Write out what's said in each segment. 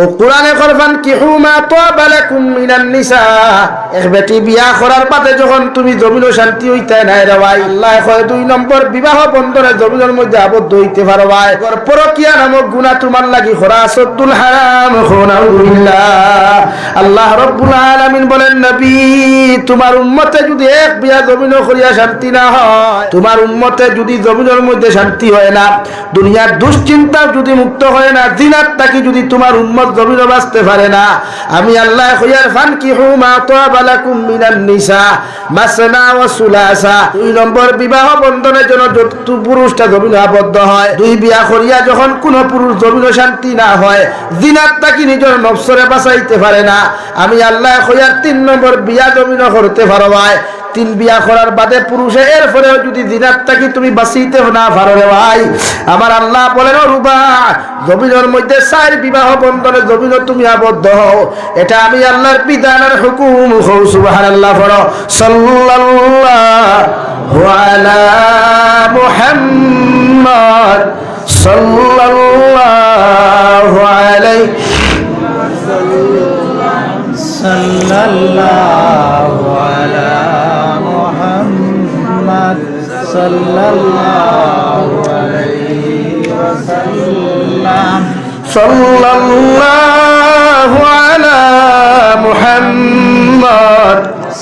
ও কোরআনে করবান কি হুমা তাবা লাকুম মিনান নিসা এক বেটি বিয়া করার বাদে যখন তুমি জমিনও শান্তি হইতে নাই রে ভাই আল্লাহ কয় 2 নম্বর বিবাহ বন্ধনে জমিনের মধ্যে আবদ্ধ হইতে পারো ভাই পরকিয়া নামক গুনাহ তোমার লাগি করা সদ্দুল হারাম নাউযুবিল্লাহ আল্লাহ রাব্বুল আলামিন বলেন নবী তোমার উম্মতে যদি এক বিয়া জমিনও করিয়া শান্তি না হয় তোমার উম্মতে যদি জমিনের মধ্যে শান্তি হয় না দুনিয়ার দুশ্চিন্তা যদি মুক্ত হয় না জিনাত তাকি যদি তোমার উম্মত জমিন বাঁচতে পারে না আমি আল্লাহ কইয়ার ফানকিহু মা তাবা লাকুম মিনান নিসা মাসনা ওয়া সুলাসা 2 নম্বর বিবাহ বন্ধনের জন্য যত পুরুষটা জমিন আবদ্ধ হয় 2 বিয়া করিয়া যখন কোন পুরুষ জমিন শান্তি না হয় জিনাত তাকি নিজের নফসরে বাঁচাইতে পারে না আমি আল্লাহ কইয়ার 3 নম্বর বিয়া জমিন করতে পারো ভাই 3 বিয়া করার বাদে পুরুষে এরপরেও যদি জিনাত তাকি তুমি বাঁচাইতে না পারো রে ভাই আমার আল্লাহ বলেন রুবা জমিনের মধ্যে 4 বিবাহ বন্ধনে জমিন তুমি আবদ্ধ হও এটা আমি আল্লাহর বিধানের হুকুম হও সুবহানাল্লাহ পড়ো সাল্লাল্লাহু আলা মুহাম্মদ সাল্লাল্লাহু আলাইহি সাল্লাল্লাহু আলা মুহাম্মদ সাল্লাল্লাহু আলাইহি ওয়াসাল্লাম সাল্লাল্লাহু আলা মুহাম্মদ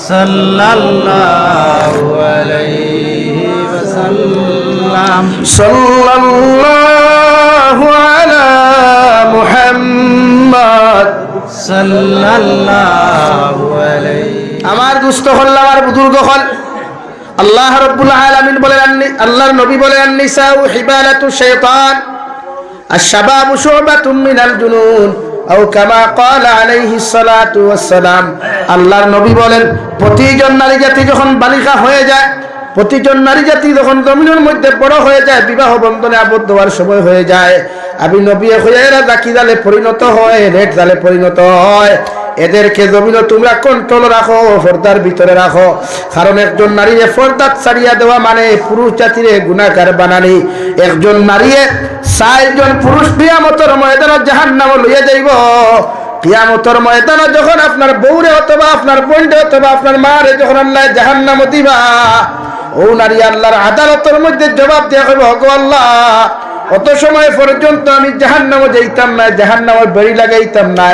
সাল্লাল্লাহু আলাইহি ওয়াসাল্লাম সাল্লাল্লাহু আলা মুহাম্মদ সাল্লাল্লাহু আলাইহি আমার দুস্থ হল আমার বুজুর্গ হল আল্লাহ রাব্বুল আলামিন বলেন আল্লাহর নবী বলেন নিসাউ হিবালাতু শাইতান আশ-শাবাবু শুবাতুম মিনাল জুনুন আও কামা ক্বালা আলাইহিস সালাতু ওয়াস সালাম আল্লাহর নবী বলেন প্রতিজন নারী জাতি যখন বালিকা হয়ে যায় প্রতিজন নারী জাতি যখন জমিনের মধ্যে বড় হয়ে যায় বিবাহ বন্ধনে আবদ্ধ হওয়ার সময় হয়ে যায় আমি নবী হয়ে এরা জাকি জালে পরিণত হয় নেট জালে পরিণত হয় এদেরকে জমিন তোমরা কন্ট্রোল রাখো পর্দার ভিতরে রাখো কারণ একজন নারীরে পর্দা ছাড়িয়া দেওয়া মানে পুরুষ জাতিরে গুনাহগার বানানি একজন নারীরে 4 জন পুরুষ কিয়ামতের ময়দানে জাহান্নামে লইয়া যাইব কিয়ামতের ময়দানে যখন আপনার বউরে অথবা আপনার বোনরে অথবা আপনার মারে যখন আল্লাহ জাহান্নামে দিবা ও নারী আল্লাহর আদালতের মধ্যে জবাব দেয়া হবে ওগো আল্লাহ অত সময় পর্যন্ত আমি জাহান্নামে যাইতাম না জাহান্নামে বেড়ি লাগাইতাম না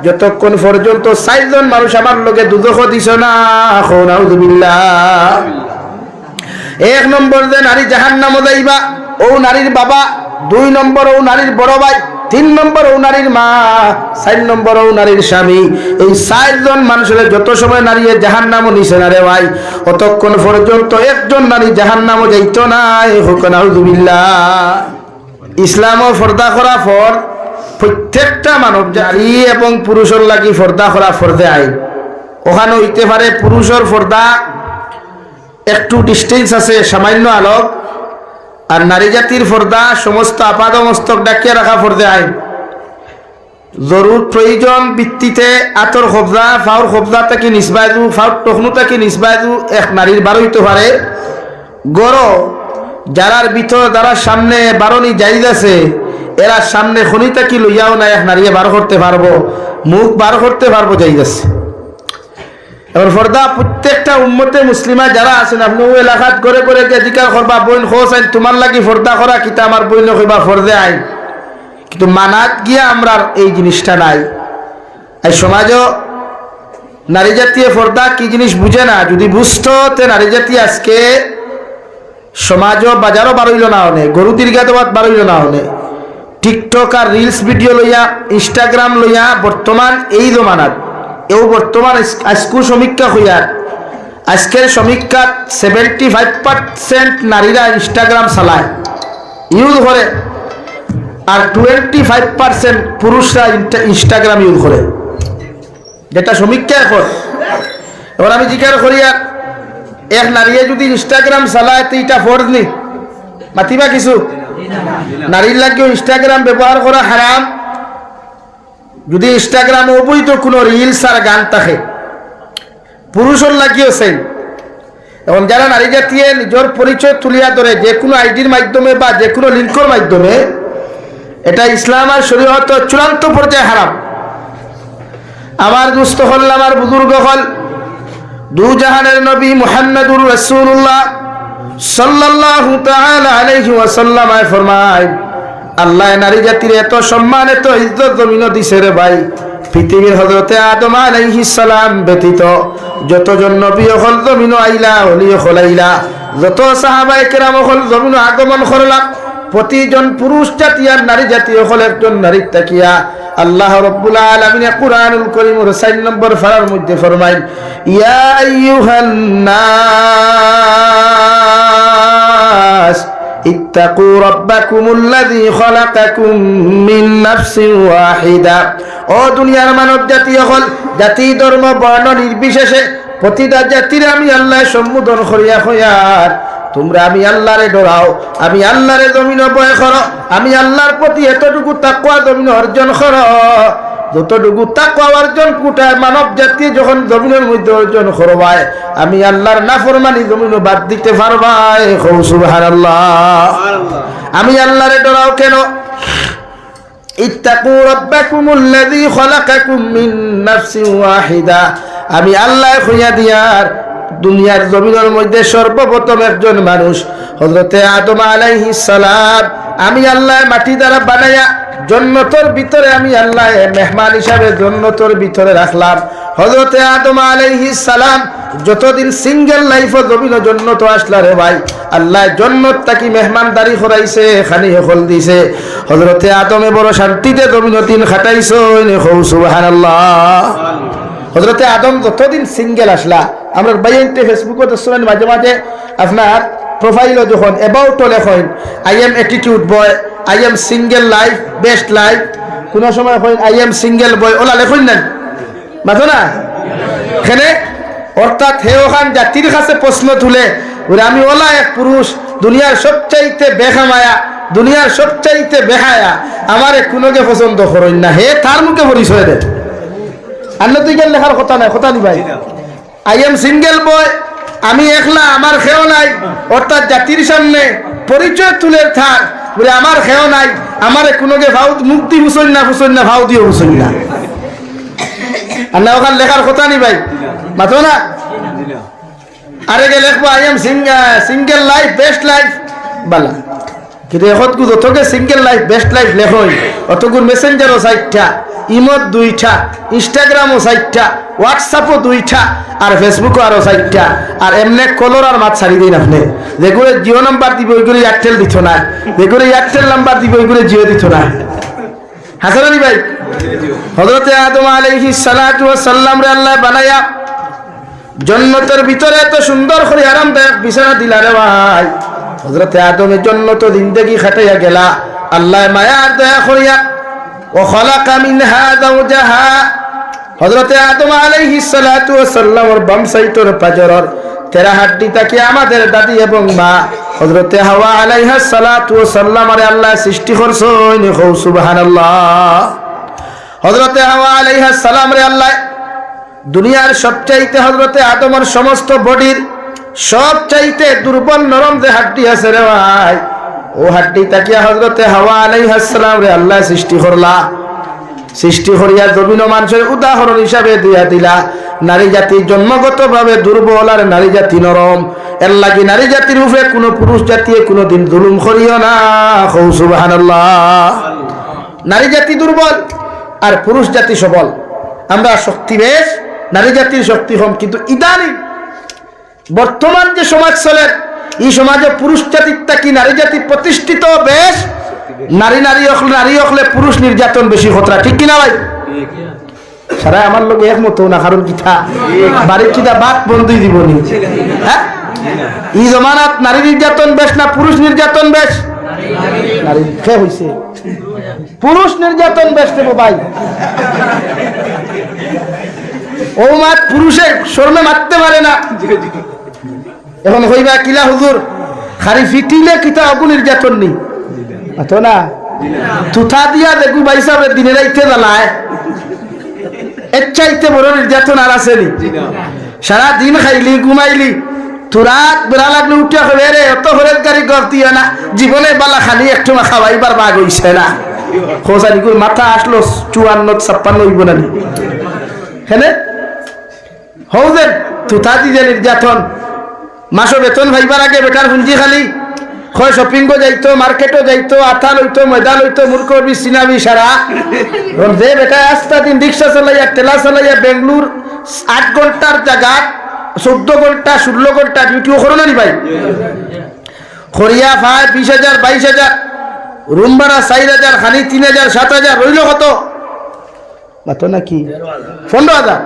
যতক্ষণ পর্যন্ত 4 জন মানুষ আমার লগে দুজখ দিছ না নাউযুবিল্লাহ 1 নম্বর যে নারী জাহান্নামে যাইবা ও নারীর বাবা 2 নম্বর ও নারীর বড় ভাই 3 নম্বর ও নারীর মা 4 নম্বর ও নারীর স্বামী এই 4 জন মানুষের যত সময় নারী জাহান্নামে নিছে না রে ভাই অতক্ষণ পর্যন্ত একজন নারী জাহান্নামে যাইতো না নাউযুবিল্লাহ ইসলাম ও পর্দা করা ফরজ প্রত্যেকটা মানব নারী এবং পুরুষের লাগি পর্দা করা ফরজে আইন ওখানে হইতে পারে পুরুষের পর্দা একটু ডিস্টেন্স আছে সামান্য আলোক আর নারী জাতির পর্দা সমস্ত আপাদ মস্তক ডাকিয়ে রাখা ফরজে আইন জরুর প্রয়োজন ভিত্তিতে আতর কবজা ফাউর কবজা থেকে নিসবাজু ফাউর টখনু থেকে নারীজ এক নারীর বার হইতে পারে গড় যারার ভিতর যারা সামনে বারণী জায়েজ আছে এরা সামনে খনিতা কি লইয়াও না এক নারীয়ে বার করতে পারবো মুখ বার করতে পারবো জায়েজ আছে এবার পর্দা প্রত্যেকটা উম্মতে মুসলিমা যারা আছেন আপনি ওই এলাকাত করে করে যে জিকার করবা বইন খোঁজ আইন তোমার লাগি পর্দা করা কিতা আমার বইন কইবা ফরজে আইন কিন্তু মানাত গিয়া আমরা এই জিনিসটা নাই এই সমাজও নারী জাতীয় পর্দা কি জিনিস বুঝে না যদি বুঝতো তে নারী জাতি আজকে সমাজও বাজারও বাড়ইল না হনে গরু দীর্ঘাতবাদ বাড়ইল না হনে টিকটক আর রিলস ভিডিও লইয়া ইনস্টাগ্রাম লইয়া বর্তমান এই জমানাত এও বর্তমান আজকু সমীক্ষা হইয়ার আজকের সমীক্ষাত 75% নারীরা ইনস্টাগ্রাম চালায় ইউজ করে আর 25% পুরুষরা ইনস্টাগ্রাম ইউজ করে যেটা সমীক্ষা এখন এবার আমি জিজ্ঞাসা করি আর এক নারীয়ে যদি ইনস্টাগ্রাম চালায় তো এটা ফরজ নি মাতিবা কিছু নারীর লাগেও ইনস্টাগ্রাম ব্যবহার করা হারাম যদি ইনস্টাগ্রাম অবৈধ কোনো রিলস আর গান থাকে পুরুষের লাগিও সেই এখন যারা নারী জাতীয় নিজের পরিচয় তুলিয়া ধরে যে কোনো আইডির মাধ্যমে বা যে কোনো লিঙ্কর মাধ্যমে এটা ইসলাম আর শরীয়ত চূড়ান্ত পর্যায়ে হারাম আমার দুস্থ হল, আমার বুজুর্গ হল, দু জাহানের নবী মুহাম্মদুর রাসূলুল্লাহ সাল্লাল্লাহু তাআলা আলাইহি ওয়াসাল্লাম ফরমায়, আল্লাহ নারী জাতির এত সম্মান এত ইজ্জত জমিন দিছে রে ভাই, পৃথিবীর হযরতে আদম আলাইহিস সালাম ব্যতীত যতজন নবী হল জমিন আইলা, ওলি হল আইলা, যত সাহাবায়ে কেরাম হল জমিন আগমন করলা, প্রতিজন পুরুষ জাতি আর নারী জাতি হল একজন নারীর তাকিয়া আল্লাহ রাব্বুল আলামিন কুরআনুল কারীমের 4 নম্বর ফারার মধ্যে ফরমায়, ইয়া আইয়ুহান নাস ইত্তাকু রাব্বাকুমুল্লাযী খালাকাকুম মিন নাফসিন ওয়াহিদা। ও দুনিয়ার মানব জাতি হল, জাতি ধর্ম বর্ণ নির্বিশেষে প্রতিটা জাতির আমি আল্লাহ সম্বোধন করিয়া হইয়ার, তোমরা আমি আল্লাহরে ডরাও, আমি আল্লাহরে জমিন ভয় করো, আমি আল্লাহর প্রতি এতটুকু তাকওয়া জমিন অর্জন করো, যতটুকু তাকওয়া অর্জন কুটায় মানব জাতি যখন জমিনের মধ্যে অর্জন করবাই, আমি আল্লাহর নাফরমানি জমিন বাদ দিতে পারবাই। সুবহানাল্লাহ। আমি আল্লাহরে ডরাও কেন? ইত্তাকু রাব্বাকুমুল্লাযী খালাকাকুম মিন নাফসিন ওয়াহিদা। আমি আল্লাহ খুঁজা দিয়ার দুনিয়ার জমিনের মধ্যে সর্বপ্রথম একজন মানুষ হযরতে আদম আলাইহিস সালাম আমি আল্লাহ মাটি দ্বারা বানায়া জান্নাতের ভিতরে আমি আল্লাহ মেহমান হিসাবে জান্নাতের ভিতরে রাখলাম। হযরতে আদম আলাইহিস সালাম যতদিন সিঙ্গেল লাইফ জমিন জান্নাত আসলা রে ভাই, আল্লাহ জান্নাত তাকি মেহমানদারি করাইছে, খানি হল দিছে। হযরতে আদমে বড় শান্তিতে জমিন দিন খাটাইছো, সুবহানাল্লাহ। হযরতে আদম যতদিন সিঙ্গেল আসলা, আমরা বাইনতে ফেসবুকত শুনেন মাঝে মাঝে আপনার প্রোফাইলও যখন অ্যাবাউটও লেখেন I am attitude boy, I am single life best life, কোনো সময় coin I am single boy, OLA লেখেন না মাথো না এখানে। অর্থাৎ হে ওখান জাতির কাছে প্রশ্ন তুলে আমি ওলা এক পুরুষ দুনিয়ার সবচাইতে বেখামায়া, দুনিয়ার সবচাইতে বেহায়া, আমারে কোনোকে পছন্দ করেন না, হে তার মুখে পরিচয় দেন। আন্ন তুই গেল লেখার কথা নাই, কথা নি ভাই। আই এম সিঙ্গেল বয়, আমি একলা, আমার খেও নাই, অর্থাৎ জাতির সামনে পরিচয় তুলে থাক বলে আমার খেও নাই, আমারে কোনোকে ভাও মুক্তি বুঝুন না, ভাও দিয়ে বুঝুন না। আর না ওখানে লেখার কথা নি ভাই, মাথো না। আরে গে লেখবো I am single life best life বালা, কিন্তু এখন যতকে সিঙ্গেল লাইফ বেস্ট লাইফ লেখই অতগুর মেসেঞ্জারও 4টা, ইমত 2টা, ইনস্টাগ্রামও 4টা, হোয়াটসঅ্যাপও 2টা, আর ফেসবুকও আরো 4টা, আর এমনি কলর আর মাছ ছাড়ি দিন আপনি। যেগুলো জিও নাম্বার দিবে ওইগুলো এয়ারটেল দিত না, যেগুলো এয়ারটেল নাম্বার দিবে ওইগুলো জিও দিত না। হাসানি ভাই, হযরতে আদম আলাইহিস সালাতু ওয়াস সালাম রে আল্লাহ বানায়া জান্নাতের ভিতরে এত সুন্দর করে আরামদায়ক বিছানা দিলা রে ভাই। হযরতে আদমের জান্নাত জিন্দেগি খাটাইয়া গেলা, আল্লাহ মায়া দয়া করিয়া ও খালাকা মিনহা যাওজাহা। হযরতে আদম আলাইহিস সালাতু ওয়াস সালামের বাম সাইডের পাজরের 13 হাড্ডি তাকে আমাদের দাদি এবং মা হযরতে হাওয়া আলাইহিস সালাতু ওয়াস সালাম রে আল্লাহ সৃষ্টি করছেন। সুবহানাল্লাহ। হযরতে হাওয়া আলাইহিস সালাম রে আল্লাহ দুনিয়ার সবচাইতে হযরতে আদমের সমস্ত বডির সবচাইতে দুর্বল নরম যে হাড্ডি আছে রে ভাই, ও হাড্ডি তাকিয়া হযরতে হাওয়া আলাইহিস সালাম রে আল্লাহ সৃষ্টি করলা। সৃষ্টি করিয়া জমিন মানুষের উদাহরণ হিসাবে দিয়া দিলা। নারী জাতি জন্মগতভাবে দুর্বল আর নারী জাতি নরম, এর লাগি নারী জাতির উপরে কোনো পুরুষ জাতি কোনোদিন জুলুম করিও না। সুবহানাল্লাহ। নারী জাতি দুর্বল আর পুরুষ জাতি সবল, আমরা শক্তি বেশ, নারী জাতির শক্তি কম। কিন্তু ইদানিং বর্তমান যে সমাজ চলে, এই সমাজে পুরুষ জাতির কি নারী জাতি প্রতিষ্ঠিত বেশ, নারী হলে পুরুষ নির্যাতন বেশি খতরা, ঠিক কিনা ভাই? সারা আমার লোক একমত না, কারণ কিতা বাড়ির কিতা বাদ বন্ধই দিবনি। হ্যাঁ, এই জমানাত নারী নির্যাতন বেশ না পুরুষ নির্যাতন বেশ? নারী খেয়ে হয়েছে, পুরুষ নির্যাতন বেশ দেব ভাই। ও মাত পুরুষে শর্মে মারতে পারে না। এখন হইবা কিলা হুজুর খারি ফিটিলে কিতা অগু নির্যাতন নেই তো না, তুথা দিয়া দেখু ভাই সাহেব দিনে রাইতে জ্বালায়, এর চাইতে বড় নির্যাতন আর আসেনি। সারা দিন খাইলি ঘুমাইলি, তুরাত বেড়া লাগলে উঠে হবে রে অত হরের গাড়ি গর্তি না, জীবনে বালা খালি একটু খাওয়াইবার বাঘ হইছে না। খোঁজানি মাথা আসলো 54-56 হইব না। হেনে হৌদেন তুথা দি যে নির্যাতন মাসো বেতন ভাইবার আগে বেটার পুঞ্জি খালি হয় শপিংও যাইতো মার্কেটও যাইতো আঠা লইতো ময়দা লইতো মূর্খ সিনাবি সারা যে বেটা আস্তা দিন রিক্সা চালাইয়া টেলা চালাইয়া বেঙ্গলুর 8 ঘন্টার জায়গা 14 ঘন্টা 16 ঘন্টা ডিউটিও করো না নি ভাই খরিয়া ভাই 20,000 22,000 রুম ভাড়া 4,000 খানি 3,000 7,000 রইল কত মাতো নাকি 15,000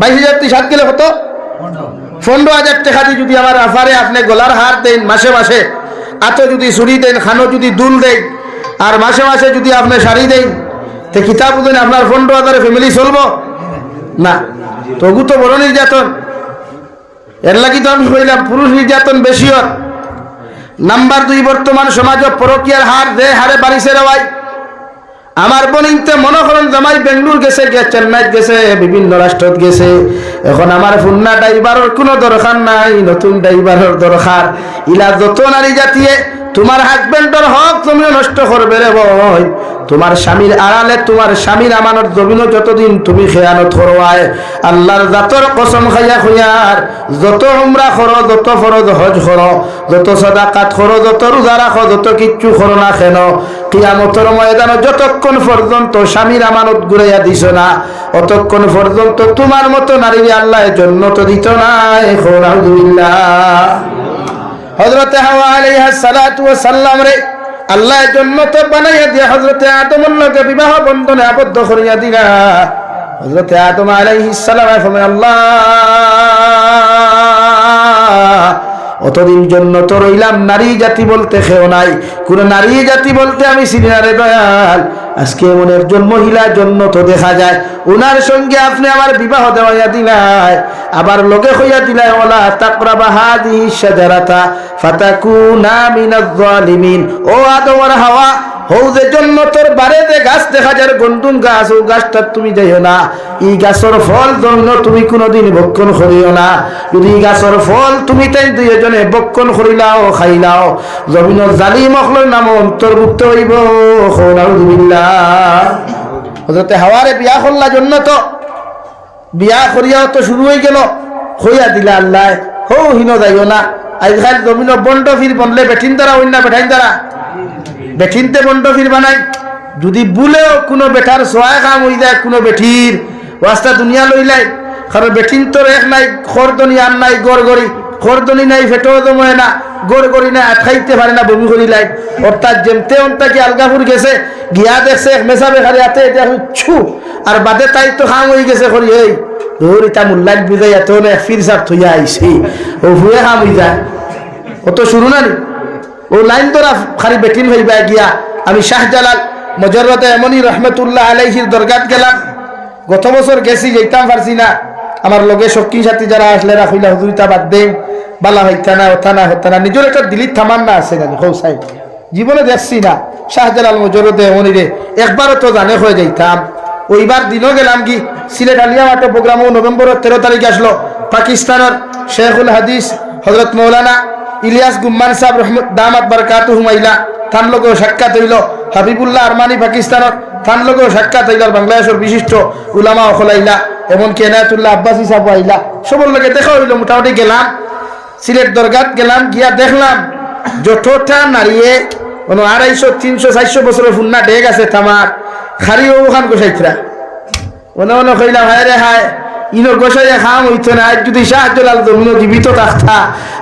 22,000 তুই 7 গেলে কত 15,000 টাকা দিয়ে যদি আমার আফারে আপনি গলার হার দেন মাসে মাসে আতো যদি চুরি দেন খানো যদি দুল দেন আর মাসে মাসে যদি আপনি শাড়ি দেন তো কিতাব দেন আপনার 15,000 ফ্যামিলি চলবো না তবু তো বড় নির্যাতন এর লাগি তো আমি কইলাম পুরুষ নির্যাতন বেশি হয় নাম্বার 2 বর্তমান সমাজ পরকীয়ার হার যে হারে বাড়িছে রে ভাই আমার বনিতে মনে করেন জামাই বেঙ্গলুর গেছে চেন্নাই গেছে বিভিন্ন রাষ্ট্রত গেছে এখন আমার ফুন্না ড্রাইভারের কোনো দরকার নাই নতুন ড্রাইভারের দরকার ইলা যত নারী জাতিয়ে তোমার হাজবেন্ডর হক তুমিও নষ্ট করবে রে ভাই তোমার স্বামীর আড়ালে তোমার স্বামীর আমানত জমিন যতদিন তুমি খেয়ানত করোয়ায় আল্লাহর জাতর কসম খাইয়া খুইয়ার যত উমরা করো যত ফরজ হজ করো যত সাদাকাত করো যত রোজা রাখো যত কিচ্ছু করো না কেন কিয়ামতের ময়দানে যতক্ষণ পর্যন্ত স্বামীর আমানত ঘুরাইয়া দিছ না অতক্ষণ পর্যন্ত তোমার মতো নারী আল্লাহ জান্নাত দিত না এখন আলহামদুলিল্লাহ হযরত হাওয়া আলাইহিস সালাতু ওয়াস সালাম রে আল্লাহ জান্নাত বানাইয়া দিয়া হযরত আদমের লগে বিবাহ বন্ধনে আবদ্ধ করিয়া দিলা হযরত আদম আলাইহিস সালাম ফরমান আল্লাহ অতদিন জান্নাত রইলাম নারী জাতি বলতে কেউ নাই কোন নারী জাতি বলতে আমি চিনি না রে দয়াল আজকে এমন একজন মহিলা জান্নাত দেখা যায় উনার সঙ্গে আপনি আমার বিবাহ দেওয়া দিলাই আবার লগে হইয়া দিলাই ওয়ালা তাকরাবা হাদিহি শাজারাতা ফাতাকুনা মিনাজ জালিমিন ও আদম আর হাওয়া হৌ যে জান্নাতের বারে যে গাছ দেখা যায় গন্ডুন গাছ ও গাছটা তুমি যাইও না এই গাছের ফল জন্য তুমি কোনোদিন ভক্ষণ করিও না যদি এই গাছের ফল তুমি তাই দুইজনে ভক্ষণ করিলাও খাইলাও জমিনের জালিম হকলের নাম অন্তর্ভুক্ত হইব আলহামদুলিল্লাহ হযরত হাওয়ারে বিয়া করলা জন্য তো বিয়া করিয়াও তো শুরু হয়ে গেল হইয়া দিলা আল্লাহ হৌ হিনো যাইও না আজকাল জমিন বন্ড ফির বনলে বেঠিন দ্বারা অন্য বেঠাইন দ্বারা বেঠিনতে বন্ড ফির বানাই যদি বুলেও কোনো বেটার সোয়া কাম হয়ে যায় কোনো বেঠির ওয়াস্তা দুনিয়া লইলাই কারণ বেঠিন তোর এক নাই খরদনি আর নাই গড় গড়ি খরদনি নাই ফেটেও জমে না গড় গড়ি নাই আটকাইতে পারে না বমি করি লাই অর্থাৎ যেমতে অন্তাকে আলগাপুর গেছে গিয়া দেখছে মেসা বেখারে হাতে এটা ছু আর বাদে তাই তো খাম হয়ে গেছে করি এই ধরি তা মুল্লাইন বুঝাই এত ফির সাপ থইয়া আইসি ও ভুয়ে খাম হয়ে যায় ও তো শুরু না নি ও লাইন তোরা খালি বেটিন হইবা গিয়া আমি শাহজালাল মজরতে এমনি রহমতুল্লাহ আলাইহির দরগাত গেলাম গত বছর গেছি যেতাম পারছি না আমার লগে সক্ষী সাথী যারা আসলে রাখিলা হুজুরিতা বাদ দে বালা হইতা না হতা না হতা না নিজের একটা দিলিত থামান্না আছে না হৌ সাইড জীবনে দেখছি না শাহজালাল মজরতে এমনি রে একবারও তো জানে হয়ে যাইতাম ওইবার দিনও গেলাম কি সিলেট আলিয়া মাঠে প্রোগ্রামও নভেম্বরের 13 তারিখে আসলো পাকিস্তানের শেখুল হাদিস হজরত মৌলানা ইলিয়াস গুম্মান সাহেব রহমত দামাত বারকাতুহু মাইলা তান লগেও সাক্ষাৎ হইল হাবিবুল্লাহ আরমানি পাকিস্তানের তান লগেও সাক্ষাৎ হইল বাংলাদেশের বিশিষ্ট উলামা অখলাইলা এমনকি এনায়তুল্লাহ আব্বাসী সাহেব আইলা সবর লগে দেখা হইল মোটামুটি গেলাম সিলেট দরগাত গেলাম গিয়া দেখলাম যতটা নারীয়ে কোনো 250 300 400 বছরের ফুন্না ডেগ আছে তামার খারিও ওখান গোসাইতরা মনে মনে কইলাম হায় রে হায় ইনো গোসাইয়া খাম হইতো না আজ যদি শাহজালাল জমিন জীবিত থাকতা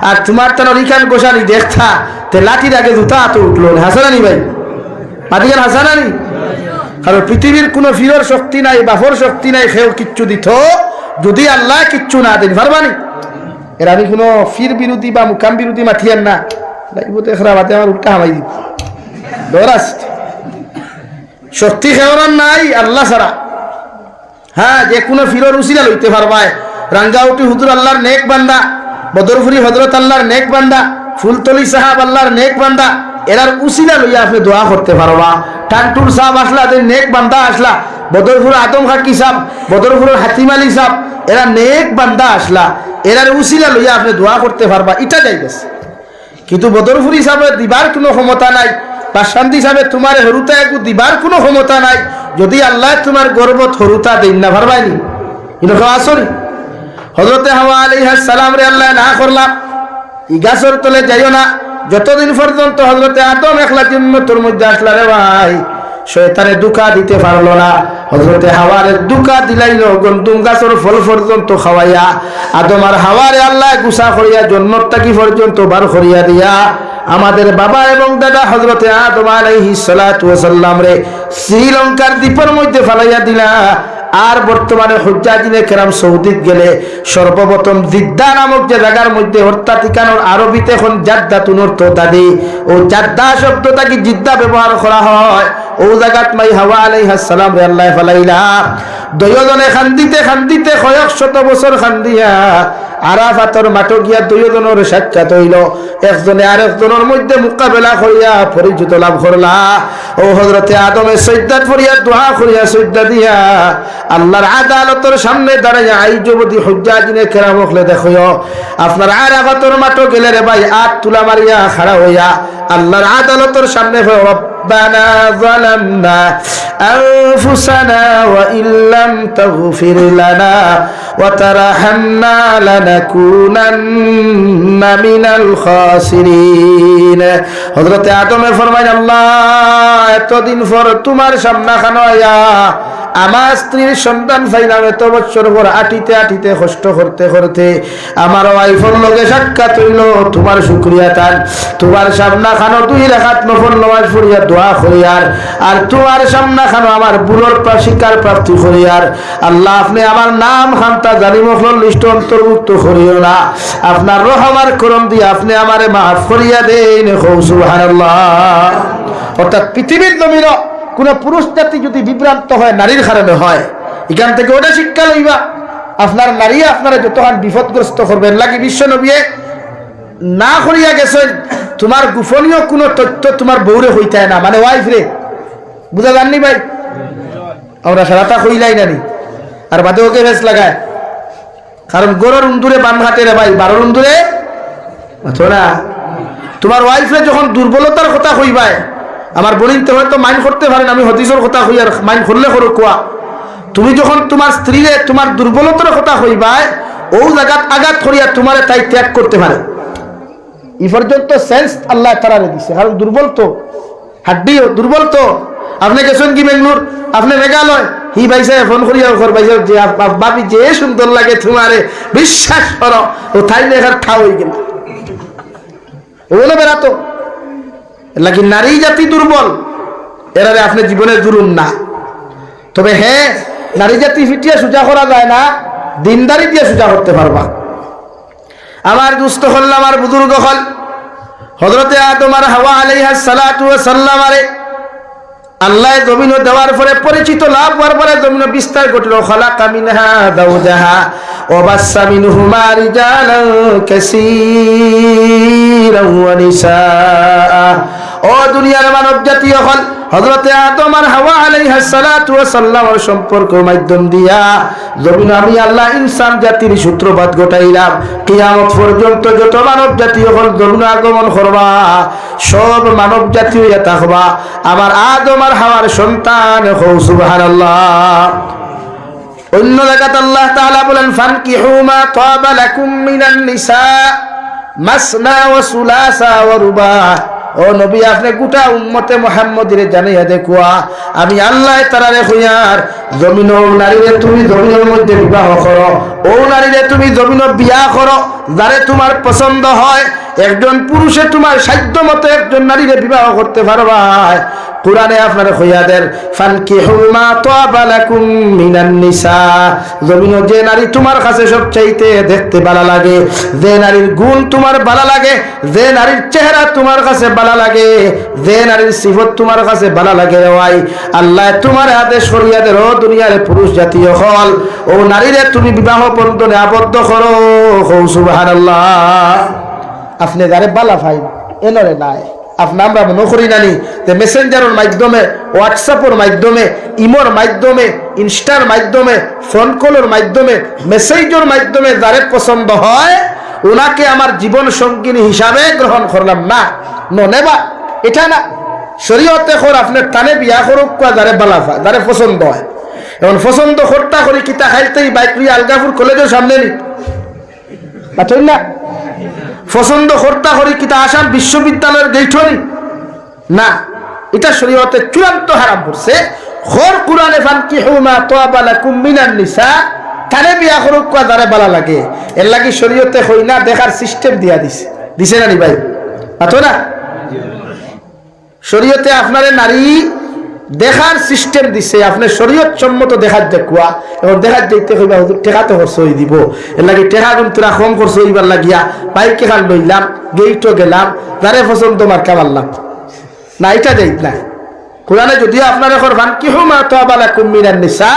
আর তোমার তার ইখান গোসানি দেখতা তে লাঠির আগে জুতা হাতে উঠলো হাসানানি ভাই পাতিকার হাসানানি কারণ পৃথিবীর কোনো ফিরর শক্তি নাই বাফর শক্তি নাই সেও কিচ্ছু দিত যদি আল্লাহ কিচ্ছু না দেন পারবানি এর আমি কোনো ফির বিরোধী বা মুকাম বিরোধী মাথিয়ান না লাগবো তো এখরা বাতে আমার উল্টা হামাই দিব দৌড়াস শক্তি খেওয়ার নাই আল্লাহ ছাড়া হ্যাঁ যে কোনো ফিরর উসিলা লইতে পারবায় রাঙ্গাউটি হুজুর আল্লাহর নেক বান্দা বদরপুরি হযরত আল্লাহর নেক বান্দা ফুলতলি সাহাব আল্লাহর নেক বান্দা এরার উসিলা লইয়া আপনি দোয়া করতে পারবা টানটুর সাহাব আসলা এদের নেক বান্দা আসলা বদরপুর আদম খাকি সাহেব বদরপুরের হাতিম আলী সাহেব এরা নেক বান্দা আসলা এরার উসিলা লইয়া আপনি দোয়া করতে পারবা এটা যাইতেছে কিন্তু বদরপুর হিসাবে দিবার কোনো ক্ষমতা নাই বা শান্তি হিসাবে তোমার হরুতা একটু দিবার কোনো ক্ষমতা নাই যদি আল্লাহ তোমার গর্বত হরুতা দিন না পারবাইনি ইনকা আসরি হযরতে হাওয়া আলাইহিস সালাম রে আল্লাহ না করলাম ই গাছের তলে যাইও না যতদিন পর্যন্ত হযরতে আদম একলা জিন্নাতের মধ্যে আসলা রে ভাই শয়তানে দুকা দিতে পারলো না হযরতে হাওয়ারে দুকা দিলাইলো গন্ডুম গাছের ফল পর্যন্ত খাওয়াইয়া আদম আর হাওয়ারে আল্লাহ গুসা করিয়া জন্নত থাকি পর্যন্ত বার করিয়া দিয়া আমাদের বাবা এবং দাদা হযরতে আদম আলাইহিস সালাতু ওয়াস সালাম রে শ্রীলঙ্কার দ্বীপের মধ্যে ফালাইয়া দিলা। আর বর্তমানে হুজ্জাজিনে কেরাম সৌদিত গেলে সর্বপ্রথম জিদ্দা নামক যে জায়গার মধ্যে অর্থাৎ ঠিকানোর আরবিতে এখন জাদ্দাতুন অর্থ দাদি ও জাদ্দা শব্দটা কি জিদ্দা ব্যবহার করা হয় ও জায়গাত মাই হাওয়া আলাইহিস সালাম রে আল্লাহ ফালাইলা দুইজনে খান্দিতে খান্দিতে কয়েক শত বছর খান্দিয়া আরাফাতের মাঠে গিয়া দুইজনের সাক্ষাৎ হইল একজনে আরেকজনের মধ্যে মোকাবেলা করিয়া পরিচিত লাভ করলা ও হযরতে আদমে সজদা করিয়া দোয়া করিয়া সজদা দিয়া আল্লাহর আদালতের সামনে দাঁড়াইয়া আইজবদি হুজ্জাজিনে কেরাম হলে দেখো আপনার আরাফাতের মাঠে গেলে রে ভাই আট তুলা মারিয়া খাড়া হইয়া আল্লাহর আদালতের সামনে ربنا ظلمنا أنفسنا وإن لم تغفر لنا وترحمنا لنكونن من الخاسرين হযরতে আদমে ফরমায় আল্লাহ এতদিন পর তোমার সামনে খানো আয়া আমার স্ত্রীর সন্তান পাইলাম এত বছর পর আটিতে আটিতে কষ্ট করতে করতে আমার ওয়াইফের লগে সাক্ষাৎ হইল তোমার শুকরিয়া তান তোমার সামনে খানো দুই রাকাত নফল নামাজ পড়িয়া দোয়া করিয়ার আর তোমার সামনে খানো আমার বুলোর শিকার প্রাপ্তি করিয়ার আল্লাহ আপনি আমার নাম খান্তা জালিম হল লিস্ট অন্তর্ভুক্ত করিও না আপনার রহমার করম দিয়ে আপনি আমারে মাফ করিয়া দেন সুবহানাল্লাহ। অর্থাৎ পৃথিবীর জমিন কোন পুরুষ জাতি যদি বিভ্রান্ত হয় নারীর কারণে হয় এখান থেকে ওটা শিক্ষা লইবা আপনার নারী আপনারা যতক্ষণ বিপদগ্রস্ত করবেন লাগি বিশ্ব নবী না করিয়া গেছেন তোমার গোপনীয় কোনো তথ্য তোমার বউরে হইতে না মানে ওয়াইফ রে বুঝা যাননি ভাই আমরা সারাটা হইলাই নানি আর বাদে ওকে ভেস লাগায় কারণ গরুর উন্দুরে বান হাতে রে ভাই বারোর উন্দুরে না তোমার ওয়াইফে যখন দুর্বলতার কথা হইবায় আমার বলিতে হয়তো মাইন্ড করতে পারেন আমি হদিসের কথা হই আর মাইন্ড করলে করো কোয়া তুমি যখন তোমার স্ত্রীরে তোমার দুর্বলতার কথা হইবায় ও জায়গাত আঘাত করিয়া তোমারে তাই ত্যাগ করতে পারে এই পর্যন্ত সেন্স আল্লাহ তাআলা দিছে কারণ দুর্বল তো হাড্ডিও দুর্বল তো আপনি গেছেন কি বেঙ্গলোর আপনি মেঘালয় হি ভাইসা ফোন করিয়া ওর ভাইসা যে বাবি যে সুন্দর লাগে তোমারে বিশ্বাস করো ও তাই লেখার খাও হয়ে গেল ওগুলো বেড়াতো লাগি নারী জাতি দুর্বল এরারে আপনি জীবনে জুলুম না তবে হ্যাঁ নারী জাতি ফিটিয়ে সোজা করা যায় না দিনদারি দিয়ে সোজা করতে পারবা। আমার দুস্থ হল আমার বুজুর্গ হল হযরতে আদম আর হাওয়া আলাইহিস সালাতু ওয়াস সালাম আরে আল্লাহ জমিন দেওয়ার পরে পরিচিত লাভ হওয়ার পরে জমিন বিস্তার ঘটল খালাকা মিনহা যাওজাহা ওয়া বাসসা মিনহুমা রিজালান কাসীরান ওয়া নিসা ও দুনিয়ার মানব জাতি হল হযরতে আদম আর হাওয়া আলাইহিস সালাতু ওয়াস সালামের সম্পর্ক মাধ্যম দিয়া জমিন আমি আল্লাহ ইনসান জাতির সূত্রপাত ঘটাইলাম কিয়ামত পর্যন্ত যত মানব জাতি হল জমিন আগমন করবা সব মানব জাতি হইয়া থাকবা আমার আদম আর হাওয়ার সন্তান হও সুবহানাল্লাহ। অন্য জায়গাতে আল্লাহ তাআলা বলেন ফানকিহু মা তাবা লাকুম মিনান নিসা মাসনা ওয়া সুলাসা ওয়া রুবা ও নবী আপনি গোটা উম্মতে মুহাম্মদের জানাইয়া দেখুয়া আমি আল্লাহ তাআলা কইয়ার জমিন ও নারীরে তুমি জমিনের মধ্যে বিবাহ করো ও নারীরে তুমি জমিন বিয়া করো যারে তোমার পছন্দ হয় একজন পুরুষে তোমার সাধ্য মতো একজন নারীরে বিবাহ করতে পারবা কুরআনে আপনারা কইয়াদের ফানকিহু মা তাবা লাকুম মিনান নিসা জমিন যে নারী তোমার কাছে সবচাইতে দেখতে ভালো লাগে যে নারীর গুণ তোমার ভালো লাগে যে নারীর চেহারা তোমার কাছে ভালো লাগে যে নারীর সিফত তোমার কাছে ভালো লাগে ভাই আল্লাহ তোমার আদেশ করিয়াদের ও দুনিয়ার পুরুষ জাতীয় হল ও নারীরে তুমি বিবাহ বন্ধনে আবদ্ধ করো সুবহানাল্লাহ। আপনি যারে বালা ভাই এনরে নাই আপনি আমরা মনে করি নানি যে মেসেঞ্জারের মাধ্যমে হোয়াটসঅ্যাপের মাধ্যমে ইমোর মাধ্যমে ইনস্টার মাধ্যমে ফোন কলের মাধ্যমে মেসেজের মাধ্যমে যারে পছন্দ হয় ওনাকে আমার জীবন সঙ্গিনী হিসাবে গ্রহণ করলাম না নেবা এটা না শরীয়তে খোর আপনার টানে বিয়া করুক যারে বালা যারে পছন্দ হয় এখন পছন্দ হত্যা করি কিতা খাইতেই বাইক নিয়ে আলগাপুর কলেজের সামনে নি পাঠই না পছন্দ হত্যা করি কিতা আসাম বিশ্ববিদ্যালয়ের গেইঠনি না, এটা শরীয়তে চূড়ান্ত হারাম করছে। খর কুরআনে ফানকিহু মা তাবা লাকুম মিনান নিসা, তারে বিয়া করুক কোয়া যারে ভালো লাগে, এর লাগি শরীয়তে হই না দেখার সিস্টেম দিয়া দিছে না নি ভাই, পাঠো না? শরীয়তে আপনারে নারী দেখার সিস্টেম দিছে, আপনি শরীয়ত সম্মত দেখার দেখুয়া, এবং দেখার দেখতে হইবা হুজুর টেকা তো খরচ হয়ে দিব, এর লাগে টেকা কিন্তু কম খরচ হইবার লাগিয়া বাইকে খান লইলাম, গেইটো গেলাম, যারে পছন্দ মার্কা মারলাম না, এটা দেই না। কোরআনে যদিও আপনার এখন ফানকিহু মা তাবা লাকুম মিনান নিসা,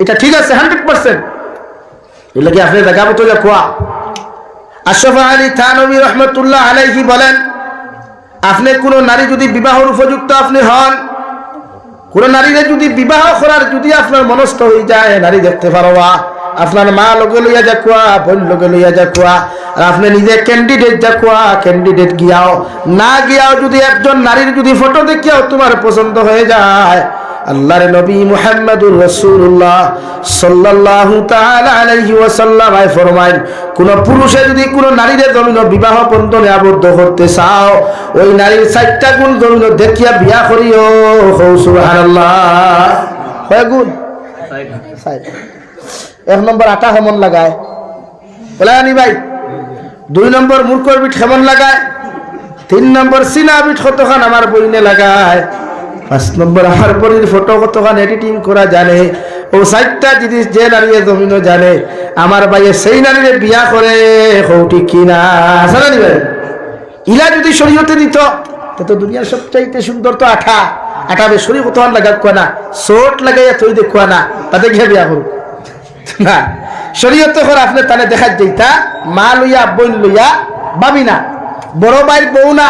এটা ঠিক আছে 100%, এর লাগে আপনি দেখা মতো দেখুয়া। আশরাফ আলী থানভী রহমতুল্লাহ আলাইহি বলেন, আপনি কোন নারী যদি বিবাহের উপযুক্ত আপনি হন, কোন নারীরে যদি বিবাহ করার যদি আপনার মনস্থ হয়ে যায়, নারী দেখতে পারবা, আপনার মা লগে লইয়া যাকুয়া, বোন লগে লইয়া যাকুয়া, আর আপনি নিজে ক্যান্ডিডেট যাকুয়া, ক্যান্ডিডেট গিয়াও না গিয়াও যদি একজন নারীর যদি ফটো দেখিয়াও তোমার পছন্দ হয়ে যায়, আল্লাহর নবী মুহাম্মদুর রাসূলুল্লাহ সাল্লাল্লাহু তাআলা আলাইহি ওয়াসাল্লাম ফরমায়, কোন পুরুষে যদি কোন নারীর জমিন বিবাহ বন্ধনে আবদ্ধ করতে চাও, ওই নারীর 4টা গুণ জমিন দেখিয়া বিয়া করিও। সুবহানাল্লাহ। কয় গুণ? 4। 1 নম্বর আটা কেমন লাগায় বলানি ভাই, 2 নম্বর মূর্খর বিট কেমন লাগায়, 3 নম্বর সিনা বিট কতখান আমার বইনে লাগায়, 5 নম্বর আমার পরির ফটো কতখান এডিটিং করা জানে। ও 4টা জিনিস যে নারীর জমিনও জানে, আমার ভাইয়ে সেই নারীরে বিয়া করে, কৌটি কিনা জানি ভাই। ইলা যদি শরীয়তে দিত তো দুনিয়ার সবচাইতে সুন্দর তো আঠা বে শরীর কতখান লাগা কোয়া না, চোট লাগাইয়া থই দেখুয়া না, তাতে গিয়ে বিয়া করুক না। শরীয়তে করে আপনি তাহলে দেখা যাইতা মা লইয়া বোন লইয়া ভাবি না, বড় ভাইয়ের বউ না,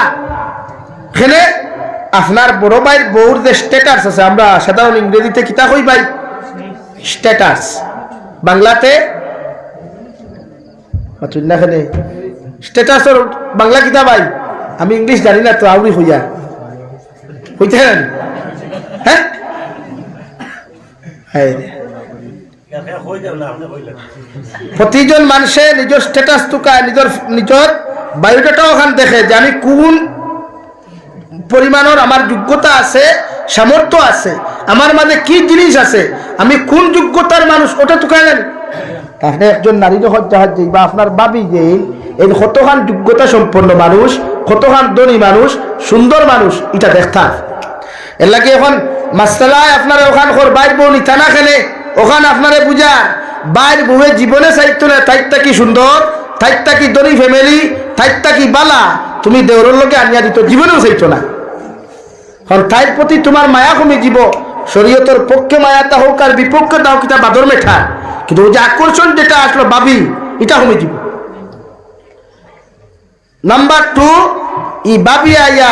এখানে আপনার বড় ভাইয়ের বউর যে স্ট্যাটাস আছে, আমরা সাধারণ ইংরেজিতে কিতা কই ভাই, স্ট্যাটাস, বাংলাতে স্ট্যাটাসের বাংলা কিতা ভাই, আমি ইংলিশ জানি না তো, আউরি হইয়া হইতেন হ্যাঁ। প্রতিজন মানুষে নিজের স্ট্যাটাস তুকায়, নিজের বায়োডাটা ওখান দেখে যে আমি কোন পরিমাণের আমার যোগ্যতা আছে, সামর্থ্য আছে, আমার মাঝে কি জিনিস আছে, আমি কোন যোগ্যতার মানুষ, ওটা তুকায় নেন। তাহলে একজন নারী যখন যাই বা আপনার ভাবি যে এই কতখান যোগ্যতা সম্পন্ন মানুষ, কতখান ধনী মানুষ, সুন্দর মানুষ, এটা দেখতাম। এর লাগে এখন মাসালায় আপনারা ওখান বাইর বউ নিতা না খেলে, ওখানে আপনারে বুঝা বাইর বউয়ে জীবনে চাইতো না, তাইটা কি সুন্দর, তাইটা কি ধনী ফ্যামিলি, তাইটা কি বালা, তুমি দেওরের লোকে আনিয়া দিত, জীবনেও চাইতো না। কারণ তাইর প্রতি তোমার মায়া কমে যাব। শরীয়তের পক্ষে মায়াটা হোক আর বিপক্ষে তাও কিতা বাদর মেঠা, কিন্তু ওই যে আকর্ষণ যেটা আসলো ভাবি, এটা কমে যাব। নাম্বার 2, ই ভাবি আইয়া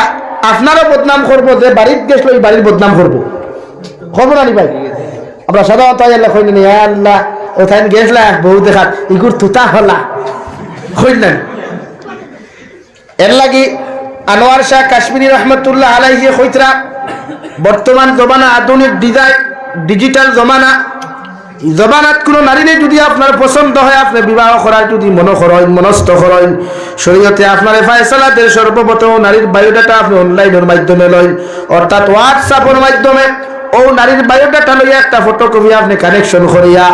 আপনারও বদনাম করবো, যে বাড়িতে গেছিল এই বাড়ির বদনাম করবো, খবর আনি ভাই। আমরা সাধারণত আল্লাহ কইলেন আল্লাহ ওখানে গেছিলা বউ দেখাত ইগুর তুতা হলা কইলেন। এর লাগি আনোয়ার শাহ কাশ্মীরি রহমতুল্লাহ আলাইহি কইতরা, বর্তমান জমানা আধুনিক ডিজিটাল জমানা, জমানাত কোনো নারীরে যদি আপনার পছন্দ হয়, আপনি বিবাহ করার যদি মনস্থ করেন, শরীয়তে আপনার ফায়সালাতে সর্বপ্রথম নারীর বায়োডাটা আপনি অনলাইনের মাধ্যমে লইন, অর্থাৎ হোয়াটসঅ্যাপের মাধ্যমে ও নারীর বায়োডাটা লইয়া একটা ফটোকপি আপনি কানেকশন করিয়া,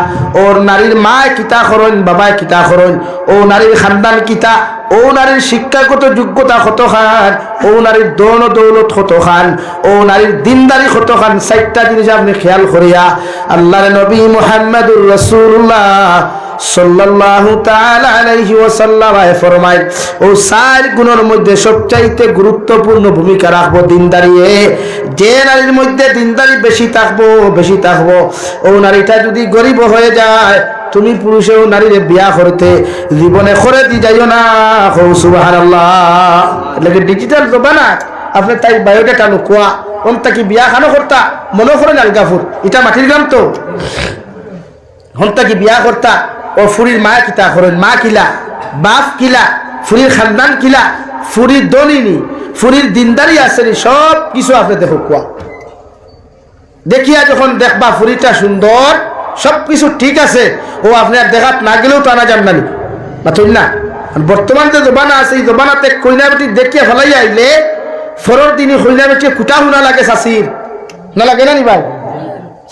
ওর নারীর মা কিতা করেন, বাবা কিতা করেন, ও নারীর খানদান কিতা, ও নারীর শিক্ষাগত যোগ্যতা কতখান, ও নারীর দৌন দৌলত কতখান, ও নারীর দিনদারি কতখান, 4টা জিনিস আপনি খেয়াল করিয়া আল্লাহর নবী মুহাম্মদুর রাসূলুল্লাহ সাল্লাল্লাহু তাআলা আলাইহি ওয়াসাল্লাম ফরমায়, ও 4 গুণের মধ্যে সবচাইতে গুরুত্বপূর্ণ ভূমিকা রাখবো দিনদারি। যে নারীর মধ্যে দিনদারি বেশি থাকবো, ও নারীটা যদি গরিব হয়ে যায়, তুমি পুরুষেও নারীরে বিয়া করতে জীবনে করে দি যাইও না। সুবহানাল্লাহ। লাগে ডিজিটাল জমানা, আপনি তাই বায়োডাটা লুকুয়া ওনটা কি বিয়া খানো করতা, মনে করেন আলগাফুর, এটা মাটির গ্রাম তো, হন্তা কি বিয়া করতা, ও ফুরির মা কিতা করেন, মা কিলা, বাপ কিলা, ফুরির খানদান কিলা, ফুরির দলিনি, ফুরির দিনদারি আসেনি, সব কিছু আপনি দেখো কুয়া। দেখিয়া যখন দেখবা ফুরিটা সুন্দর, সবকিছু ঠিক আছে, ও আপনার দেখাত না গেলেও তো আনা যান না, বুঝলেন না? বর্তমান যে জবানা আছে, এই জবানাতে কইনা বেটি দেখিয়া ফেলাই আইলে ফরর দিনই কইনা বেটি কুটা শুনা লাগে শাসির, না লাগে না নি ভাই?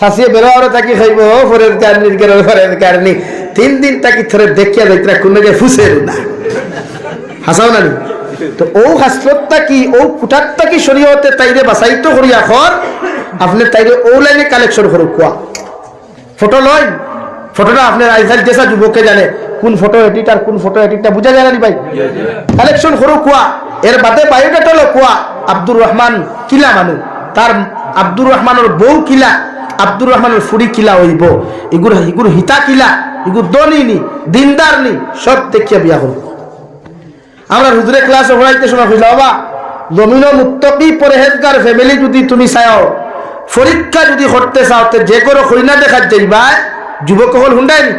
শাসিয়ে বেরোয়ারে থাকি খাইব ফরের কারণির ফরের কারণি 3 দিন তাকি থরে দেখিয়া যাইতরা কোনো যে ফুসের না, হাসাও না নি? তো ও হাসরতটা কি, ও কুটারটা কি শরীয়তে তাইরে বাসাইতো করিয়া খর, আপনি তাইরে ও লাইনে কালেকশন করো কোয়া ফটো লয়। ফটোটা আপনার আইসাল যেসা যুবকে জানে কোন ফটো এডিট আর কোন ফটো এডিটটা বুঝা যায় না ভাই? কালেকশন করো কোয়া। এর বাদে বায়োডাটা লো কোয়া। আব্দুর রহমান কিলা মানু, তার আব্দুর রহমানের বউ কিলা, আব্দুর রহমানের ফুড়ি কিলা হইব, এগুলো হিতা কিলা, এগুলো দনি নি দিনদার নি, সব দেখিয়া বিয়া করো। আমরা হুজুরে ক্লাসে পড়াইতে শোনা হইল, বাবা জমিন মুত্তকি পরহেজগার ফ্যামিলি যদি তুমি চাও, পরীক্ষা যদি করতে চাও, যে করো হইনা দেখার যাইবা, যুবক হল হুন্ডাইনি,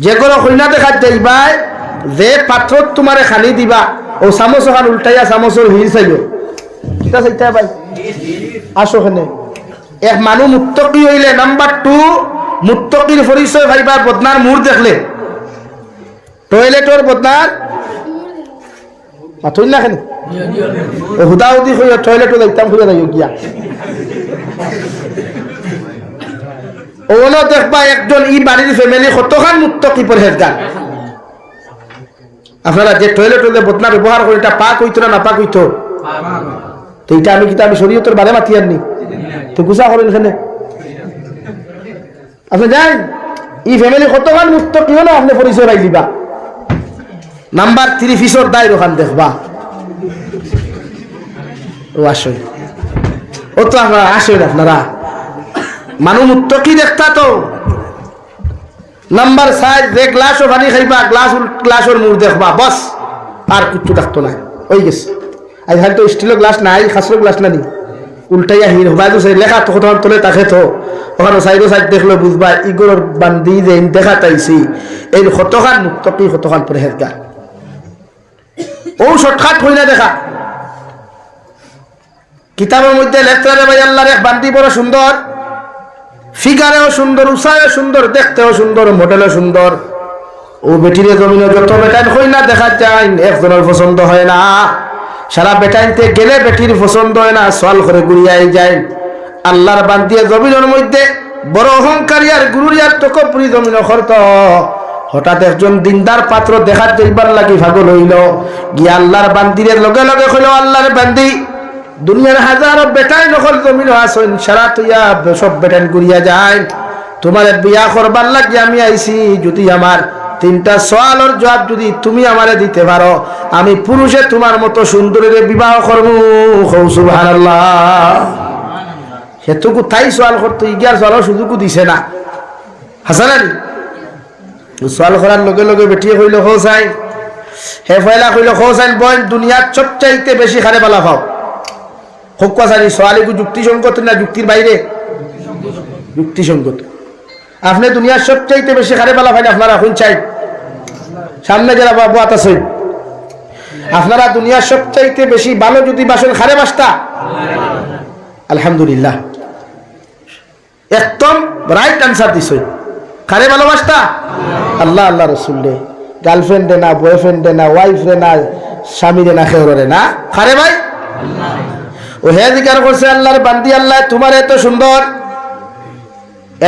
যে করো হইনা দেখার যাইবা, যে পাত্র তোমারে খানি দিবা, ও চামচ খান উল্টাইয়া চামচর হিল চাইব, ঠিক আছে ভাই? আসো খানে এক মানুষ মুত্তকি হইলে, নাম্বার 2 মুত্তকির পরিচয় ভাইবা বদনার মুড় দেখলে, টয়লেটর বদনার মাথুন না খানি হুদাহুদি হইয়া টয়লেটও দেখতাম খুঁজে যাই গিয়া। ওনো দেখবা একজন ই বাড়ির ফ্যামিলি কতখান মুত্তকি পরহেজগার। আপনারা যে টয়লেটে বদনা ব্যবহার করে, এটা পাক হইতো না পাক হইতো? তো এটা আমি শরীয়তের বারে মাতি আননি, তো গুছা করেন এখানে আপনি যাই ই ফ্যামিলি কতখান মুত্তকি হলো, আপনি পরিচয় পাই দিবা। নাম্বার 3 ফিসর দায় ওখান দেখবা, ও আসই, ও তো আপনারা আসেন, আপনারা মানুষ মুত্তকি দেখতা তো। নাম্বার 4 যে গ্লাসও পানি খাইবা, গ্লাসের মুড় দেখবা, বস আর কিচ্ছু দেখতো না, ওই গেছে। আজ হয়তো স্টিলের গ্লাস নাই, খাসের গ্লাস না নি, উল্টাইয়া হির হবাই তো লেখা তো কতক্ষণ তোলে তাকে তো ওখানে সাইড দেখলো বুঝবা ইগোর বান্দি যে দেখা তাইছি, এই কতখান মুত্তকি কতখান পরহেজগার। ও শর্টকাট হই না দেখা। কিতাবের মধ্যে লেখতে ভাই আল্লাহর এক বান্দি বড় সুন্দর, ফিগারেও সুন্দর, উসায়ও সুন্দর, দেখতেও সুন্দর, মডেলও সুন্দর। ও বেটিরে জমিনে যত বেটাইন হই না দেখা যায়, একজনের পছন্দ হয় না। সারা বেটাইনতে গেলে বেটির পছন্দ হয় না, সওয়াল করে ঘুরিয়াই যায়। আল্লাহর বান্দিয়ে জমিনের মধ্যে বড় অহংকারী আর গুরুরিয়ার তকপুরি জমিন খরত। হঠাৎ একজন দিনদার পাত্র দেখার যাইবার লাগি পাগল হইল, গিয়া আল্লাহর বান্দিরে লগে লগে কইল, আল্লাহর বান্দি দুনিয়ার হাজারো বেটাই নকল জমিন আসেন, সারা তুইয়া সব বেটাইন ঘুরিয়া যায়, তোমার বিয়া করবার লাগি আমি আইছি। যদি আমার 3টা সওয়ালের জবাব যদি তুমি আমারে দিতে পারো, আমি পুরুষে তোমার মতো সুন্দরীর বিবাহ করবো। সুবহানাল্লাহ। সেটুকু তাই সওয়াল করতো, ইগার সওয়ালের সুযোগও দিছে না। হাসান আলী সওয়াল করার লগে লগে বেটিয়ে কইল, হোসাইন হে ফয়লা কইল, হোসাইন বোন দুনিয়ার সবচাইতে বেশি খারে বালা পাও। হোকাসারি সওয়ালিকু যুক্তিসঙ্গত না যুক্তির বাইরে? যুক্তিসঙ্গত। আপনি দুনিয়ার সবচাইতে বেশি খারে বালা পাইলে আপনারা এখন চাই সামনে যারা বাত আছে, আপনারা দুনিয়ার সবচাইতে বেশি ভালো যদি বাসন খারে বাসতা, আলহামদুলিল্লাহ একদম রাইট আনসার দিছ। খারে ভালোবাসতা আল্লাহ আল্লাহ রসুল রে, গার্লফ্রেন্ডে না, বয়ফ্রেন্ডে না, ওয়াইফ রে না, স্বামীরে না, খেওরে না, খারে ভাই ও হে জিকার করছে, আল্লাহর বান্দি আল্লাহ তোমার এত সুন্দর,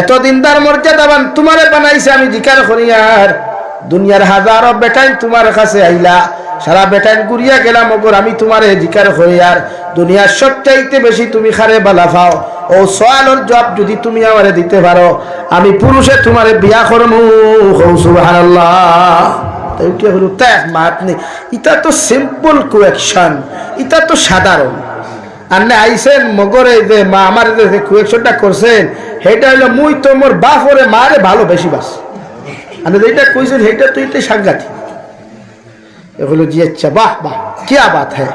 এত দিনদার মর্যাদাবান তোমারে বানাইছে, আমি জিকার করি আর দুনিয়ার হাজারো বেটাইন তোমার কাছে আইলা, সারা বেটাইন ঘুরিয়া গেলাম, ওপর আমি তোমারে জিকার করি আর দুনিয়ার সবচাইতে বেশি তুমি খারে বালা পাও। ও সওয়ালের জবাব যদি তুমি আমারে দিতে পারো, আমি পুরুষে তোমারে বিয়া করমু। সুবহানাল্লাহ। তাই হলো তা মাত নেই, এটা তো সিম্পল কোয়েকশন, এটা তো সাধারণ। আপনি আইসেন মগরে যে মা আমার যে কোয়েকশনটা করছেন, সেটা হলো মুই তো মোর বাপ ওরে মারে ভালো বেশি বাস, আপনি যেটা কইছেন সেটা তো এটাই সাংঘাতিক। এগুলো জি আচ্ছা, বাহ বাহ, কিয়া বাত হ্যাঁ।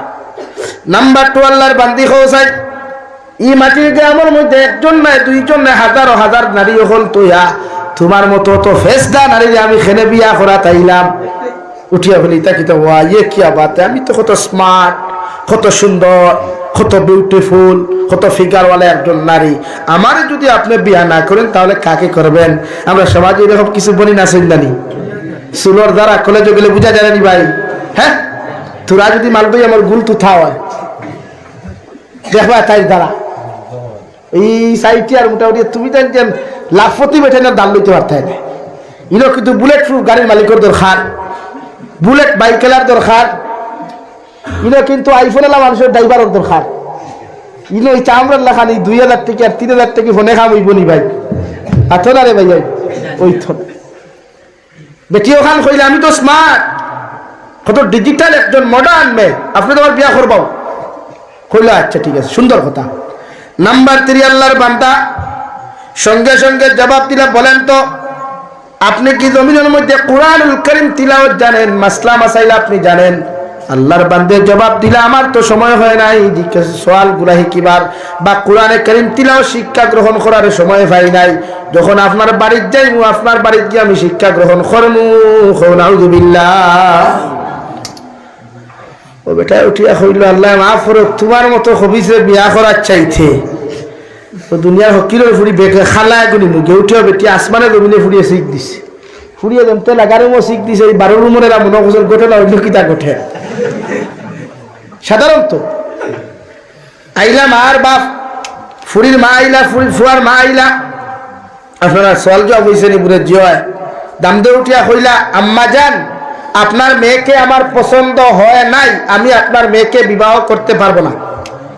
নাম্বার 2 আল্লাহর বান্দি হোসাইন, ই মাটির গ্রামের মধ্যে একজন নাই, 2জন নাই, হাজারো হাজার নারী হল তুইয়া, তোমার মতো তো ফেসদা নারী আমি খেলে বিয়া করা তাইলাম। উঠিয়া বলি তা কি তো ইয়ে কিয়া বাত, আমি তো কত স্মার্ট, কত সুন্দর, কত বিউটিফুল, কত ফিগারওয়ালা একজন নারী। আমার যদি আপনি বিয়া না করেন তাহলে কাকে করবেন? আমরা সমাজে এরকম কিছু বলি না চিন্তানি, সুলোর দ্বারা কলেজে গেলে বুঝা যায় না ভাই। হ্যাঁ, তোরা যদি মালবই আমার গুল তুথা হয় দেখবা তাই দ্বারা এই সাইটি আর মোটামুটি তুমি জানতেন লাখপতি বেঠে না দাম লইতে পারতে না। ইনো কিন্তু বুলেট প্রুফ গাড়ির মালিকের দরকার, বুলেট বাইক খেলার দরকার। ইনো কিন্তু আইফোন এলা মানুষের ড্রাইভারের দরকার। ইনো এই চামড়ার লেখা নেই 2000 টাকা আর 3000 টাকা ফোনে খাম হইব নি ভাই? আথো না রে ভাই, ওই তো বেটিও খান কইলে আমি তো স্মার্ট, কত ডিজিটাল একজন মডার্ন মেয়ে, আপনি তো আমার বিয়া করবাও কইলে আচ্ছা ঠিক আছে, সুন্দর কথা। নাম্বার 3 আল্লাহর বান্দা সঙ্গে সঙ্গে জবাব দিলা, বলেন তো আপনি কি জমিনের মধ্যে কুরআনুল কারীম তিলাওয়াত জানেন? মাসলা মাসাইল আপনি জানেন? আল্লাহর বান্দে জবাব দিলা, আমার তো সময় হয় নাই সওয়াল গুলা শিকিবার বা কোরআনে কারীম তিলাওয়াত শিক্ষা গ্রহণ করার সময় পাই নাই। যখন আপনার বাড়িতে যাইমু, আপনার বাড়িতে গিয়ে আমি শিক্ষা গ্রহণ করমু। নাউযুবিল্লাহ। ও বেটা উঠিয়া কইল, আল্লাহ মাফ করো, তোমার মতো হবিসে বিয়া করার চাইতে তো দুনিয়ার হকিলের ফুড়ি বেগে খালায় গুলি মুখে উঠেও বেটি আসমানে জমিনে ফুড়িয়ে শিখ দিছে, ফুড়িয়ে জমতে লাগারও শিখ দিছে। এই 12 রুমের এরা মনে করছেন গোটে না অন্য কিতা গোটে। সাধারণত আইলা মার বাপ, ফুড়ির মা আইলা, ফুয়ার মা আইলা, আপনারা সওয়াল জবাব হয়েছে নি বুড়ে জিয় দাম দিয়ে উঠিয়া কইলা, আম্মা জান আপনার মেয়েকে আমার পছন্দ হয় নাই, আমি আপনার মেয়েকে বিবাহ করতে পারবো না।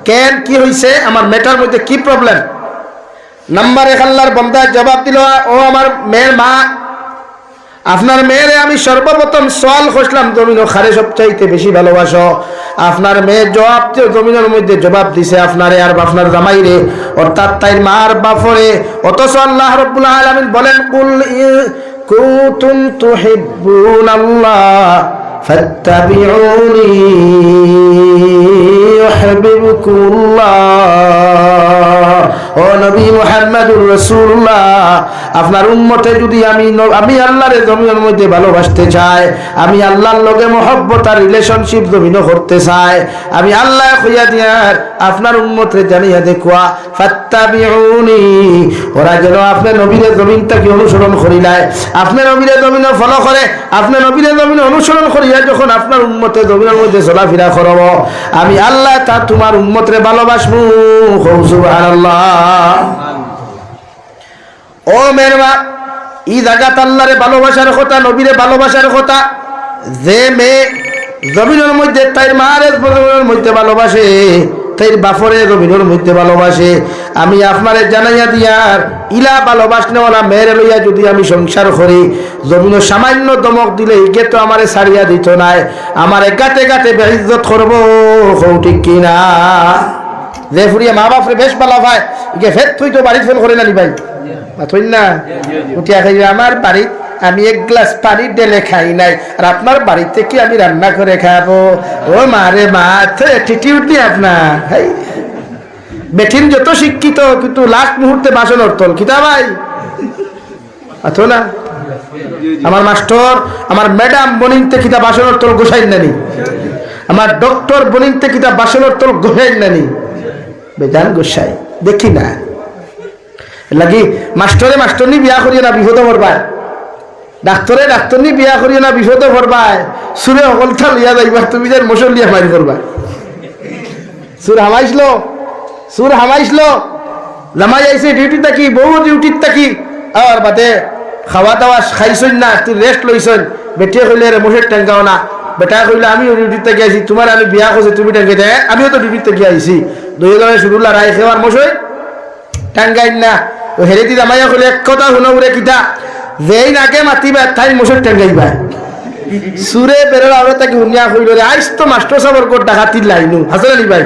কেন, কি হয়েছে? আমার মেয়েটার মধ্যে কি প্রবলেম? নাম্বার 1 আল্লাহর বান্দা জবাব দিল, ও আমার মেয়ের মা, আপনার মেয়েরে আমি সর্বপ্রথম সওয়াল করলাম জমিন ও খারে সবচাইতে বেশি ভালোবাসো। আপনার মেয়ে জবাব দিয়ে জমিনের মধ্যে জবাব দিছে আপনারে আর আপনার জামাইরে, অর্থাৎ তাই মার বাপরে। অথচ আল্লাহ রাব্বুল আলামিন বলেন, কুল কুনতুম তুহিব্বুনাল্লাহ ফাত্তাবিউনি ইউহিব্বুকুমুল্লাহ। ও নবী মুহাম্মদুর রাসূলুল্লাহ, আপনার উম্মতে যদি আমি আল্লাহরে জমিনের মধ্যে ভালোবাসতে চাই, আমি আল্লাহর লগে মহব্বত আর রিলেশনশিপ জমিনও করতে চাই, আমি আল্লাহ কইয়া দিয়ার আপনার উম্মতে জানিয়া দেখুয়া ফাত্তাবিউনি, ওরা যেন আপনি নবীরে জমিন থেকে অনুসরণ করিলায়, আপনি নবীরে জমিনে ফলো করে, আপনি নবীরে জমিনে অনুসরণ করিয়া যখন আপনার উম্মতে জমিনের মধ্যে চলাফেরা করব, আমি আল্লাহ তা তোমার উম্মতরে ভালোবাসবো। সুবহানাল্লাহ। ও মেরমা, ই জায়গাত আল্লাহরে ভালোবাসার কথা, নবীরে ভালোবাসার কথা। যে মেয়ে জমিনের মধ্যে তাই মারে জমিনের মধ্যে ভালোবাসে, তাই বাপরে জমিনের মধ্যে ভালোবাসে, আমি আপনারে জানাইয়া দিয়ার ইলা ভালোবাসনেওয়ালা মেয়ের লইয়া যদি আমি সংসার করি, জমিনের সামান্য দমক দিলে ইকে তো আমারে ছাড়িয়া দিত নাই, আমারে গাতে গাতে বেইজ্জত করবো। ঠিক কিনা? যে ফুরিয়া মা বাপরে বেশ ভালো ভাই, ইকে ফের তুই তো বাড়ি ফেল করে নানি ভাই তুই না উঠিয়া খাই, আমার বাড়ি আমি 1 গ্লাস পানি ঢেলে খাই নাই, আর আপনার বাড়িতে কি আমি রান্না করে খাবো? ও মারে মা, তো অ্যাটিটিউড নেই আপনার। হাই বেঠিন যত শিক্ষিত, কিন্তু লাস্ট মুহূর্তে বাসনের তল কিতা ভাই আতো না। আমার মাস্টার, আমার ম্যাডাম বনিতে কিতা বাসনের তল গোসাই নানি, আমার ডক্টর বনিতে কিতা বাসনের তল গোসাই নানি, বেজান গোসাই দেখি না লাগি। মাস্টরে মাস্টরনি বিয়া করিয়ে না বিপদ পড়বায়, ডাক্তরে ডাক্তরনি বিয়া করিয়ে না বিপদ পড়বায়, সুরে অকলটা লিয়া যাইবার, তুমি যে মশল লিয়া মারি করবা। সুর হামাইছিল জামাই আইছে ডিউটি থাকি, বউ ডিউটির থাকি, আর বাদে খাওয়া দাওয়া খাইছই না, তুই রেস্ট লইছই। বেটিয়ে কইলে রে মোষের টেঙ্গাও না, বেটা কইলে আমিও ডিউটির থেকে আইছি, তোমার আমি বিয়া করছি তুমি টেঙ্গে দেয়, আমিও তো ডিউটির থেকে আইছি, 2 জনে শুরু লড়াই খেওয়ার মশই টাঙ্গাই না। ও হেরে দি জামাইয়া কইলে এক কথা শুনো উরে কিতা, যেই নাকে মাতিবা তাই মোষের টেঙ্গাইবা। সুরে বেরোর আগে তাকে শুনিয়া কইল রে, আইস তো মাস্টার সাহেবের কোট ডাকাতির লাইনু হাসলে নি ভাই,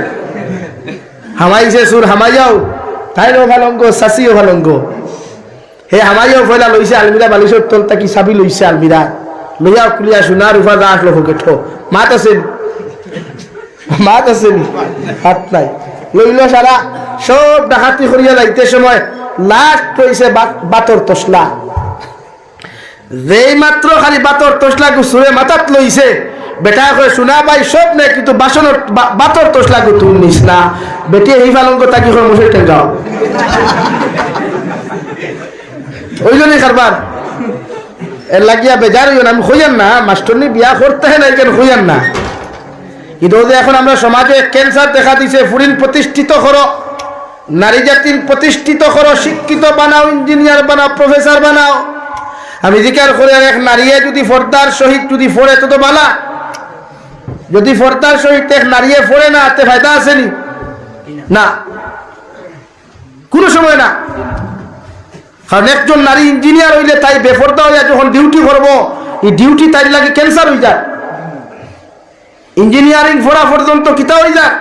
হামাইছে সুর হামাইয়াও, তাই নো ভালঙ্গ সাসিও ভালঙ্গ। হে হামাইয়াও ফয়লা লইছে আলমিরা বালিশের তল তাকি চাবি লইছে আলমিরা লইয়া কুলিয়া সোনার উফা যা আসলো ফকেট মাত আছেন, মাত আছেন, হাত নাই লইল সারা সব ডাকাতি করিয়া যাইতে সময় লাস্ট হইছে বাতর তসলা। যেই মাত্র খালি বাতর তসলা সুরে মাথাত লইছে, বেটা কয় শোনা ভাই সব নে কিন্তু বাসনের বাতর তোষলা গো তুই নিস না বেটি এই পালঙ্গ তাকি করে মশাই টেন যাও ওই জন্যই কারবার এর লাগিয়া বেজার হইন আমি খুঁজেন না মাস্টরনি বিয়া করতে হয় না এখানে খুঁজেন না কিন্তু এখন আমরা সমাজে ক্যান্সার দেখা দিছে ফুরিন প্রতিষ্ঠিত করো নারী জাতির প্রতিষ্ঠিত করো শিক্ষিত বানাও ইঞ্জিনিয়ার বানাও প্রফেসর বানাও আমি জিকার করে এক নারীয়ে যদি ফর্দার সহিত যদি ফোড়ে তো বালা যদি ফর্দার সহিত এক নারীয়ে ফোড়ে না তে ফায়দা আসেনি না কোনো সময় না কারণ একজন নারী ইঞ্জিনিয়ার হইলে তাই বেফর্দা হইয়া যখন ডিউটি করবো এই ডিউটি তাই লাগে ক্যান্সার হয়ে যায় ইঞ্জিনিয়ারিং পড়া পর্যন্ত কিতা হয়ে যায়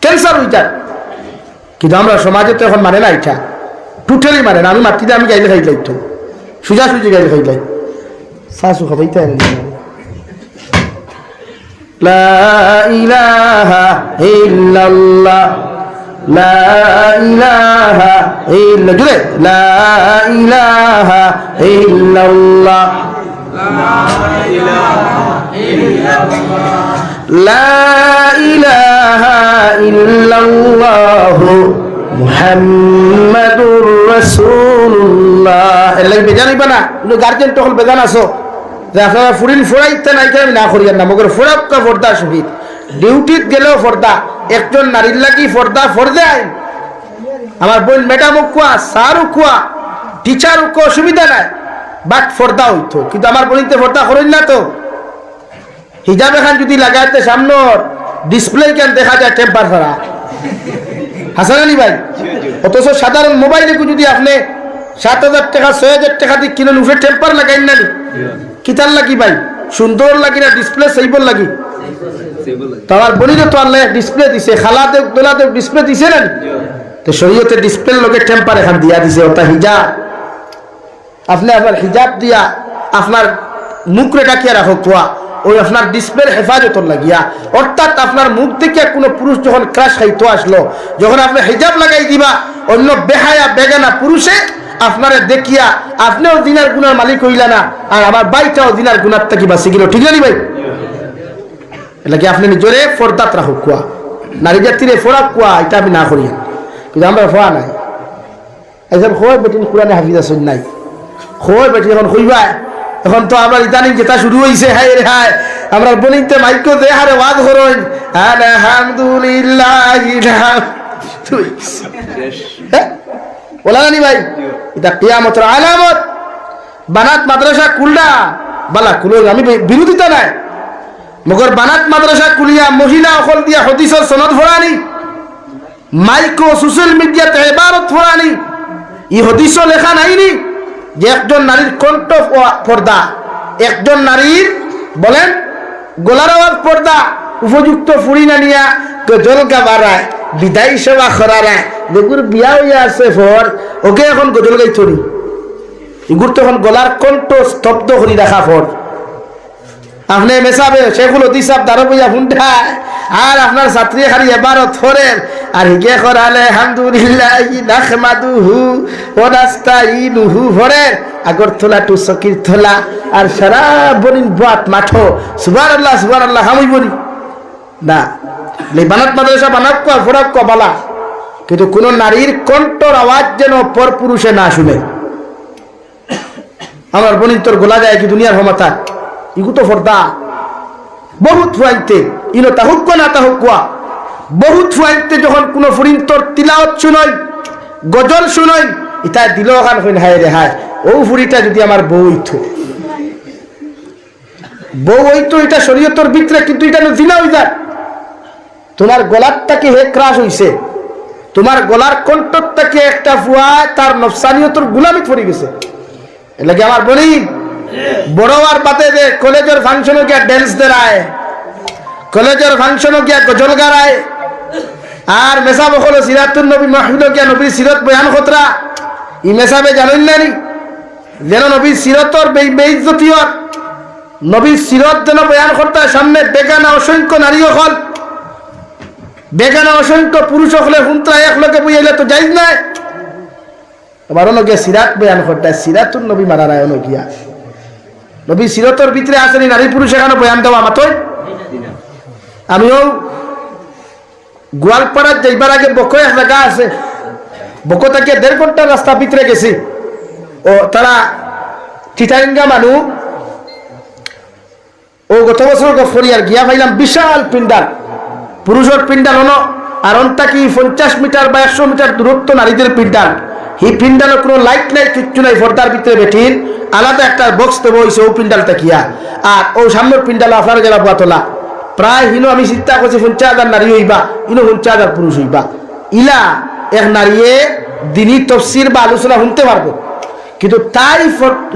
ক্যান্সার হয়ে যায় কিন্তু আমরা সমাজে তো এখন মানে না এটা টোটালি মানে না আমি মাতৃতে আমি গাইলে খাই যাইতো সুজা সুজি গাইলে খাই যাই শাশু খাবাই তাই লা ইলাহা ইল্লাল্লাহ লা ইলাহা ইল্লা জুড়ে লা ইলাহা ইল্লাল্লাহ লা ইলাহা ইল্লাল্লাহ মুহাম্মাদুর রাসূলুল্লাহ এলাই বেজানিবা না গার্জেন তখন বেজান আছো যে আপনারা ফুরিন ফোড়াইতে নাই কেন না করিয়েন না মগর ফোড়াক্কা ফর্দা শহীদ ডিউটিত গেলেও ফর্দা একজন নারীর লাগি ফর্দা ফর্দে আইন আমার বোন ম্যাডাম কুয়া স্যারও কুয়া টিচারও কো অসুবিধা নাই বাট ফর্দা হইতো কিন্তু আমার বোনিতে ফর্দা করেন না তো হিজাব এখান যদি লাগাইতে সামনের ডিসপ্লে কেন দেখা যায় টেম্পার ছাড়া হাসান আলী ভাই অথচ সাধারণ মোবাইলে যদি আপনি 7,000 টাকা 6,000 টাকা দিয়ে কিনেন উঠে টেম্পার লাগাইন না কিতার লাগি ভাই সুন্দর লাগি না ডিসপ্লে সেইবল লাগি তোমার বনিরে তো আল্লাহ ডিসপ্লে দিছে খালা দেব দোলা দেব ডিসপ্লে দিছে না তো শরীয়তে ডিসপ্লে লগে টেম্পার এখন দিয়া দিছে ওটা হিজাব আপনি আপনার হিজাব দিয়া আপনার মুখ রেটাকিয়া রাখো কোয়া ওই আপনার ডিসপ্লের হেফাজত লাগিয়া অর্থাৎ আপনার মুখ থেকে কোনো পুরুষ যখন ক্রাশ খাইতো আসলো যখন আপনি হিজাব লাগাই দিবা অন্য বেহায়া বেগানা পুরুষে আপনারে দেখিয়া আপনিও দিনার গুনার মালিক হইলা না আর আমার বাইটাও দিনার গুনার থেকে বাঁচি গেল ঠিক জানি ভাই এলাকি আপনি নিজরে ফর্দাত রাখো কুয়া নারী জাতিরে ফোড়া কুয়া এটা আমি না করি কিন্তু আমরা ফোয়া নাই এইসব খোয় বেটিন কোরআনে হাফিজ আসুন নাই খোয় বেটি এখন কইবা এখন তো আমার ইদানিং যেটা শুরু হয়েছে হাই রে হাই আমরা বলিতে মাইকো দে হারে ওয়াজ করুন আলহামদুলিল্লাহ বলা জানি ভাই এটা কিয়ামতের আলামত বানাত মাদ্রাসা কুলডা বালা কুলো আমি বিরোধিতা নাই মগর বানাত মাদ্রাসা কুলিয়া মহিলা অকল দিয়া হদিসর সনদ ফোরানি মাইকো সোশ্যাল মিডিয়াতে ইবারত ফোরানি ই হদিস লেখা নাইনি যে একজন নারীর কণ্ঠ পর্দা একজন নারীর বলেন গলার আওয়াজ পর্দা উপযুক্ত ফুড়ি না নিয়া গজলকা বাড়ায় বিদায়ী সেবা করারা দেখুন বিয়া হইয়া আছে ফর ওকে এখন গজল গাই চড়ি এগুর তো এখন গলার কণ্ঠ স্তব্ধ করি রাখা ফর আপনি মেসাবে শেখুল অতিসাব দাঁড়ো বইয়া ফুন্ডায় আর আপনার ছাত্রী খালি এবারও থরেন আর হিগে করালে আলহামদুলিল্লাহ নাহমাদুহু ওয়া নাস্তাইনুহু ফরেন আগরতলা টু সকিরতলা আর সারা বনিন বাত মাঠো সুবহানাল্লাহ হামই বলি না বানাত মাদ্রাসা বানাত কো ফরাক কো বালা কিন্তু কোন নারীর কণ্ঠর আওয়াজ যেন পর পুরুষে না শুনে আমার বনিন তোর গোলা যায় কি দুনিয়ার ক্ষমতা ইগু তো ফর্দা বহুত ফুয়াইতে ইনো তাহুক না তাহুকুয়া বহুত ফুয়াইতে যখন কোন ফুরিন তোর তিলাওয়াত শুনই গজল শুনই ইটা দিল খান হইন হায় রে হায় ও ফুরিটা যদি আমার বউ হইতো এটা শরীয়তের ভিতরে কিন্তু এটা জিনা হই যায় তোমার গলারটাকে হে ক্রাশ হইছে তোমার গলার কণ্ঠটাকে একটা ফুয়া তার নফসানিয়তর গুলামি পড়ে গেছে এলাকি আমার বলি বড় আর বাতে দে কলেজের ফাংশনও গিয়া ড্যান্স দেয় কলেজের ফাংশনও গিয়া গজল গায় আর মেসাব হলো সিরাতুন নবী মাহমুদ গিয়া নবীর সিরত বয়ান খতরা ই মেসাবে জানেন না নি যেন নবীর সিরতর বেইজ্জতিয়র নবীর সিরত যেন বয়ান করতে সামনে বেগানা অসংখ্য নারী হল বেগানা অসংখ্য পুরুষ হলে হুন্ত্রা এক লোকে বুঝাইলে তো যাইজ নাই এবার গিয়া সিরাত বয়ান করতে সিরাতুন নবী মারা রায় গিয়া নবী সিরতর ভিতরে আসেনি নারী পুরুষ এখানে বয়ান দেওয়া মাত্র। আমিও গোয়ালপাড়ার যাইবার আগে বকো এক জায়গা আছে, বকো থেকে 1.5 ঘন্টার রাস্তা ভিতরে গেছি। ও তারা চিটারিঙ্গা মানুষ। ও গত বছর গফরিয়ার গিয়া পাইলাম বিশাল পিন্ডাল, পুরুষের পিন্ডাল হলো আর অন্তা কি 50 মিটার বা 100 মিটার দূরত্ব নারীদের পিন্ডাল। এই পিন্ডালে কোনো লাইট নাই, কিচ্ছু নাই, পর্দার ভিতরে বেঠিন আলাদা একটা বক্স দেবো হয়েছে ও পিন্ডালটা কিয়া। আর ও সামনের পিন্ডাল আপনার যারা বাতলা প্রায় হিনো আমি চিন্তা করছি 50,000 নারী হইবা, ইনো 50,000 পুরুষ হইবা। ইলা এক নারীয়ে দিনী তফসির বা আলোচনা শুনতে পারবো, কিন্তু তাই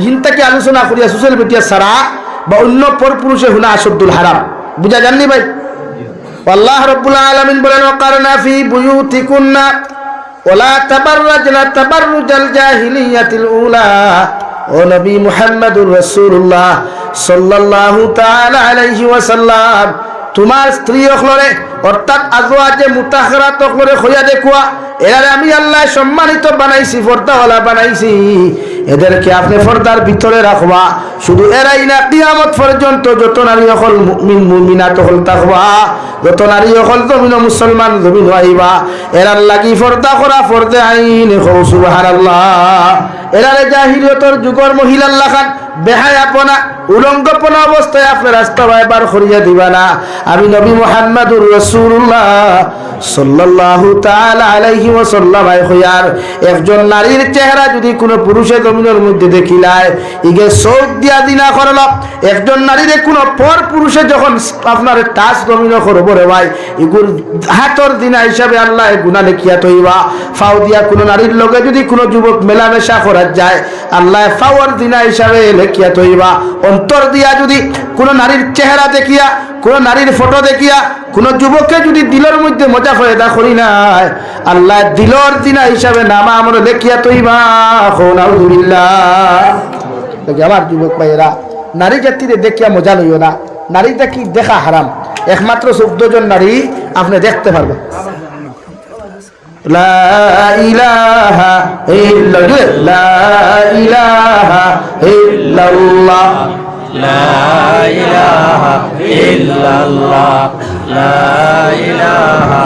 হিনটাকে আলোচনা করিয়া সোশ্যাল মিডিয়া ছাড়া বা অন্য পর পুরুষে হুনা আশদ্দুল হারাম। বুঝা জাননি ভাই? আল্লাহ রাব্বুল আলামিন বলেন ওয়াকারনা ফি বুয়ুতিকুন্না ওয়ালা তাবাররাজনা তাবাররুজাল জাহিলিয়াতিল উলা। ও নবী মুহাম্মদুর রাসূলুল্লাহ সাল্লাল্লাহু তাআলা আলাইহি ওয়াসাল্লাম, তোমার স্ত্রী হলরে অর্থাৎ আজওয়াজে মুতাহহারাত হলরে খোয়া দেখুয়া, এরারে আমি আল্লাহ সম্মানিত বানাইছি, পর্দাওয়ালা বানাইছি, এদেরকে আপনি পর্দার ভিতরে রাখবা। শুধু এরাই না, কিয়ামত পর্যন্ত যত নারী হল মুমিন মুমিনাত হল থাকবা, যত নারী হল জমিন মুসলমান জমিন হইবা, এরার লাগি পর্দা করা ফরদে আইন। সুবহানাল্লাহ। এরারে জাহিলিয়তের যুগের মহিলাল্লাহ খান বেহায়াপনা উলঙ্গপনা অবস্থায় আপনি রাস্তা বার করিয়া দিবা না। আমি নবী মুহাম্মদুর রাসূলুল্লাহ সাল্লাল্লাহু তাআলা আলাইহি ওয়াসাল্লাম হইয়ার একজন নারীর চেহারা যদি কোনো পুরুষের জমিনের মধ্যে দেখিলায়, ইগে চোখ দিয়া দিনা করল। একজন নারীরে কোনো পর পুরুষে যখন আপনার টাচ জমিন করবো রে ভাই, ইগুর হাতর দিনা হিসাবে আল্লাহ গুনাহ লিখিয়া তৈবা। ফাও দিয়া কোনো নারীর লগে যদি কোনো যুবক মেলামেশা করা যায়, আল্লাহ ফাওয়ার দিনা হিসাবে লিখিয়া তৈবা। অন্তর দিয়া যদি কোনো নারীর চেহারা দেখিয়া, কোনো নারীর ফটো দেখিয়া কোনো যুবককে যদি দিলের মধ্যে মজা ফয়দা করি নাই, আল্লাহ দিলর দিনা হিসাবে নামা আমরা লেখিয়া তৈবা। নাউযুবিল্লাহ। আমার যুবক ভাইয়েরা, নারী জাতিরে দেখিয়া মজা লইও না। নারীটা কি দেখা হারাম, একমাত্র 14 জন নারী আপনি দেখতে পারবেন। লা ইলাহা ইল্লাল্লাহ, লা ইলাহা ইল্লাল্লাহ, লা ইলাহা ইল্লাল্লাহ, লা ইলাহা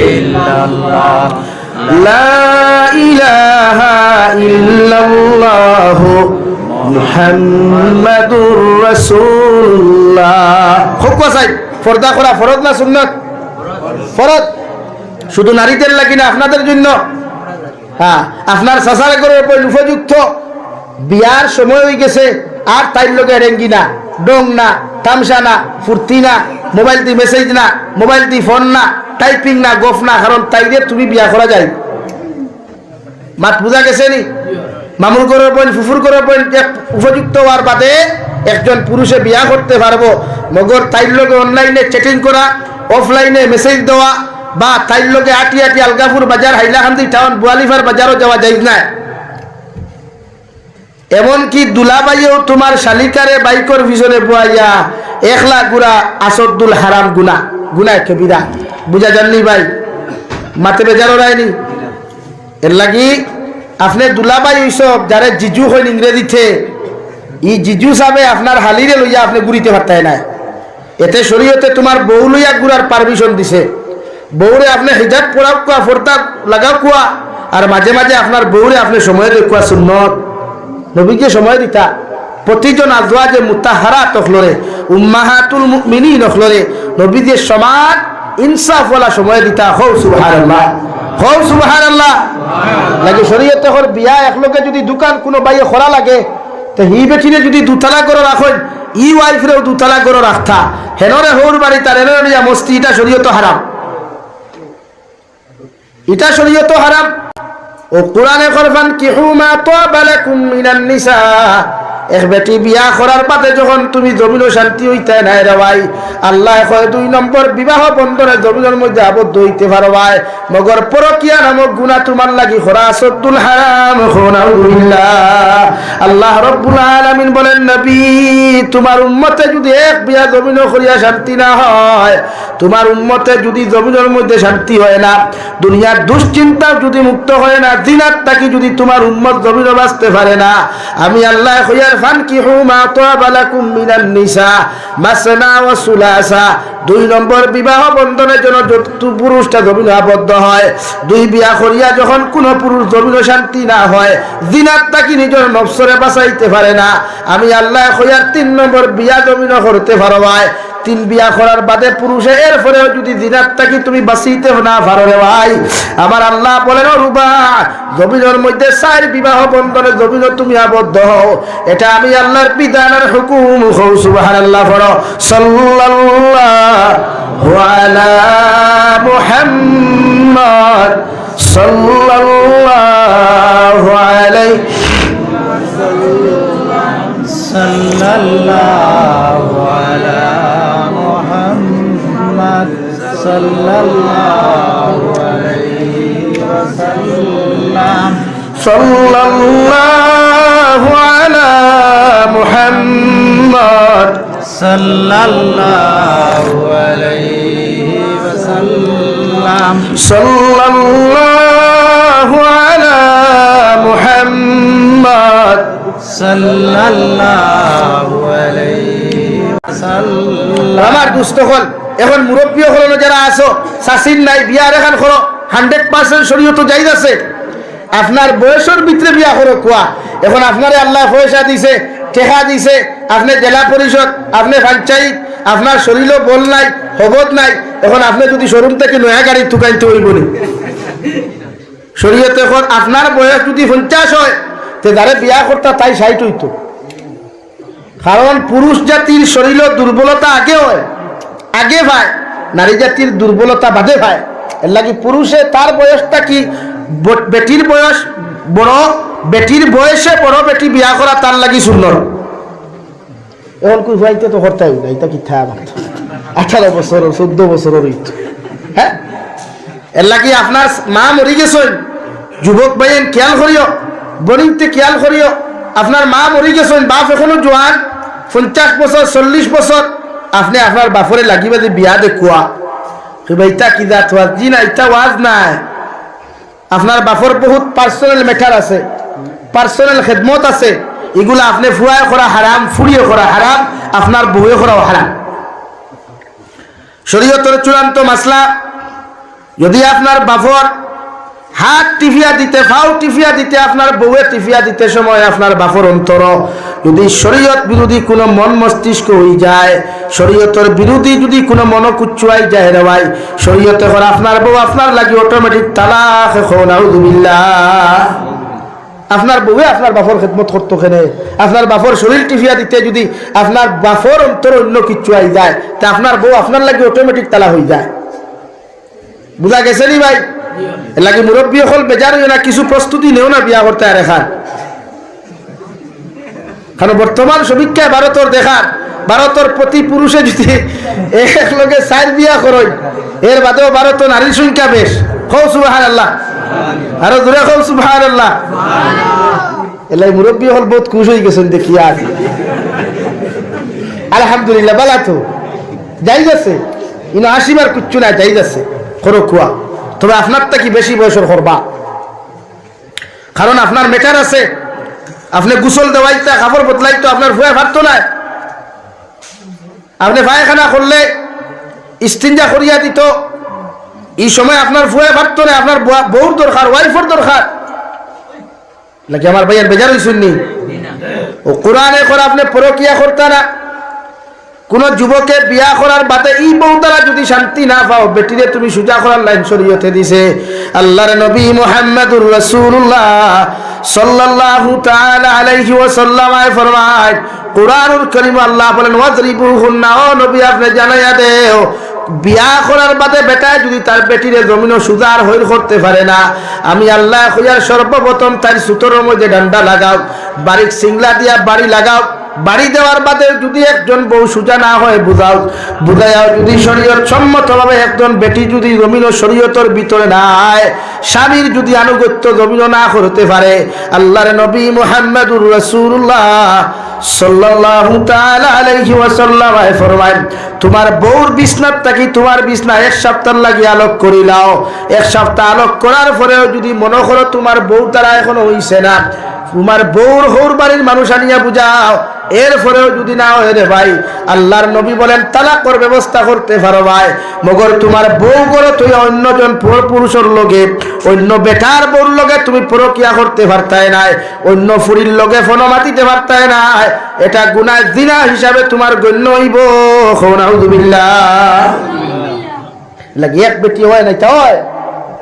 ইল্লাল্লাহ, লা ইলাহা ইল্লাল্লাহ মুহাম্মাদুর রাসূলুল্লাহ। হুকম চাই পর্দা করা ফরজ না সুন্নাত? ফরজ। শুধু নারীদের লাগি না, আপনাদের জন্য। হ্যাঁ, আপনার চাচার ঘরের উপযুক্ত বিয়ার সময় হয়ে গেছে, আর তাইর লগে রেঙ্গি না, ডং না, তামসা না, ফুর্তি না, মোবাইল দিয়ে মেসেজ না, মোবাইল দিয়ে ফোন না, টাইপিং না, গফ না, কারণ তাইরে তুমি বিয়া করা যায়। মাত বুঝা গেছে নি? মামুর ঘরের বোন, ফুফুর ঘরের বোন উপযুক্ত হওয়ার বাদে একজন পুরুষে বিয়া করতে পারবো, মগর তাইর লগে অনলাইনে চ্যাটিং করা, অফলাইনে মেসেজ দেওয়া, বা তাইর লগে আটি আটি আলগাপুর বাজার, হাইলাকান্দি টাউন, বুয়ালিফার বাজারও যাওয়া যায় না। এমনকি দুলাবাইও তোমার শালিকারে বাইকর পিছনে বুয়াইয়া একলা গুড়া আসাদুল হারাম গুনা, গুনায় কবিরা। বুঝা জাননি ভাই? মাতে বেজারও রায়নি। এর লাগি আপনি দুলাবাই ওইসব যারা জিজু হইন ইংরেজিতে, ই জিজু সাবে আপনার হালিরে লইয়া আপনি ঘুরিতে পারতেন না। এতে শরীয়তে তোমার বউ লইয়া ঘুরার পারমিশন দিছে। বউরে আপনি হিজাব পরাও কুয়া, ফোরতা লাগাও কুয়া, আর মাঝে মাঝে আপনার বউরে আপনি সময় দেখুয়া সুন্নত। নবীকে সময় দিতা। প্রতিজন আজওয়াজে মুতাহহারাত হলরে, উম্মাহাতুল মুমিনিন হলরে নবী যে সমান ইনসাফওয়ালা সময় দিতা। হো সুবহানাল্লাহ, হো সুবহানাল্লাহ। লাগে শরীয়তে হর বিয়া একলগে যদি দোকান কোনো বাইয়ে খরা লাগে, তো হি বেটিনে যদি দুতলা করে রাখেন, ই ওয়াইফরেও দুতলা করে রাখতা, হেনরে হৌর বাড়ি তার হেনরে নিয়া মস্তি, এটা শরীয়ত হারাম, এটা শরীয়ত হারাম। ও কোরআনে করবান কিহু মা তাবা লাকুম মিনান নিসা, এক বেটি বিয়া করার বাদে যখন তুমি জমিন শান্তি হইতে নাই রে ভাই, আল্লাহ কয় 2 নম্বর বিবাহ বন্ধনে জমিনের মধ্যে আবদ্ধ হইতে পারো ভাই, মগর পরকিয়া নামক গুনাহ তোমার লাগি খরা আসাদুল হারাম। নাউযুবিল্লাহ। আল্লাহ রাব্বুল আলামিন বলেন, নবী তোমার উম্মতে যদি এক বিয়া জমিন করিয়া শান্তি না হয়, তোমার উম্মতে যদি জমিনের মধ্যে শান্তি হয় না, দুনিয়ার দুশ্চিন্তা যদি মুক্ত হয় না, জিনাত থাকি যদি তোমার উম্মত জমিনে বাঁচতে পারে না, আমি আল্লাহ কইয়ার ফানকিহু মা তাবা লাকুম মিনান নিসা মাসনা ওয়া সুলাসা। 2 নম্বর বিবাহ বন্ধনের জন্য যত পুরুষটা জমিনে আবদ্ধ হয়, 2 বিয়া করিয়া যখন কোন পুরুষ জমিনে শান্তি না হয়, জিনাত তাকি নিজের নফসরে বাঁচাইতে পারে না, আমি আল্লাহ কইয়ার 3 নম্বর বিয়া জমিনে করতে পারবাই। 3 বিয়া করার বাদে পুরুষে এরপরেও যদি জিনাত তাকি তুমি বাঁচিতে না পারো রে ভাই, আমার আল্লাহ বলেন ও রুবা জমিনের মধ্যে 4 বিবাহ বন্ধনে জমিনে তুমি আবদ্ধ হও, এটা আমি আল্লাহর বিধানের হুকুম। সুবহানাল্লাহ পড়ো। সাল্লাল্লাহু আলা মুহাম্মদ সাল্লাল্লাহু আলাইহি সাল্লাল্লাহু আলা মুহাম্মদ সাল্লাল্লাহু আলাইহি ওয়াসাল্লাম। সাল্লাল্লাহু আলা মুহাম্মদ সাল্লাল্লাহু আলাইহি ওয়াসাল্লাম। সাল্লাল্লাহু আলা মুহাম্মদ সাল্লাল্লাহু আলাইহি ওয়াসাল্লাম। আমার দুস্থ হল এখন মুরব্বী হল যারা আছো শাসিন নাই বিয়ার এখন করো 100% শরীয়ত জায়েজ আছে। আপনার বয়সের ভিতরে বিয়া করো কোয়া। এখন আপনারে আল্লাহ পয়সা দিছে, টেকা দিছে, আপনি জেলা পরিষদ, আপনি পঞ্চায়েত, আপনার শরীরও বল নাই, হবত নাই, এখন আপনি যদি শোরুম থেকে নয়া গাড়ি ঠুকাইতে হইব নি? শরীয়ত এখন আপনার বয়স যদি 50 হয় তে যারে বিয়া করতা তাই 60 হইতো। কারণ পুরুষ জাতির শরীরের দুর্বলতা আগে হয়, আগে ভাই, নারী জাতির দুর্বলতা বাদে ভাই। এর লাগি পুরুষে তার বয়সটা কি বেটির বয়স বড়, বেটির বয়সে বড় বেটি বিয়া করা তার লাগি সুন্দর। এখন কই ভাইতে তো করতেই না, এটা কি থা 18 বছর 14 বছরের হইতো। হ্যাঁ, এর লাগি আপনার মা মরি গেছেন, যুবক ভাইয়েন খেয়াল করিও, বনিতে খেয়াল করিও, আপনার মা মরি গেছেন, বাপ এখনো জোয়ান 50 বছর 40 বছর, আপনি আপনার বাপরে লাগিবে যে বিয়া দেখুয়া ইটা কি দাঁত ওয়াজ জি না, ইটা ওয়াজ নাই। আপনার বাপর বহুত পার্সোনাল ম্যাটার আছে, পার্সোনাল খেদমত আছে, এগুলা আপনি ফুয়ায় করা হারাম, ফুরিয়ে করা হারাম, আপনার বউয়ে করাও হারাম। শরীয়তের চূড়ান্ত মাসলা, যদি আপনার বাপর হাত টিফিয়া দিতে, ফাও টিফিয়া দিতে, আপনার বউয়ে টিফিয়া দিতে সময় আপনার বাপর অন্তর যদি শরীয়ত বিরোধী কোনো মন মস্তিষ্ক হয়ে যায়, শরীয়তের বিরোধী যদি কোনো মনকুচ্ছুয়াই যায় রে ভাই, শরীয়তে করে আপনার বউ আপনার লাগি অটোমেটিক তালাক। নাউযুবিল্লাহ। আপনার বউয়ে আপনার বাপর খেদমত করতো কেনে? আপনার বাপর শরীর টিফিয়া দিতে যদি আপনার বাপর অন্তর অন্য কিচ্ছু আই যায়, তা আপনার বউ আপনার লাগি অটোমেটিক তালা হয়ে যায়। বুঝা গেছে নি ভাই? এর লাগে মুরব্বী হল বেজার হইও না, কিছু প্রস্তুতি নেও না বিয়া করতে। আর এখান কারণ বর্তমান সমীক্ষায় ভারতের দেখার, ভারতের প্রতি পুরুষে যদি এক লগে 4 বিয়া করই, এর বাদেও ভারত নারীর সংখ্যা বেশ। কও সুবহানাল্লাহ, আরো জোরে কও সুবহানাল্লাহ। এলাই মুরব্বী হল বহুত খুশ হয়ে গেছেন দেখি আজ। আলহামদুলিল্লাহ, বালা তো যাই যাচ্ছে, ইনো আসিবার কিচ্ছু নাই, যাই যাচ্ছে করো কুয়া। তবে আপনারটা কি বেশি বয়সের করবা, কারণ আপনার মেটার আছে। আপনি গোসল দেওয়াইতে, কাপড় বদলাইতো আপনার ভুয়া ভাবতো না। আপনি পায়খানা করলে ইস্তিনজা করিয়া দিত, এই সময় আপনার ভুয়া ভাবতো না। আপনার বউর দরকার, ওয়াইফের দরকার নাকি? আমার ভাইয়ার বেজার হইসুননি ও কোরআনে করে আপনি পরকিয়া করতে না। কোন যুবকে বিয়া করার বাদে এই বউ দ্বারা যদি শান্তি না পাও, বেটিরে তুমি সুজা করার লাইন শরীয়তে দিছে আল্লাহর নবী মুহাম্মদুর রাসূলুল্লাহ সাল্লাল্লাহু তাআলা আলাইহি ওয়াসাল্লাম ফরমায়, কুরআনুল কারীম আল্লাহ বলেন ওয়াজরিবুহুন্না, ও নবী আপনি জানাইয়া দেও, বিয়া করার বাদে বেটা যদি তার বেটিরে জমিন সুজার হইর করতে পারে না, আমি আল্লাহ কইয়ার সর্বপ্রথম তার সুতোর মধ্যে ডান্ডা লাগাও, বাড়ির সিংলা দিয়া বাড়ি লাগাও। বাড়ি দেওয়ার বাদে যদি একজন বউ সুজা না হয় বুঝাও, বুঝাইয়াও যদি শরীয়ত সম্মতভাবে একজন বেটি যদি জমিন শরীয়তের ভিতরে না হয়, স্বামীর যদি আনুগত্য জমিন না করতে পারে, আল্লাহর নবী মুহাম্মদুর রাসূলুল্লাহ সাল্লাল্লাহু তাআলা আলাইহি ওয়াসাল্লাম ফরমায়, তোমার বউর বিছনাত থাকি তোমার বিছনা 1 সপ্তাহ লাগি আলোক করিলাও। 1 সপ্তাহ আলোক করার পরেও যদি মনে করো তোমার বউ তারা এখনো হইছে না, তোমার বউর হৌর বাড়ির মানুষ আনিয়া বুঝাও, এরপরেও যদি না হয় রে ভাই, আল্লাহর নবী বলেন তালাকর ব্যবস্থা করতে পারো ভাই, মগর তোমার বউ করে তুই অন্যজন পুরুষের লগে, অন্য বেটার বউর লগে তুমি পরকিয়া করতে পারতাই নাই, অন্য ফুরির লগে ফোন মাতিতে পারতাই নাই, এটা গুনাহ জিনা হিসাবে তোমার গণ্য হইব। নাউযুবিল্লাহ। লাগে এক বেটি হয় নাই তা হয়,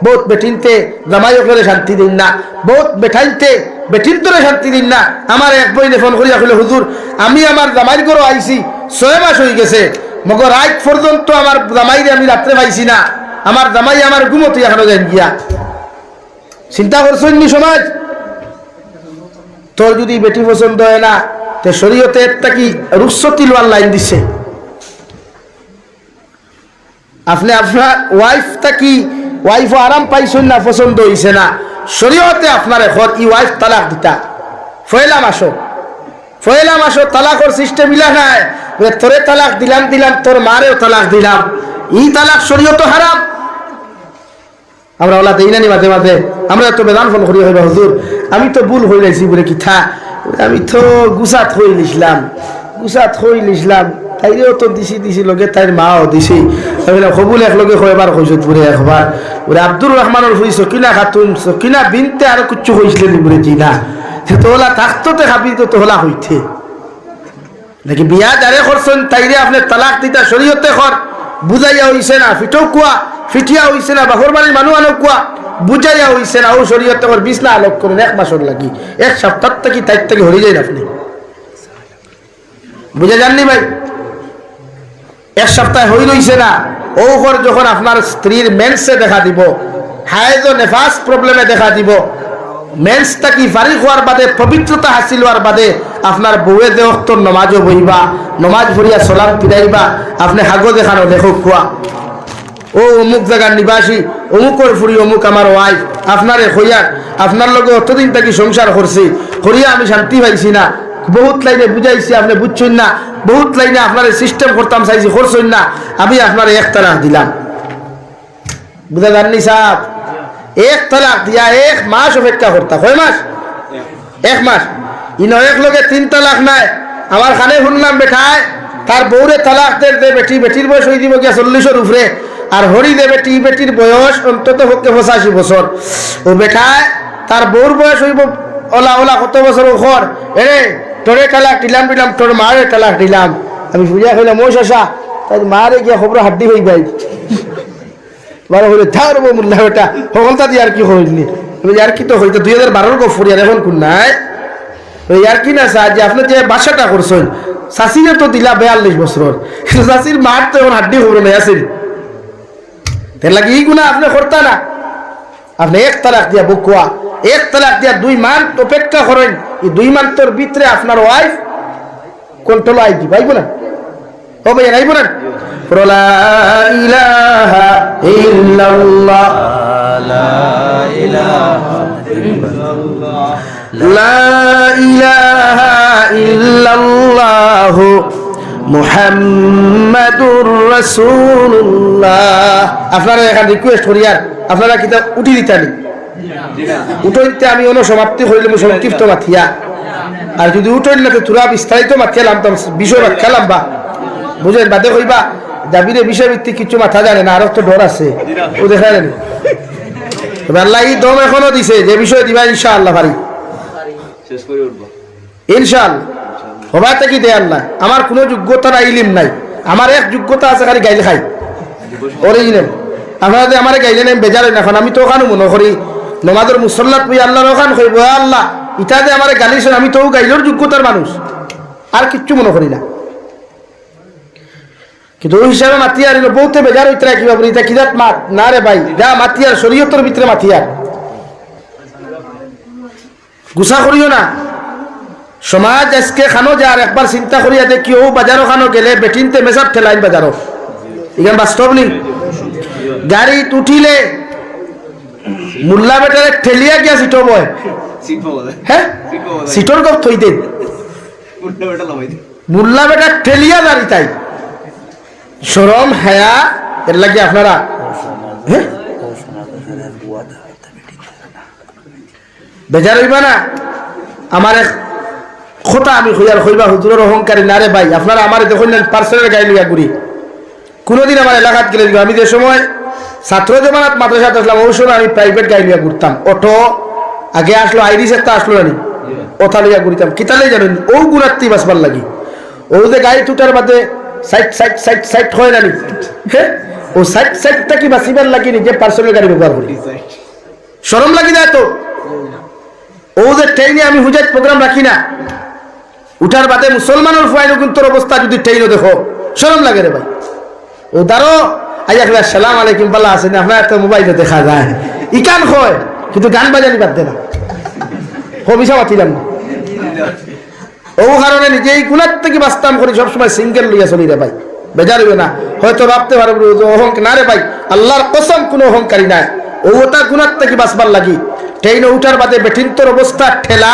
বহুত বেটিনতে জামাইও করে শান্তি দিন না, বহুত বেঠাইতে বেটিন তোরে শান্তি দিন না। আমার এক বইনে ফোন করিয়া কইলে হুজুর আমি আমার জামাইর ঘরও আইছি 6 মাস হয়ে গেছে, মগর আজ পর্যন্ত আমার জামাইরে আমি রাত্রে পাইছি না, আমার জামাই আমার ঘুমোতে এখনো যাই গিয়া। চিন্তা করছেন নি সমাজ? তোর যদি বেটি পছন্দ হয় না, তে শরীয়তে একটা কি রুখসতি লোয়ার লাইন দিছে, আপনি আপনার ওয়াইফটা কি ওয়াইফ আরাম পাইছেন না, পছন্দ হইছে না, শরীয়তে আপনার এখন ই ওয়াইফ তালাক দিতা ফয়লা মাসো তালাকর সিস্টেম ইলা নাই, তোরে তালাক দিলাম তোর মারেও তালাক দিলাম, ই তালাক শরীয়ত হারাম। আমরা ওলা দেই না নি মাঝে মাঝে, আমরা তো বেদান ফোন করি হইবা হুজুর আমি তো ভুল হয়ে যাইছি বলে কি থা, আমি তো গুছাত হয়ে লিখলাম তাইরেও তো দিছি লগে তাইর মাও দিছি, কবুল একলগে কয়বার কইছত পুরে একবার ওরে আব্দুর রহমানের ফুই সকিনা খাতুন সকিনা বিনতে আর কুচ্ছু কইছিলেন বলে জি না, তো ওলা থাকতে খাবি তো তোলা হইতে নাকি বিয়া যারে করছেন তাইরে আপনি তালাক দিতা শরীয়তে কর, বুঝাইয়া হইছে না, ফিটিয়া হইছে না, বাহর বাড়ির মানুষ আনো কুয়া বুঝাইয়া হইছে না, ও শরীয়তে কর 20 না আলোক করুন 1 মাসের লাগি, 1 সপ্তাহ থেকে তাই থেকে হয়ে যায় আপনি বুঝা যাননি ভাই। 1 সপ্তাহ হই রইছে না, ও ঘর যখন আপনার স্ত্রীর মেন্সে দেখা দিব, হায়েজ ও নেফাস প্রবলেমে দেখা দিব, মেন্সটা কি ফারিক হওয়ার বাদে পবিত্রতা হাসিল হওয়ার বাদে আপনার বউয়ে দেওয়ার নমাজও বইবা, নমাজ ভরিয়া সালাম ফিরাইবা, আপনি হাগো দেখানো দেখো খুয়া ও অমুক জায়গার নিবাসী, অমুকর ফুরি অমুক আমার ওয়াইফ, আপনারে হইয়া আপনার লগে অতদিন থাকি সংসার করছি, করিয়া আমি শান্তি পাইছি না, বহুত লাইনে বুঝাইছি আপনি বুঝছেন না, বহুত লাইনে আপনার সিস্টেম করতাম চাইছি করছেন না, আমি আপনার 1 তালাক দিলাম, বুঝা জাননি সাহেব, 1 তালাক দিয়া 1 মাস অপেক্ষা করতাম, 1 মাস ইন এক লগে 3 তালাক নাই, আমার খানে শুনলাম বেঠায় তার বউরে তালাক দে বেটির বয়স হয়ে দিব গিয়া 40-এর উপরে, আর হরি দে বেটির বয়স অন্তত পক্ষে 85 বছর, ও বেঠায় তার বউর বয়স হইব ওলা কত বছর ওখর, এরে তোরে তালাক দিলাম তোর মারে তালাক দিলাম, আমি বুঝা কইলাম ও শশা তাই মারে গিয়া খবর হাড্ডি হয়ে যাই বারো হইলে থাকব মুল্লা বেটা সকলটা দিয়ে আর কি হইনি, আর কি তো হইতো 2012 গফরি আর এখন কোন নাই আর কি না স্যার যে আপনি যে বাসাটা করছেন শাশিরে তো দিলা 42 বছর, শাশির মার তো এখন হাড্ডি খবর নাই আসেন, তার লাগে এই গুণা আপনি করতা না, আপনি 1 তালাক দিয়া বুকুয়া 1 তালাক দিয়া 2 মান অপেক্ষা করেন, এই 2 মাসের ভিতরে আপনার ওয়াইফ কন্ট্রোল আইতি পাইব না, ও ভাই আইব না, লা ইলাহা ইল্লাল্লাহ লা ইলাহা ইল্লাল্লাহ লা ইলাহা ইল্লাল্লাহ মুহাম্মাদুর রাসূলুল্লাহ। আপনারা এখন রিকোয়েস্ট করি আর আপনারা কিতা উঠি দিতানি উঠইতে আমি অন্য সমাপ্তি হইলে সংক্ষিপ্ত মাথিয়া, আর যদি উঠইল না তো তুরা বিস্তারিত মাথিয়ালাম তো বিষয় মাথিয়ালাম বা বুঝেন বাদে কইবা দাবিরে বিষয় ভিত্তিক কিছু মাথা জানে না, আরো তো ডর আছে ও দেখা জানি, তবে আল্লাহ এই দম এখনো দিছে যে বিষয় দিবা ইনশাআল্লাহ পারি ইনশাআল্লাহ হবাতে কি দে আল্লাহ, আমার কোনো যোগ্যতা নাই ইলিম নাই, আমার এক যোগ্যতা আছে খালি গাইলে খাই অরিজিনাল, আপনারা যে আমার গাইলে নেন বেজার এখন আমি তো ওখানে মনে করি নমাজের মুসল্লাত পুই আল্লাহর ওখান কইব আল্লাহ ইটা যে আমার গালিছেন আমি তো গাইলের যোগ্যতার মানুষ আর কিচ্ছু মনে করি না, কিন্তু ওই হিসাবে মাতিয়ার বহুতে বেজার হইতে কিবা বলি এটা কিরাত মাত না রে ভাই, যা মাতিয়ার শরীয়তের ভিতরে মাতিয়ার গুছা করিও না। সমাজ আজকে খানো যার একবার চিন্তা করিয়া যে কেউ বাজারও খানো গেলে বেটিনতে মেসাব ঠেলাইন বাজারও, এখানে বাস্তব নেই, গাড়ি উঠিলে মুল্লা বেটারে ঠেলিয়া গিয়া সিটো বয়, হ্যাঁ সিটোর গপ থই দেন মুল্লা বেটা ঠেলিয়া দাঁড়ি, তাই শরম হায়া এর লাগে আপনারা বেজার হইবা না, আমার এক কথা আমি হইয়ার হইবা হুজুরের অহংকারী না রে ভাই, আপনারা আমার দেখুন পার্সোনাল গাড়ি লিয়া ঘুরি। কোনোদিন আমার এলাকাত গেলে আমি যে সময় ছাত্র জমানাত মাদ্রাসাত আসলাম ওই সময় আমি প্রাইভেট গাড়ি লিয়া ঘুরতাম। অটো আগে আসলো, আইরিস একটা আসলো না, ওথা লিয়া ঘুরিতাম। কিতালে জানেন ও গুণাত্তি বাসবার লাগি, ও যে গাড়ি টুটার বাদে সাইড সাইড সাইড সাইড হয় না, হ্যাঁ ও সাইড সাইডটা কি বাঁচিবার লাগি নিজে পার্সোনাল গাড়ি ব্যবহার করি, শরম লাগি যায় তো। ও যে ট্রেনে আমি হুজাইত প্রোগ্রাম রাখি না, উঠার বাদে মুসলমানের ফুয়াইন কিন্তু অবস্থা যদি ট্রেনও দেখো শরম লাগে রে ভাই। ও দাঁড়ো আইয়া সালাম আলাইকুম পাল্লা আছে না, আপনার একটা মোবাইলে দেখা যায় ইকান হয়, কিন্তু গান বাজানি বাদ দে না, হবিসা পাতিলাম না। ও কারণে নিজেই গুণার থেকে বাস্তাম করি, সবসময় সিঙ্গেল লইয়া চলি রে ভাই, বেজার হইবে না। হয়তো ভাবতে পারবো অহংকার না রে ভাই, আল্লাহর কসম কোনো অহংকারী নাই। ও ওটা গুণার থেকে বাঁচবার লাগি ট্রেনে উঠার বাদে বেঠিন্তর অবস্থা ঠেলা,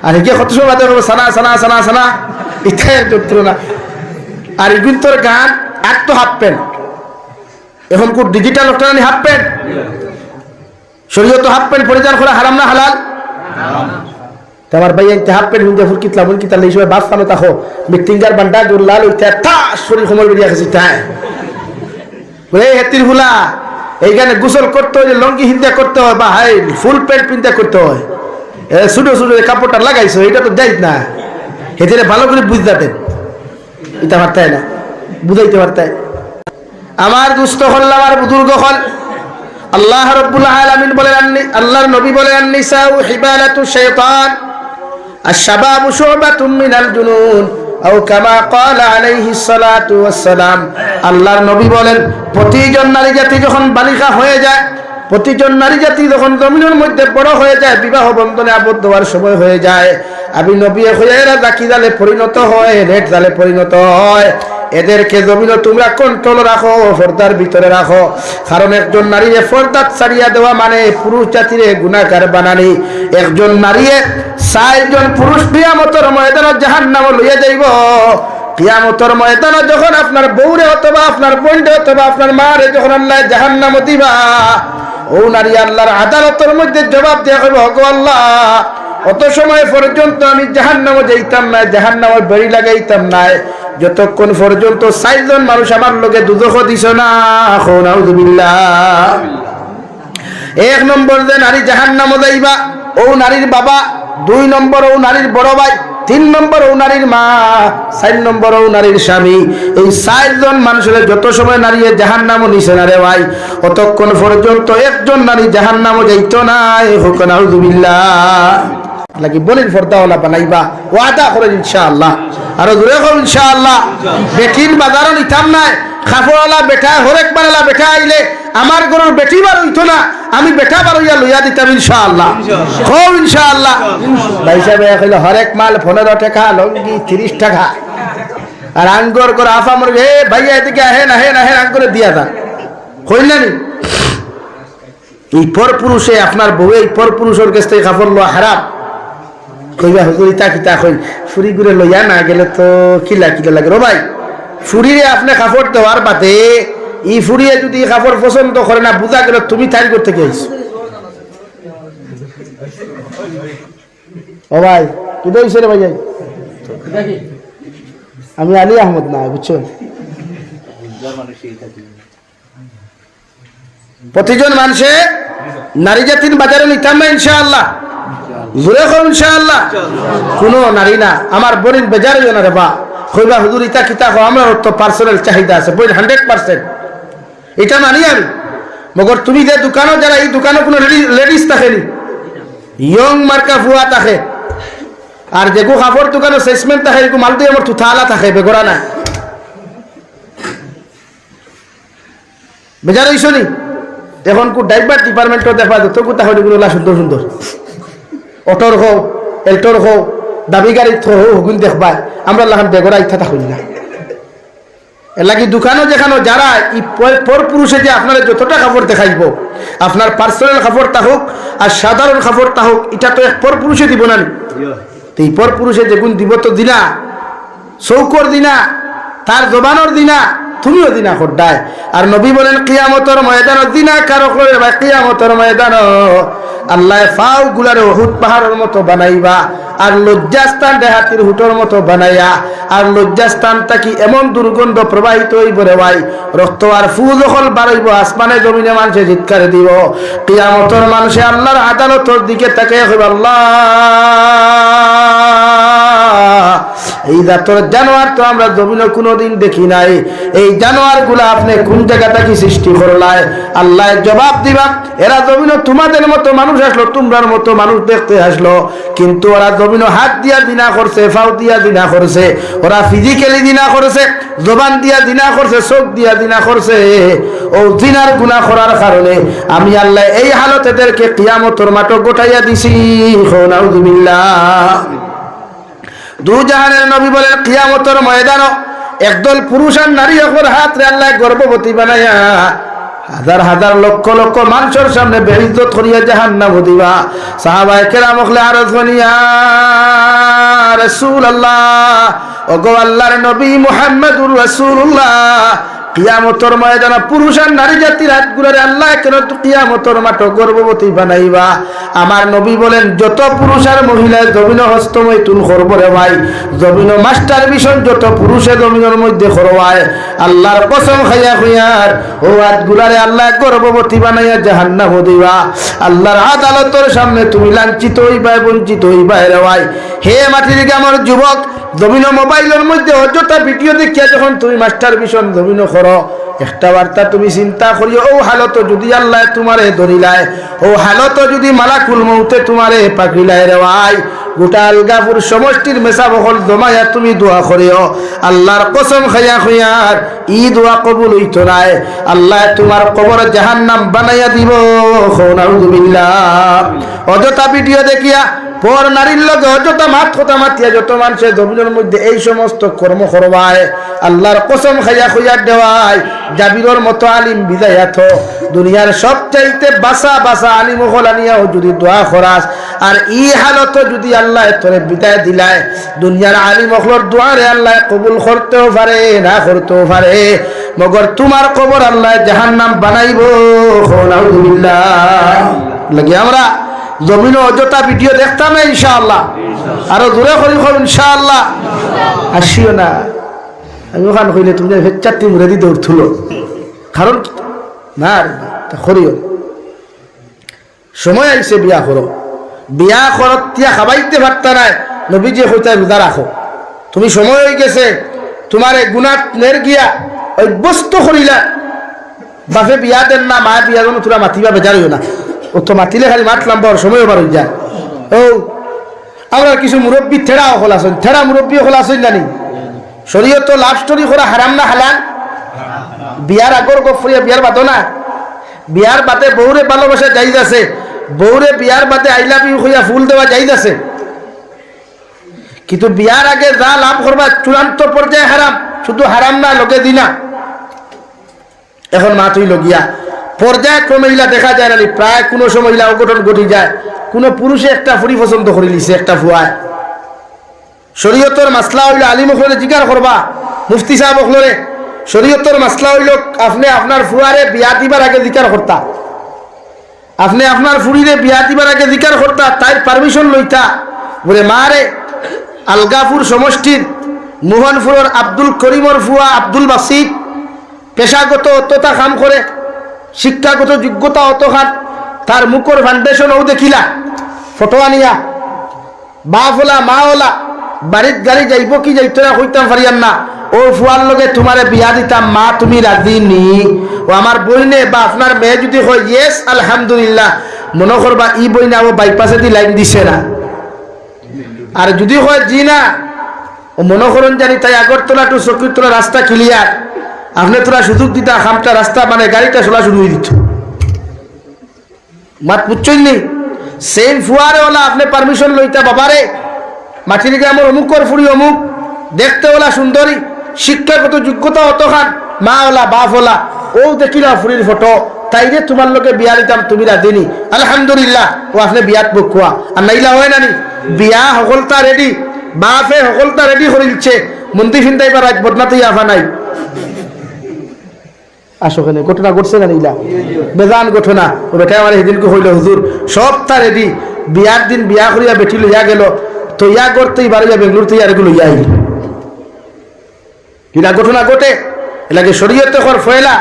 আর গিয়ে কত সময় বাদে সানা সানা সানা সানা ইত্যাদি যন্ত্র না। আর এগুলো তোর গান আর তো হাফ প্যান্ট, এখন খুব ডিজিটাল অক্টানি হাফ প্যান্ট, শরীয়ত হাফ প্যান্ট পরিধান করা হারাম না হালাল? আমার ভাই হাফ প্যান্ট হিন্দে ফুল কিতলা বল কিতলা এই সময় বাস ফানো তাকো মিটিংগার বান্ডা জোর লাল হইতে তা শরীর সময় বেরিয়ে গেছে তাই বলে হেতির হুলা এইখানে গোসল করতে হয়, লঙ্গি হিন্দা করতে হয়, বা হাই ফুল প্যান্ট পিনতে করতে হয়, ছোটো ছোটো কাপড়টা লাগাইছো এটা তো দেয় না, হেতিরে ভালো করে বুঝতে এটা পারতাই না, বুঝাইতে পারতাই। আমার দুস্থ হল, আমার বুজুর্গ হল, আল্লাহ রাব্বুল আলামিন বলেন, আল্লাহর নবী বলেন, আন-নিসাউ হিবালাতু শাইতান আশ-শাবাবু শুবাতুম মিনাল জুনুন আও কামা ক্বালা আলাইহিস সালাতু ওয়াস সালাম। আল্লাহর নবী বলেন, প্রতিজন নারী জাতি যখন বালিকা হয়ে যায়, প্রতিজন নারী জাতি যখন জমিনের মধ্যে বড় হয়ে যায়, বিবাহ বন্ধনে আবদ্ধ হওয়ার সময় হয়ে যায়, আমি নবী হয়ে এরা জাকি জালে পরিণত হয়, নেট জালে পরিণত হয়। এদেরকে জমিন তোমরা কন্ট্রোল রাখো, পর্দার ভিতরে রাখো, কারণ একজন নারীরে পর্দাত ছাড়িয়া দেওয়া মানে পুরুষ জাতিরে গুনাহগার বানানি। একজন নারীরে 4 জন পুরুষ কিয়ামতের ময়দানে জাহান্নামে লইয়া যাইব। কিয়ামতের ময়দানে যখন আপনার বউরে অথবা আপনার বোনরে অথবা আপনার মারে যখন আল্লাহ জাহান্নামে দিবা, ও নারী আল্লাহর আদালতের মধ্যে জবাব দেয়া হবে, ওগো আল্লাহ অত সময় পর্যন্ত আমি জাহান্নামে যাইতাম না, জাহান্নামে বেড়ি লাগাইতাম না, যতক্ষণ পর্যন্ত 4 জন মানুষ আমার লগে দুজখ দিছ না। নাউযুবিল্লাহ। 1 নম্বর যে নারী জাহান্নামে যাইবা, ও নারীর বাবা, 2 নম্বর ও নারীর বড় ভাই, 3 নম্বর ও নারীর মা, 4 নম্বর ও নারীর স্বামী। এই 4 জন মানুষের যত সময় নারী জাহান্নামে নিছে না রে ভাই, অতক্ষণ পর্যন্ত একজন নারী জাহান্নামে যাইত না। নাউযুবিল্লাহ। লাগি বলির পর্দাওয়ালা বানাইবা, ওয়াদা করেন ইনশাআল্লাহ, আর জোরে করেন ইনশাআল্লাহ। বেটির বাজারও নিতাম নাই, খাফরওয়ালা বেটা হরেক বানালা বেটা আইলে আমার ঘরের বেটি বার হইতো না, আমি বেটা বার হইয়া লইয়া দিতাম ইনশাআল্লাহ। খুব ইনশাআল্লাহ। ভাই সাহেব কইলো হরেক মাল 15 টাকা, লঙ্গি 30 টাকা, আর আঙ্গুর করে আফা মরে হে ভাইয়া এদিকে আহেন আহেন আহেন আঙ্গুরে দিয়া দা কইলেন। এই পর পুরুষে আপনার বউ এই পর পুরুষের কাছ থেকে খাফর লওয়া হারাম। কইবা হুজুর ইতা কিতা কই, ফুরি ঘুরে লইয়া না গেলে তো কিলা কিলা লাগে রে ভাই। ফুরিরে আপনি কাপড় দেওয়ার বাদে ই ফুরিয়ে যদি কাপড় পছন্দ করে না, বুঝা গেল তুমি তাই করতে গেছো। ও ভাই কি দইছে রে ভাই, আমি আলী আহমদ না, বুঝছো? প্রতিজন মানুষে নারী জাতির বাজারে নিতাম না ইনশাআল্লাহ, জোরে করুন ইনশাআল্লাহ। কোনো নারী না আমার বোনের বেজার হইও না রে বা, কইবা হুজুর ইতা কিতা কো, আমরা তো পার্সোনাল চাহিদা আছে বই 100%, এটা মানি আমি। মগর তুমি যে দোকানও যারা, এই দোকানে কোনো লেডিস থাকেনি, ইয়ং মার্কা ফুয়া থাকে, আর যেগু কাপড় দোকানে সেলসম্যান থাকে, এগু মালটি আমার থুথালা থাকে, বেগরা না। বেজার হইছ নি? এখন কো ড্রাইভার ডিপার্টমেন্টও দেখা যত কোথা হইল গুলো সুন্দর সুন্দর অটোর হোক, এল্টোর হোক, দাবি গাড়ির হগুন দেখবা, আমরা লাগান বেগরা ইচ্ছা থাকুন না। এর লাগি দোকানও যেখানে যারা ই পর পুরুষে যে আপনার যতটা কাপড় দেখাইব, আপনার পার্সোনাল কাপড় থাকুক আর সাধারণ কাপড় থাকুক, এটা তো এক পর পুরুষে দিব না। এই পর পুরুষে যেগুন দিব তো দিনা, চৌকর দিনা, তার জবানোর দিনা, তুমিও জিনা করডায়। আর নবী বলেন কিয়ামতের ময়দান জিনা কারো করে ভাই কিয়ামতের ময়দান আল্লাহ ফাও গুলারে উহুদ পাহাড়ের মতো বানাইবা আর লজ্জাস্থান দেহাতির হুটোর মতো বানাইয়া আর লজ্জাস্থান থাকি এমন দুর্গন্ধ প্রবাহিত হইব রে ভাই রক্ত আর ফু যখন বাড়াইব আসমানে জমিনে মানুষে চিৎকার দিব কিয়ামতের মানুষে আল্লাহর আদালতের দিকে তাকিয়ে কইবে আল্লাহ এই জাতর জানোয়ার তো আমরা জমিনে কোনোদিন দেখি নাই, এই জানোয়ার গুলা আপনি কোন জায়গাটা কি সৃষ্টি করলাই? আল্লাহ জবাব দিবা এরা জমিনে তোমাদের মতো মানুষ আসলো, তোমরার মতো মানুষ দেখতে আসলো, কিন্তু ওরা জমিনে হাত দিয়া দিনা করছে, ফাও দিয়া দিনা করছে, ওরা ফিজিক্যালি দিনা করছে, জবান দিয়া দিনা করছে, চোখ দিয়া দিনা করছে। ও দিনার গুনাহ করার কারণে আমি আল্লাহ এই হালত এদেরকে কিয়ামতের মাঠে গোটাইয়া দিছি। নাউযুবিল্লাহ। দু জাহানের নবী বলেন কিয়ামতের ময়দানে একদল পুরুষ আর নারী অপর হাত রে আল্লাহ গর্ভবতী বানাইয়া হাজার হাজার লক্ষ লক্ষ মানুষের সামনে বেইজ্জত করিয়া জাহান্নাম দিবা। সাহাবায়ে কেরাম হলে আরজ করিয়া রাসূলুল্লাহ ওগো আল্লাহর নবী মুহাম্মদুর রাসূলুল্লাহ কিয়ামতের ময়দানে পুরুষ আর নারী জাতির হাতগুলোরে আল্লাহ কেন কিয়ামতের মাঠে গর্ভবতী বানাইবা? আমার নবী বলেন যত পুরুষ আর মহিলা জমিন হস্তমৈথুন করব রে ভাই, জমিন মাস্টার মিশন যত পুরুষে জমিনের মধ্যে করবায় আল্লাহর কসম খাইয়া খুইয়ার ও হাতগুলারে আল্লাহ গর্ভবতী বানাইয়া জাহান্নাম দিবা। আল্লাহর আদালতের সামনে তুমি লাঞ্ছিত হইবা, বঞ্চিত হইবা রে ভাই। হে মাটির গ্রামের যুবক, জমিন মোবাইলের মধ্যে অযথা ভিডিও দেখিয়া যখন তুমি মাস্টার মিশন জমিন করো, একটা বার্তা তুমি চিন্তা করিও ও হালত যদি আল্লাহ তোমারে ধরিলায়, ও হালত যদি মালাকুল মউতে তোমারে পাকড়িলায় রে ভাই, গোটা আলগাপুর সমষ্টির মেসা বহল জমাইয়া তুমি দোয়া করিও। আল্লাহর কসম খাইয়া খুইয়ার ই দোয়া কবুল হইতো নাই, আল্লাহ তোমার কবর জাহান্নাম বানাইয়া দিব। নাউযুবিল্লাহ। অযথা ভিডিও দেখিয়া পর নারীর লগে অযথা মাত কথা মাতিয়া যত মানুষের জমিনের মধ্যে এই সমস্ত কর্ম করবায় আল্লাহর কসম খাইয়া খুইয়া দেওয়ায় জাবিরর মতো আলিম বিদায়াত দুনিয়ার সবচাইতে বাসা বাসা আলিম হল আনিয়াও যদি দোয়া করাস আর ই হালত যদি আল্লাহ তোরে বিদায় দিলায় দুনিয়ার আলিম হলর দোয়ারে আল্লাহ কবুল করতেও পারে না করতেও পারে, মগর তোমার কবর আল্লাহ জাহান্নাম বানাইব। নাউযুবিল্লাহ। লাগে আমরা জমিনে অযথা ভিডিও দেখতাম না ইনশাআল্লাহ, আরো দূরে করি কর ইনশাআল্লাহ। আসিও না আমি ওখান কইলে তুমি চারটি মুড়ে দিতে উঠল, কারণ না করিও সময় আইসে বিয়া করো, বিয়া করত তিয়া খাবাইতে পারতা নাই, নবীজি হইতে রোজা রাখো। তুমি সময় হয়ে গেছে তোমার গুনাত নের গিয়া অভ্যস্ত করিলা, বাপে বিয়া দেন না মা বিয়া দেন তোরা মাতিবা বেজারিও না, ও তো মাতিলে খালি মাতলাম বড় সময় বার হয়ে যায়। ও আমরা কিছু মুরব্বী ঠেড়া হল আসেন, ঠেড়া মুরব্বী হল আসেন জানি শরীয়ত লাভ স্টোরি করা হারাম না হালাল? বিয়ার আগর গফরিয়া বিয়ার বাদো না, বিয়ার বাদে বউরে ভালোবাসা যাইজ আছে, বউরে বিয়ার বাদে আই লাভ ইউ হইয়া ফুল দেওয়া যাইজ আছে, কিন্তু বিয়ার আগে যা লাভ করবা চূড়ান্ত পর্যায়ে হারাম, শুধু হারাম না লগে দিনা। এখন মা তুই লগিয়া পর্যায়ক্রমে ইলা দেখা যায় না, প্রায় কোনো সময় ইলা অঘটন ঘটি যায়, কোনো পুরুষে একটা ফুরি পছন্দ করে লিছে একটা ফুয়ায়। শরীয়তর মাসলা হইল আলিম হলে জিজ্ঞার করবা, মুফতি সাহেব হলরে শরীয়তর মাসলা হইল আপনি আপনার ফুয়ারে বিয়া দিবার আগে জিজ্ঞার করতা, আপনি আপনার ফুরিরে বিয়া দিবার আগে জিজ্ঞার করতা, তাই পারমিশন লইতা। বলে মা রে আলগাপুর সমষ্টির মোহনপুরের আব্দুল করিমর ফুয়া আব্দুল বাসিদ পেশাগত অতটা কাম করে, শিক্ষাগত যোগ্যতা অতখান, তার মুখর ফাউন্ডেশন ও দেখিলা ফটো আনিয়া বাপ ওলা মা ওলা বাড়ির গাড়ি যাইব কি যাইতো না হইতাম পারিয়ান না, ও ফুয়ার লগে তোমারে বিয়া দিতাম মা তুমি রাজি নি? ও আমার বইনে বা আপনার মেয়ে যদি হয় ইয়েস আলহামদুলিল্লাহ, মনে করবা ই বইনা ও বাইপাসে দি লাইন দিছে না, আর যদি হয় জি না ও মনে করেন জানি তাই আগরতলা টু চকিরতলা রাস্তা ক্লিয়ার, আপনি তোরা সুযোগ দিতা খামটা রাস্তা মানে গাড়িটা চলা শুরু হয়ে দিত। মাত বুঝছেন নি? সেম ফুয়ারে ওলা আপনি পারমিশন লইতা বাবারে মাটির গ্রামের অমুকর ফুরি অমুক, দেখতে ওলা সুন্দরী, শিক্ষাগত যোগ্যতা অতখান, মা ওলা বাপ ওলা, ও দেখিলা ফুরির ফটো, তাই যে তোমার লোকে বিয়া দিতাম তুমি রাধিনি আলহামদুলিল্লাহ, ও আপনি বিয়াত বকুয়া আর নাইলা হয় নানি বিয়া সকলতা রেডি, বাপে সকলতা রেডি করে দিচ্ছে, মন্দির ফিন্দাইবার রাজ বদনাতেই আফা নাই। আসো কেন ঘটনা ঘটছে না নিলা বেজান ঘটনা ও বেটা আমার সেদিনকে হইল হুজুর সব তার রেডি বিয়ার দিন বিয়া করিয়া বেটি লইয়া গেল তো ইয়া করতেই বাড়িয়া বেঙ্গলোর থেকে আর এগুলো ইয়া আইল কিনা ঘটনা ঘটে এলাকে শরীয়তে কর ফয়লা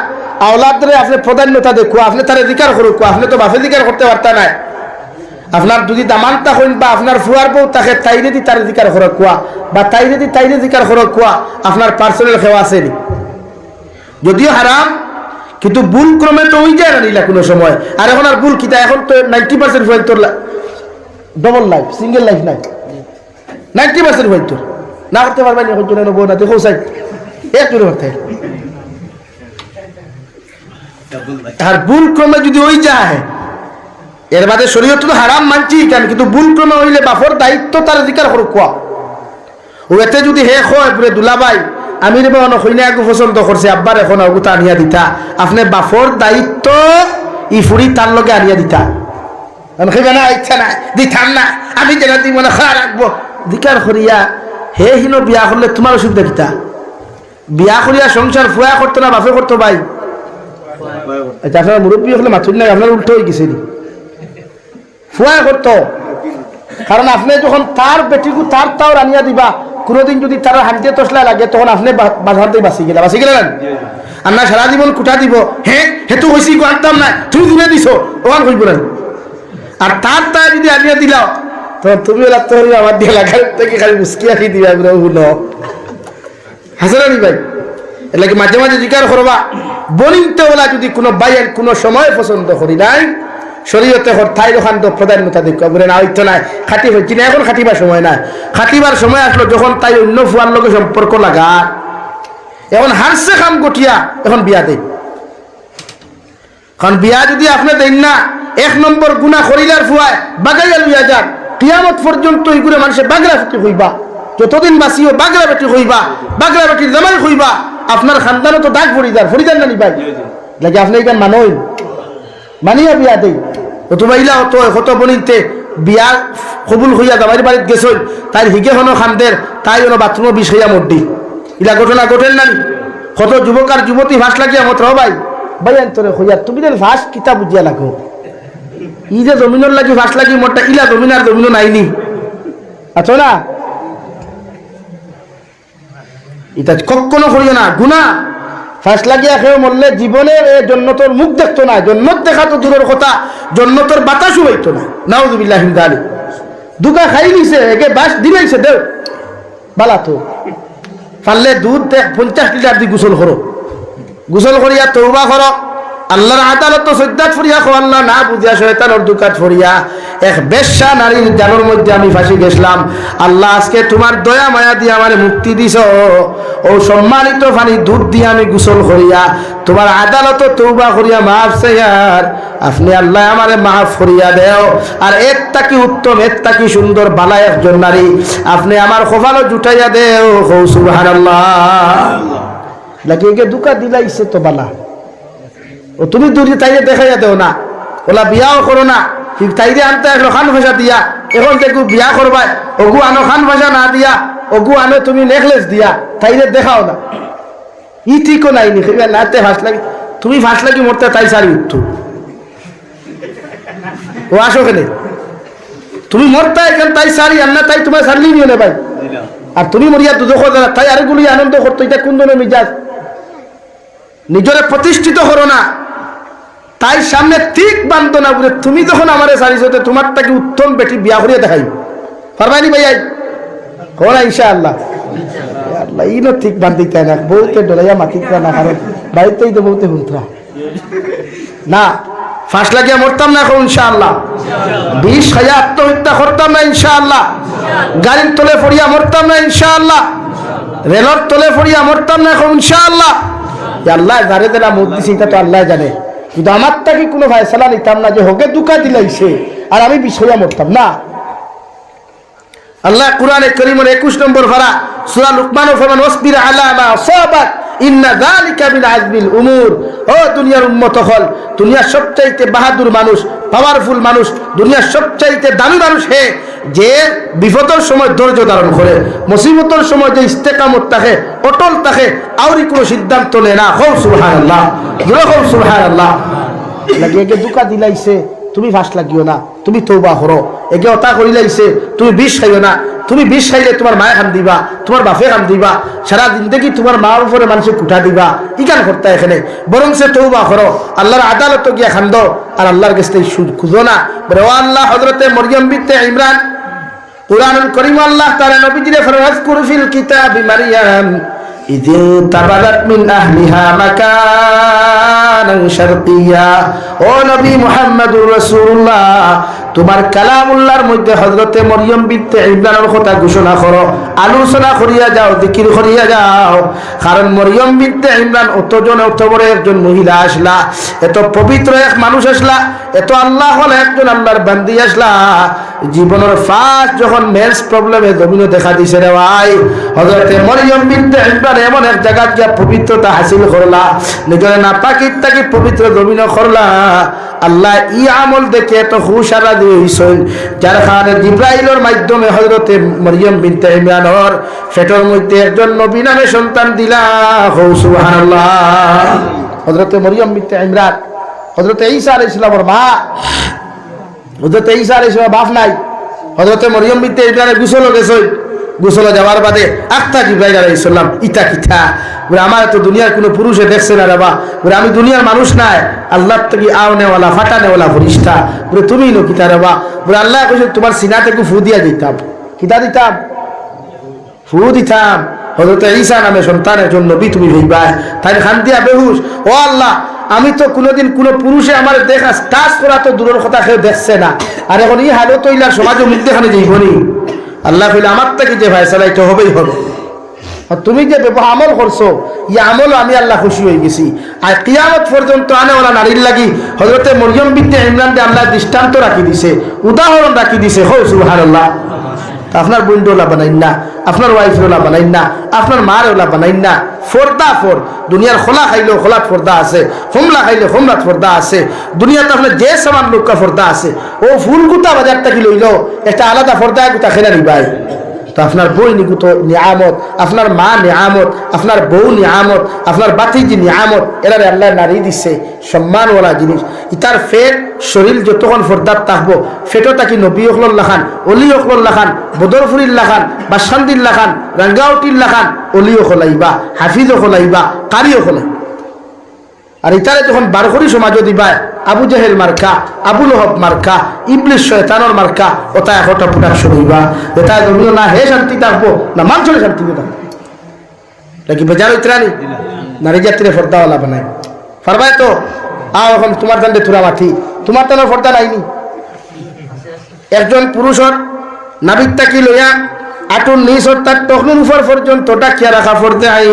আওলাদরে আপনি প্রাধান্যতা দেখো আপনি তার অধিকার করুক আপনি তো বাপে অধিকার করতে পারতা না আপনার যদি দামানটা হইন বা আপনার ফুয়ার বউ তাকে তাই যদি তার অধিকার করক কোয়া বা তাই যদি তাই অধিকার করক কোয়া আপনার পার্সোনাল খেওয়া আসেনি যদিও হারাম কিন্তু ভুল ক্রমে তো ওই যায় না নিলা কোনো সময় আর এখন আর ভুল কিতা এখন তো 90% হইল তোর ডবল লাইফ সিঙ্গেল লাইফ নাই 90% হইল তোর না করতে পারবা না হইতো না বউ না দেখো সাই এক জোরে করতে আর ভুল ক্রমে যদি ওই যায় এর বাদে শরীয়ত তো হারাম মানছি কেন কিন্তু ভুল ক্রমে হইলে বাপর দায়িত্ব তার অধিকার করুক কোয়া ও এতে যদি হে হয় পুরে দুলাভাই আমি রে বাবা হইনা একটু পছন্দ করছে আব্বার এখন ওগুতা আনিয়া দিতা আপনি বাপর দায়িত্ব ই ফুড়ি তার লগে আনিয়া দিতা খেবে না ইচ্ছা নাই দিতাম না আমি যেটা দিব না খা রাখবো দিকার করিয়া হে হিনো বিয়া করলে তোমার অসুবিধা কিতা বিয়া করিয়া সংসার ফুয়া করতো না বাপে করতো ভাই আচ্ছা আপনার মুরব্বী হলে মাথুর নাই আপনার উল্টো হয়ে গেছে ফুয়া করতো কারণ আপনি যখন তার বেটিকু তার তাও রানিয়া দিবা কোনোদিন যদি তার হাঁটতে তসলা লাগে তখন আপনি বাজারতেই বাঁচি গেলেন আর না সারা জীবন কুটা দিব হ্যাঁ হেতু হয়েছি আনতাম না তুমি দিনে দিছ ওখান কইব না আর তার তাই যদি আনিয়া দিলাও তখন তুমি লাগতে আমার দিয়ে লাগার থেকে খালি মুসকি আঁকি দিবা শুনো হাসানি ভাই এর মাঝে মাঝে জিকার করবা বনিতে ওলা যদি কোনো বাইয়ের কোনো সময় পছন্দ করি নাই শরীয়তে ঠাই ওখান তো প্রাধান্যতা দেখো বলে না হইতো নাই খাটি হচ্ছি না এখন খাটিবার সময় নাই খাটিবার সময় আসলো যখন তাই অন্য ফুয়ার লোকের সম্পর্ক লাগা এখন হারছে কাম গঠিয়া এখন বিয়া দেন কারণ বিয়া যদি আপনি দেন না 1 নম্বর গুনাহ করিলার ফুয়ায় বাগাইয়া লইয়া যান কিয়ামত পর্যন্ত এইগুলো মানুষের বাগরা বেটি হইবা যতদিন বাঁচিও বাগরা বেটি হইবা বাগরা বেটির জামাই হইবা আপনার খানদানও তো দাগ ফরিদার না নিবাই লাগে আপনি এখান মানই মানিয়া বিয়া দেই অতবাইলা কত বনিতে বিয়া কবুল হইয়া জামাইর বাড়িতে গেছই তাই হিগে হনো খান্দের তাই হনো বাথরুমে বিষ হইয়া মরডি ইলা ঘটনা ঘটেন না কত যুবক আর যুবতী ফাঁস লাগিয়া মত ভাই ভাই আন্তরে হইয়া তুমি যে ফাঁস কিতা বুঝিয়া লাগো ই যে জমিনের লাগি ফাঁস লাগি মোটটা ইলা জমিন আর জমিনও নাইনি আছো না এটা কখনো করিও না গুনা ফাঁস লাগিয়া খেয়ে মরলে জীবনের জন্নতর মুখ দেখতো না জন্নত দেখা তো দূরের কথা জন্নতর বাতাসও হইতো না নাউযুবিল্লাহি মিন যালিক দুকা খাই নিছে একে বাস দিলাইছে দেও বালা তো পারলে দুধ 50 লিটার দি গোসল করিয়া তওবা করো আল্লাহর আদালত সজ্জাত ফরিয়া খো আল্লাহ না বুঝিয়া শয়তানের দুকাত ফরিয়া এক বেশ্যা নারীর জানোর মধ্যে আমি ফাঁসি গেছিলাম আল্লাহ আজকে তোমার দয়া মায়া দিয়ে আমারে মুক্তি দিছ ও সম্মানিত পানি দুধ দিয়ে আমি গোসল করিয়া তোমার আদালত তওবা করিয়া মাফ চাইয়ার আপনি আল্লাহ আমারে মাফ করিয়া দেও আর এর তাকি উত্তম এর তাকি সুন্দর বালা একজন নারী আপনি আমার কপালও জুটাইয়া দেও সুবহানাল্লাহ লাগে একে দুকা দিলাইছে তো বালা ও তুমি দূরে তাইরে দেখাইয়া দেও না ওলা বিয়াও করো না ঠিক তাইরে আনতে আসলো খান ভাষা দিয়া এখন থেকে বিয়া করবাই ওগু আনো খান ভাষা না দিয়া ওগু আনো তুমি নেকলেস দিয়া তাইরে দেখাও না ই ঠিকও নাই নি নাতে ফাঁস লাগি তুমি ফাঁস লাগি মরতে তাই সারি উঠতো ও আসো কেনে তুমি মরতা এখান তাই সারি আর না তাই তোমার সারলি নিও না ভাই আর তুমি মরিয়া দুধ তাই আরেকগুলি আনন্দ করতো এটা কোন ধরনের মিজাজ নিজরে প্রতিষ্ঠিত করো না তাই সামনে ঠিক বান্ধ না বলে তুমি যখন আমারে সারিছতে তোমার তাকে উত্তম বেটি বিয়া করিয়া দেখাই পারবানি ভাই কোন ইনশাআল্লাহ আল্লাহ ইনো ঠিক বান্ধিতে না বলতে ডলাইয়া মাতিতা না কারণ বাড়িতেই তো বলতে হুন্ত্রা না ফাঁস লাগিয়া মরতাম না এখন ইনশাআল্লাহ 20 হাজার আত্মহত্যা করতাম না ইনশাআল্লাহ গাড়ির তলে পড়িয়া মরতাম না ইনশাআল্লাহ রেলর তলে পড়িয়া মরতাম না এখন ইনশাআল্লাহ আল্লাহ যারে যারা মুখ দিছে এটা তো আল্লাহ জানে কিন্তু আমার তাকে কোনো ফয়সালা নিতাম না যে হোকে দুকা দিলাইছে আর আমি বিষয়া মরতাম না আল্লাহ কুরআনে কারীমের 21 নম্বর পারা সূরা লুকমান ফরমান ওয়াসবির আলা মা আসাবাক ইন্না যালিকা মিন আযমিল উমুর ও দুনিয়ার উম্মত হল দুনিয়ার সবচাইতে বাহাদুর মানুষ পাওয়ারফুল মানুষ দুনিয়ার সবচাইতে দামি মানুষ হে যে বিপদের সময় ধৈর্য ধারণ করে, মুসিবতের সময় যে ইস্তেকামত থাকে, অটল থাকে, আউরি কোনো সিদ্ধান্ত নেয় না। খুব সুবহানাল্লাহ, খুব সুবহানাল্লাহ। লাগে একে দুকা দিলাইছে, তুমি ফাঁস লাগিও না, তুমি তওবা করো। একে অতা করিলাইছে, তুমি বিষ খাইও না, তুমি বিষ খাইলে তোমার মায়ে খান দিবা, তোমার বাপে খান দিবা, সারা জিন্দগি তোমার মার উপরে মানুষের কুঠা দিবা। ইকান করতে এখানে বরং সে তওবা করো, আল্লাহর আদালত গিয়া খান্দ, আর আল্লাহর কাছে খুঁজো না। বলে ও আল্লাহ, হযরতে মরিয়ম বিনতে ইমরান, কুরআনুল কারীম আল্লাহ তাআলা নবীজিরে ফরমাস কুর ফিল কিতাবি মারইয়াম إذ انتبذت من أهلها مكانا شرقيا। ও নবী মুহাম্মদুর রাসূলুল্লাহ, তোমার কালামুল্লাহর মধ্যে হযরতে মরিয়ম বিনতে ইমরানের কথা ঘোষণা করো, আলোচনা করিয়া যাও, জিকির করিয়া যাও। কারণ মরিয়ম বিনতে ইমরান অত বড় একজন মহিলা আসলা, এত পবিত্র এক মানুষ আসলা, এত আল্লাহ হলে একজন আল্লাহর বান্দি আসলা। জীবনের ফার্স্ট যখন মেন্স প্রবলেমে জমিনে দেখা দিছে রে ভাই, হযরতে মরিয়ম বিনতে ইমরান এমন এক জায়গা গিয়া পবিত্রতা হাসিল করলা, নিজের নাপাকিত থেকে পবিত্র জমিন করলা। আল্লাহ ই আমল দেখে এত খুশারা দিয়ে হইছেন, যার কারণে জিব্রাইলের মাধ্যমে হযরতে মরিয়ম বিনতে ইমরানের পেটের মধ্যে একজন নবী নামে সন্তান দিলা। সুবহানাল্লাহ। হযরতে মরিয়ম বিনতে ইমরান হযরতে ঈসা আলাইহিস সালামের মা। হযরতে ঈসা আলাইহিস সালামের বাপ নাই। হযরতে মরিয়ম বিনতে ইমরানের গোসল গেছে, গোসলে যাওয়ার বাদে আখতা জিব্রাইল আলাইহিস সালাম ইতা কিতা বলে, আমার তো দুনিয়ার কোনো পুরুষে দেখছে না রে বা, বলে আমি দুনিয়ার মানুষ নাই, আল্লাহ থেকে আওনেওয়ালা ফাটানেওয়ালা ফরিস্তা, বলে তুমি নো কিতা রে বা, বলে আল্লাহ কইছে তোমার সিনাতে একটু ফু দিয়া দিতাম। কিতা দিতাম? ফু দিতাম। হযরতে ঈসা নামে সন্তানের জন্য নবী তুমি হইবা, তাই খান দিয়া বেহুশ। ও আল্লাহ, আমি তো কোনোদিন কোনো পুরুষে আমার দেখা টাচ করা তো দূরের কথা কেউ দেখছে না, আর এখন এই হালত তৈলার সমাজের মধ্যে এখানে যাইবনি। আল্লাহ কইলে আমার থেকে যে ফয়সালা এটা হবেই হবে। আর তুমি যে ব্যবহার আমল করছো, এই আমল আমি আল্লাহ খুশি হয়ে গেছি। আর কিয়ামত পর্যন্ত আনেওয়ালা নারীর লাগি হযরতে মরিয়ম বিনতে ইমরান দে আল্লাহ দৃষ্টান্ত রাখি দিছে, উদাহরণ রাখি দিছে। হো সুবহানাল্লাহ। আপনার বন্ধুলা বানাইন না, আপনার ওয়াইফরা বানাইন না, আপনার মার ওলা বানাইন না। ফর্দা ফর দুনিয়ার খোলা খাইলেও খোলাত ফর্দা আছে, হোমলা খাইলে হোমলাত ফর্দা আছে। দুনিয়াতে আপনার যে সমান লোকা ফর্দা আছে, ও ফুল গুতা বাজার থেকে লইল একটা আলাদা ফর্দা গুতা খেলা নিবাই। তো আপনার বই নিকুত নিয়ামত, আপনার মা নিয়ামত, আপনার বউ নিয়ামত, আপনার বাতিজি নিয়ামত, এরা আল্লাহ নারী দিচ্ছে সম্মানওয়ালা জিনিস। ইতার ফেট শরীর যতক্ষণ ফর্দার থাকবো, ফেটও তাকি নবী অখলর লাখান, অলি অখলর লাখান, বদরফুরির লাখান, বাসান্দির লাখান, রাঙ্গাউটির লাখান, অলিও খোলাইবা, হাফিজও খোলাইবা, কারিও খোলাই। আর ইতারে যখন বারখরি সমাজও দিবা, আবু জাহেল মার্কা, আবু লহব মার্কা, ইবলিস শয়তানের মার্কা, ওটা একটা প্রোডাকশন হইবা। এটা জমিও না হে শান্তি থাকবো, না মানুষের শান্তি থাকবো। নাকি বেজার ইতরানি নারী জাতিরে ফর্দাওয়ালা বানায় ফারবাই তো। এখন তোমার দান্ডে তুরা মাথি, তোমার তানোর ফর্দা নাইনি। একজন পুরুষের নাবিক তাকি লইয়া হাঁটুর নিচ অর্থাৎ টকনুর উপর পর্যন্ত ডাকিয়া রাখা পড়তে আই।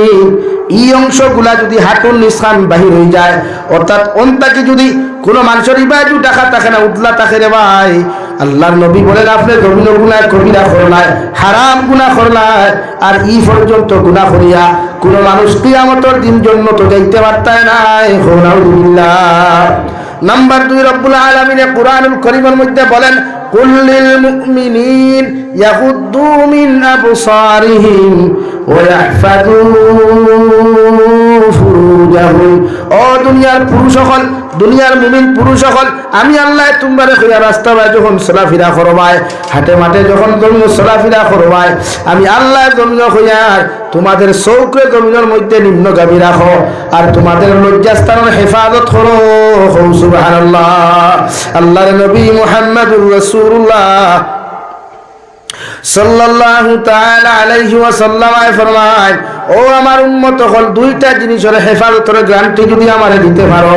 এই অংশগুলা যদি হাঁটুর নিচান বাহির হয়ে যায়, অর্থাৎ অন্তাকি যদি কোনো মানুষের ইবাদু টাকা থাকে না, উতলা থাকে রে ভাই, আল্লাহর নবী বলেন আপনি জমিন গুনাহ কবিরা করলাই, হারাম গুনাহ করলাই, আর ই পর্যন্ত গুনাহ করিয়া কোনো মানুষ কিয়ামতের দিন জন্য তো যাইতে পারতায় নাই। নাউযুবিল্লাহ। নাম্বার 2, রব্বুল আলামিন কুরআনুল কারীমের মধ্যে বলেন কুল্লিল মুমিনিন ইয়াগুদ্দু মিন আবসারিহিম ওয়া ইয়াহফাযু ফুরুজাহুম। ও দুনিয়ার পুরুষ সকল, দুনিয়ার মুমিন পুরুষ সকল, আমি আল্লাহ তোমরা কইয়া রাস্তায় যখন চলাফেরা করবাই, হাটে মাঠে যখন জমিন চলাফেরা করবাই, আমি আল্লাহ জমিন কইয়া তোমাদের চৌকে জমিনের মধ্যে নিম্নগামী রাখো, আর তোমাদের লজ্জাস্থানের হেফাজত করো। সুবহানাল্লাহ। আল্লাহর নবী মুহাম্মদুর রাসূলুল্লাহ সাল্লাল্লাহু তাআলা আলাইহি ওয়াসাল্লাম ফরমায়, ও আমার উম্মত হল, দুইটা জিনিসের হেফাজতের গ্যারান্টি যদি আমারে দিতে পারো,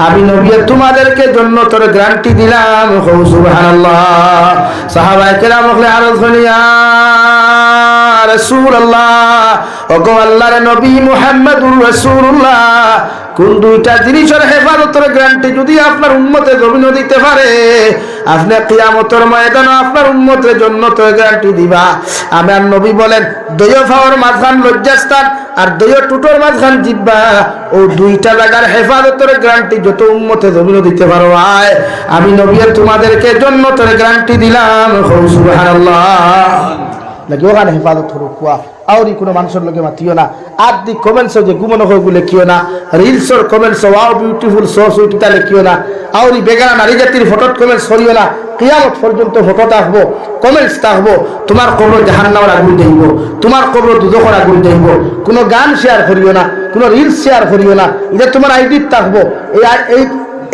আমি নবী তোমাদেরকে জান্নাতের গ্যারান্টি দিলাম। সুবহানাল্লাহ। সাহাবায়ে কেরাম বলে আরজ করিয়া রাসূলুল্লাহ, ওগো আল্লাহর নবী মুহাম্মদুর রাসূলুল্লাহ, কোন দুইটা জিনিসের হেফাজতের গ্যারান্টি যদি আপনার উম্মতে জমিন দিতে পারে, আপনি কিয়ামতের ময়দানে আপনার উম্মতের জান্নাতের গ্যারান্টি দিবা। আমার নবী বলেন, দুই ফাওয়ার মাঝখান লজ্জাস্থান, আর দুইও টুটোর মাঝখান জিব্বা ও দুইটা জায়গার হেফাজতের গ্যারান্টি যত উম্মতে জমিন দিতে পারো আয় আমি নবী তোমাদেরকে জান্নাতের গ্যারান্টি দিলাম সুবহানাল্লাহ লাগে ওখানে হেফাজত করো কুয়া আউরি কোনো মানুষের লোকে মাতিও না আর দি কমেন্টস যে গুমন হয়ে গুলে কিও না রিলসর comments wow beautiful so sweet তালে কিও না আউরি বেগানা নারী জাতির ফটোত কমেন্টস করিও না কিয়ামত পর্যন্ত ফটো থাকবো কমেন্টস থাকবো তোমার কবর জাহান্নামের আগুন দেইব তোমার কবর দুজখের আগুন দেইব কোনো গান শেয়ার করিও না কোনো রিলস শেয়ার করিও না এটা তোমার আইডি থাকবো এই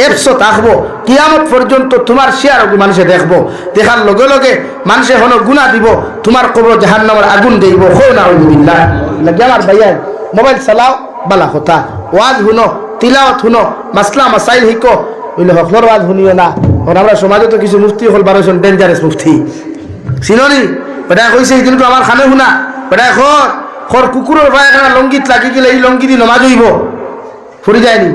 এপসও থাকবো কিয়ামত পর্যন্ত তোমার শেয়ার মানুষে দেখবো দেখার লগে লগে মানুষে হন গুণা দিব তোমার কবর জাহান্নামের আগুন দেইব হো না আউযুবিল্লাহ লাগে আমার ভাইয়া মোবাইল চালাও বালা কথা ওয়াজ শুনো তিলাওয়াত শুনো মাসলা মাসাইল শিখো বুঝলে হকলর ওয়াজ শুনিও না আমরা সমাজে তো কিছু মুফতি হল 12 জন ডেঞ্জারাস মুফতি চিননি বেটা কইছে এই দিনটো আমার খানে শুনা বেটা খর কুকুরের ভাই এখানে লঙ্গিত লাগি গেলে এই লঙ্গি দি নমাজ হইব ফুরি যায়নি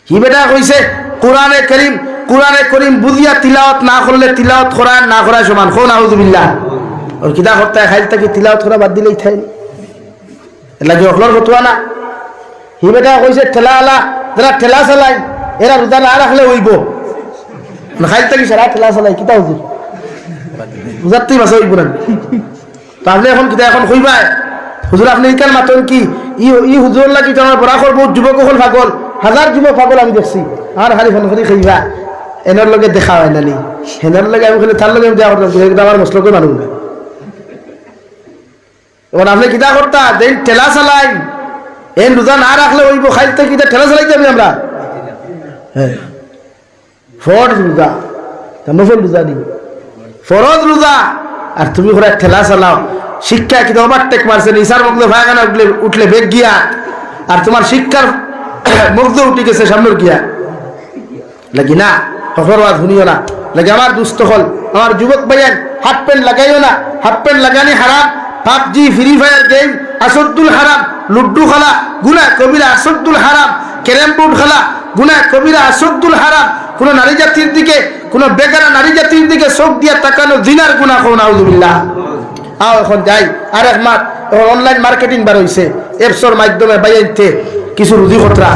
হি বেটা কইছে কোরআনে করিম বুঝিয়া তিলাওয়াত না করলে তিলাওয়াত করা না করা সমান খো নাউযুবিল্লাহ আর কিদা করতে খাইল থেকে তিলাওয়াত করা বাদ দিলেই থাই লাগে অখলর ফতোয়া না হি বেটা কইছে ঠেলাওয়ালা যারা ঠেলা চালাই এরা রোজা না রাখলে হইব খাইল থেকে সারা ঠেলা চালাই কিতা হুজুর রোজাতেই বাসা হইব না তাহলে এখন কিতা এখন কইবা হুজুর আপনি ইকাল মাতন কি ই হুজুর লাগি তোমার বরাকর বহুত যুবক হল পাগল হাজার যুবক পাগল আমি দেখছি আর খালি ফোন করে খাইবা এনার লগে দেখা হয় নানি হেনার লগে আমি খালি তার লগে দেওয়া করতাম আমার মশলকে মানুষ না এবার আপনি কিতা করতা দেন ঠেলা চালাই এন রোজা না রাখলে ওইব খাইতে কিতা ঠেলা চালাই যাবি আমরা হ্যাঁ ফরজ রোজা নফল রোজা দিই ফরজ রোজা আর তুমি করে ঠেলা চালাও শিক্ষা কিতা ওভারটেক মারছে ইসার মধ্যে ভাগানা উঠলে বেগ গিয়া আর তোমার শিক্ষার মধ্যে উঠে গেছে সামনের গিয়া লাগি না হকরওয়াজ শুনিও না লাগে আমার দুস্থ হল আমার যুবক ভাইয়ের হাফ প্যান্ট লাগাইও না হাফ প্যান্ট লাগানি হারাম পাবজি ফ্রি ফায়ার গেম আসদ্দুল হারাম লুড্ডু খেলা গুনাহ কবিরা আসদ্দুল হারাম ক্যারাম বোর্ড খেলা গুনাহ কবিরা আসদ্দুল হারাম কোন নারী জাতির দিকে কোন বেগানা নারী জাতির দিকে চোখ দিয়া তাকানো জিনার গুনাহ কও নাউযুবিল্লাহ আও এখন যাই আর এক মাস অনলাইন মার্কেটিং বার হইছে এপসর মাধ্যমে বাইতে কিছু রুজি খতরা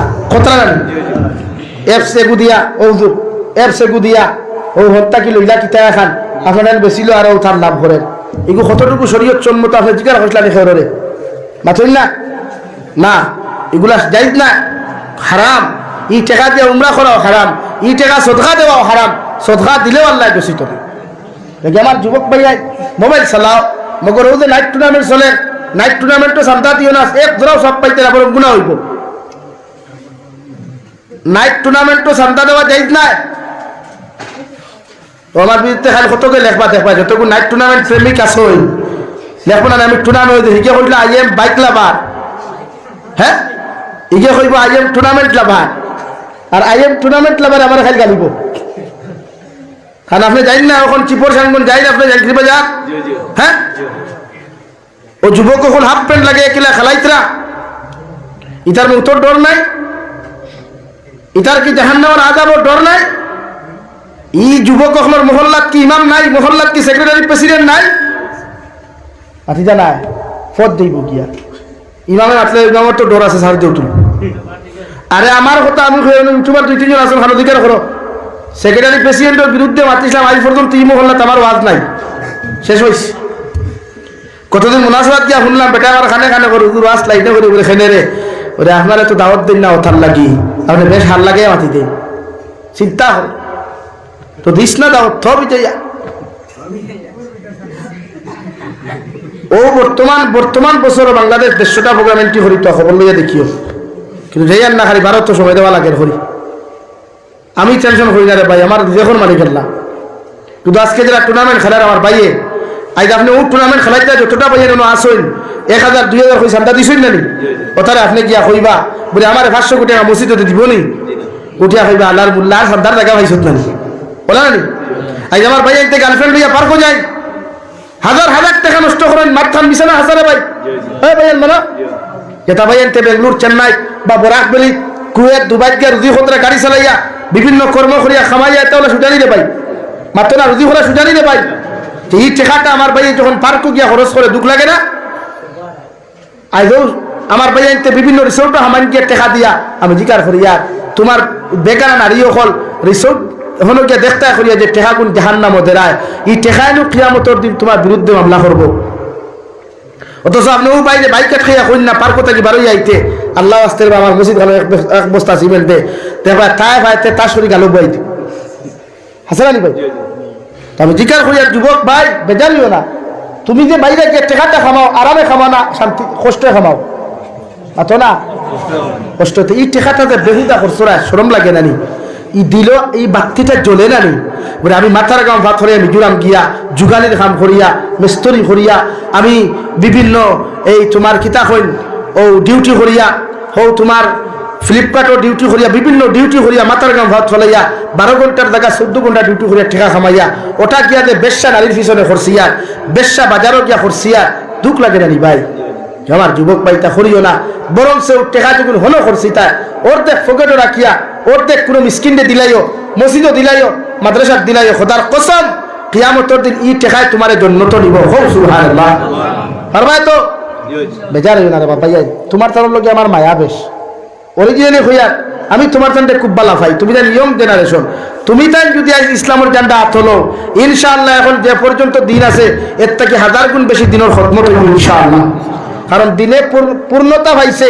এপস এগু দিয়া এপস এগু দিয়া ও হত্যা কি লইলা কিতা খান আপনার বেশিল আর তার লাভ করেন এগু কতটুকু শরীয়ত সম্মত আপনি জিজ্ঞাসা করছিলেন খেরে মাথুন না না এগুলা জায়েজ না হারাম ই টাকা দিয়ে উমরা করাও হারাম ই টাকা সদকা দেওয়াও হারাম সদকা দিলেও আল্লাহ দোষিত আমার যুবক ভাইয়া মোবাইল চালাও মগর ও যে নাইট টুর্নামেন্ট চলে নাইট টুর্নামেন্টও শান্তা দিও না এক ধরাও সব পাইতে না বরং গুণা হইব নাইট টুর্নামেন্টও শান্তা দেওয়া যাইজ না আমার বিরুদ্ধে খালি কতকে লেখবা দেখবা যতটুকু নাইট টুর্নামেন্ট প্রেমিক আছে লেখবো না আমি টুর্নামেন্ট হিকে কইলে আই এম বাইক লাভার হ্যাঁ ইগে কইব আই এম টুর্নামেন্ট লাভার আর আই এম টুর্নামেন্ট লাভার আমার খালি গালিব কারণ আপনি যাই না এখন চিপর সাংগন যাই না আপনি জানকি বাজার হ্যাঁ ও যুবক এখন হাফ প্যান্ট লাগে কিলা খেলাইতরা ইতার মুক্তর ডর নাই ইতার কি জাহান্নামের আযাবের ডর নাই ই যুবক হলর মহল্লাত কি ইমাম নাই মহল্লাত কি সেক্রেটারি প্রেসিডেন্ট নাই আতি জানা ফদ দেব গিয়া ইমামের আসলে ইমামের তো ডর আছে সার দেউ তুমি আরে আমার কথা আমি ইউটিউবার 2-3 জন আছেন ভালো অধিকার করো সেক্রেটারি প্রেসিডেন্টের বিরুদ্ধে মাতিছিলাম আজ পর্যন্ত এই মহল্লাত আমার ওয়াজ নাই শেষ হইছে কতদিন মুনাসাবাত দিয়া শুনলাম বেটা আমার খানে খানে করে হুজুর ওয়াজ লাইনে করে বলে খেনে রে ওরে আপনারা তো দাওয়াত দিন না ওথার লাগি আপনি বেশ হাল লাগে মাতি দেন চিন্তা হয় তো দিস না দাওয়াত থবি যাইয়া ও বর্তমান বছর বাংলাদেশ 150টা প্রোগ্রাম এন্ট্রি করি তো খবর লইয়া দেখিও কিন্তু যাইয়ার না খালি ভারত তো সময় দেওয়া লাগে করি আমি টেনশন করি না রে ভাই আমার যখন মারি ফেললাম কিন্তু আজকে যারা টুর্নামেন্ট খেলার আমার ভাইয়ে আজ আপনি ও টুর্নামেন্ট খেলাইতে যতটা ভাইয়ের আসেন 1000-2000 কই সান্দা দিছেন না নি ওথারে আপনি গিয়া কইবা বলে আমার 500 কোটি টাকা মসজিদে দিব নি উঠিয়া কইবা আল্লাহর মুল্লাহ সান্দার জায়গা পাইছত না বলা না নি আজ আমার ভাই একতে গার্লফ্রেন্ড লইয়া পার্ক যায় হাজার টাকা নষ্ট করেন মাথান বিছানা হাজারে ভাই হ্যাঁ ভাইয়ের মানা যেটা ভাই এনতে বেঙ্গলোর চেন্নাই বা বরাকবেলি কুয়েত দুবাই গিয়া রুজি খতরা গাড়ি চালাইয়া বিভিন্ন কর্ম করিয়া খামাইয়া তাহলে সুজানি রে ভাই মাত্র না রুজি খোলা সুজানি রে ভাই এই টাকাটা আমার ভাই যখন পার্ক গিয়া খরচ করে দুঃখ লাগে না আইজও আমার ভাইয়াইতে বিভিন্ন রিসোর্টও হামান গিয়ে টেকা দিয়া আমি জিকার করিয়া তোমার বেকার নারীও হল রিসোর্ট হলো গিয়া দেখতে করিয়া যে টেকা গুণ জাহান্নাম দেরায় এই টেকাইনো কিয়ামতের দিন তোমার বিরুদ্ধে মামলা করব। অথচ আপনিও বাইরে বাইকে খাইয়া কইন না পার্ক থেকে বারোই আইতে আল্লাহ আস্তের আমার মসজিদ গেল এক বস্তা সিমেন্ট দে দেখবা তাই ভাইতে তার শরীর গেল বাইতে হাসানি ভাই তবে জিকার করিয়া যুবক ভাই বেজারিও না তুমি যে বাইরে গিয়ে টেকাটা খামাও আরামে খামাও না শান্তি কষ্টে খামাও আতো না কষ্টতে এই টেকাটা যে বেহুদা করছরা শরম লাগে নানি ই দিল এই বাতিটা জ্বলে নানি বলে আমি মাথার গাম ভাত হলে আমি জুরাম গিয়া যুগালির কাম করিয়া মিস্তরি করিয়া আমি বিভিন্ন এই তোমার কিতা হইল ও ডিউটি করিয়া হো তোমার ফ্লিপকার্টও ডিউটি করিয়া বিভিন্ন ডিউটি করিয়া মাথার গাম ভাত ফলাইয়া 12 ঘন্টার জায়গা 14 ঘন্টা ডিউটি করিয়া টেকা খামাইয়া ওটা গিয়া যে বেশ্যা নারীর পিছনে খরচিয়া বেশ্যা বাজারও গিয়া খরচিয়া দুঃখ লাগে নানি ভাই আমার যুবক ভাই তা করিও না বরং সে টেকা যখন হলো করছি তা অর্ধেক পকেটে রাখিয়া অর্ধেক কোনো মিসকিনকে দিলাইও মসজিদও দিলাইও মাদ্রাসার দিলাইও খোদার কসম কিয়ামতের দিন ই টেকায় তোমার জন্য তো নিব হোক সুবহানাল্লাহ পারবাই তো বেজার হইও না রে বাবা তোমার তার লগে আমার মায়া বেশ অরিজিনালি হইয়া আমি তোমার জানতে খুব ভালো পাই তুমি জানি ইয়ং জেনারেশন তুমি তাই যদি আজ ইসলামের জানটা হাত হলো ইনশাআল্লাহ এখন যে পর্যন্ত দিন আছে এর থেকে 1000 গুণ বেশি দিনের খতম হইব ইনশাআল্লাহ কারণ দিনে পূর্ণতা পাইছে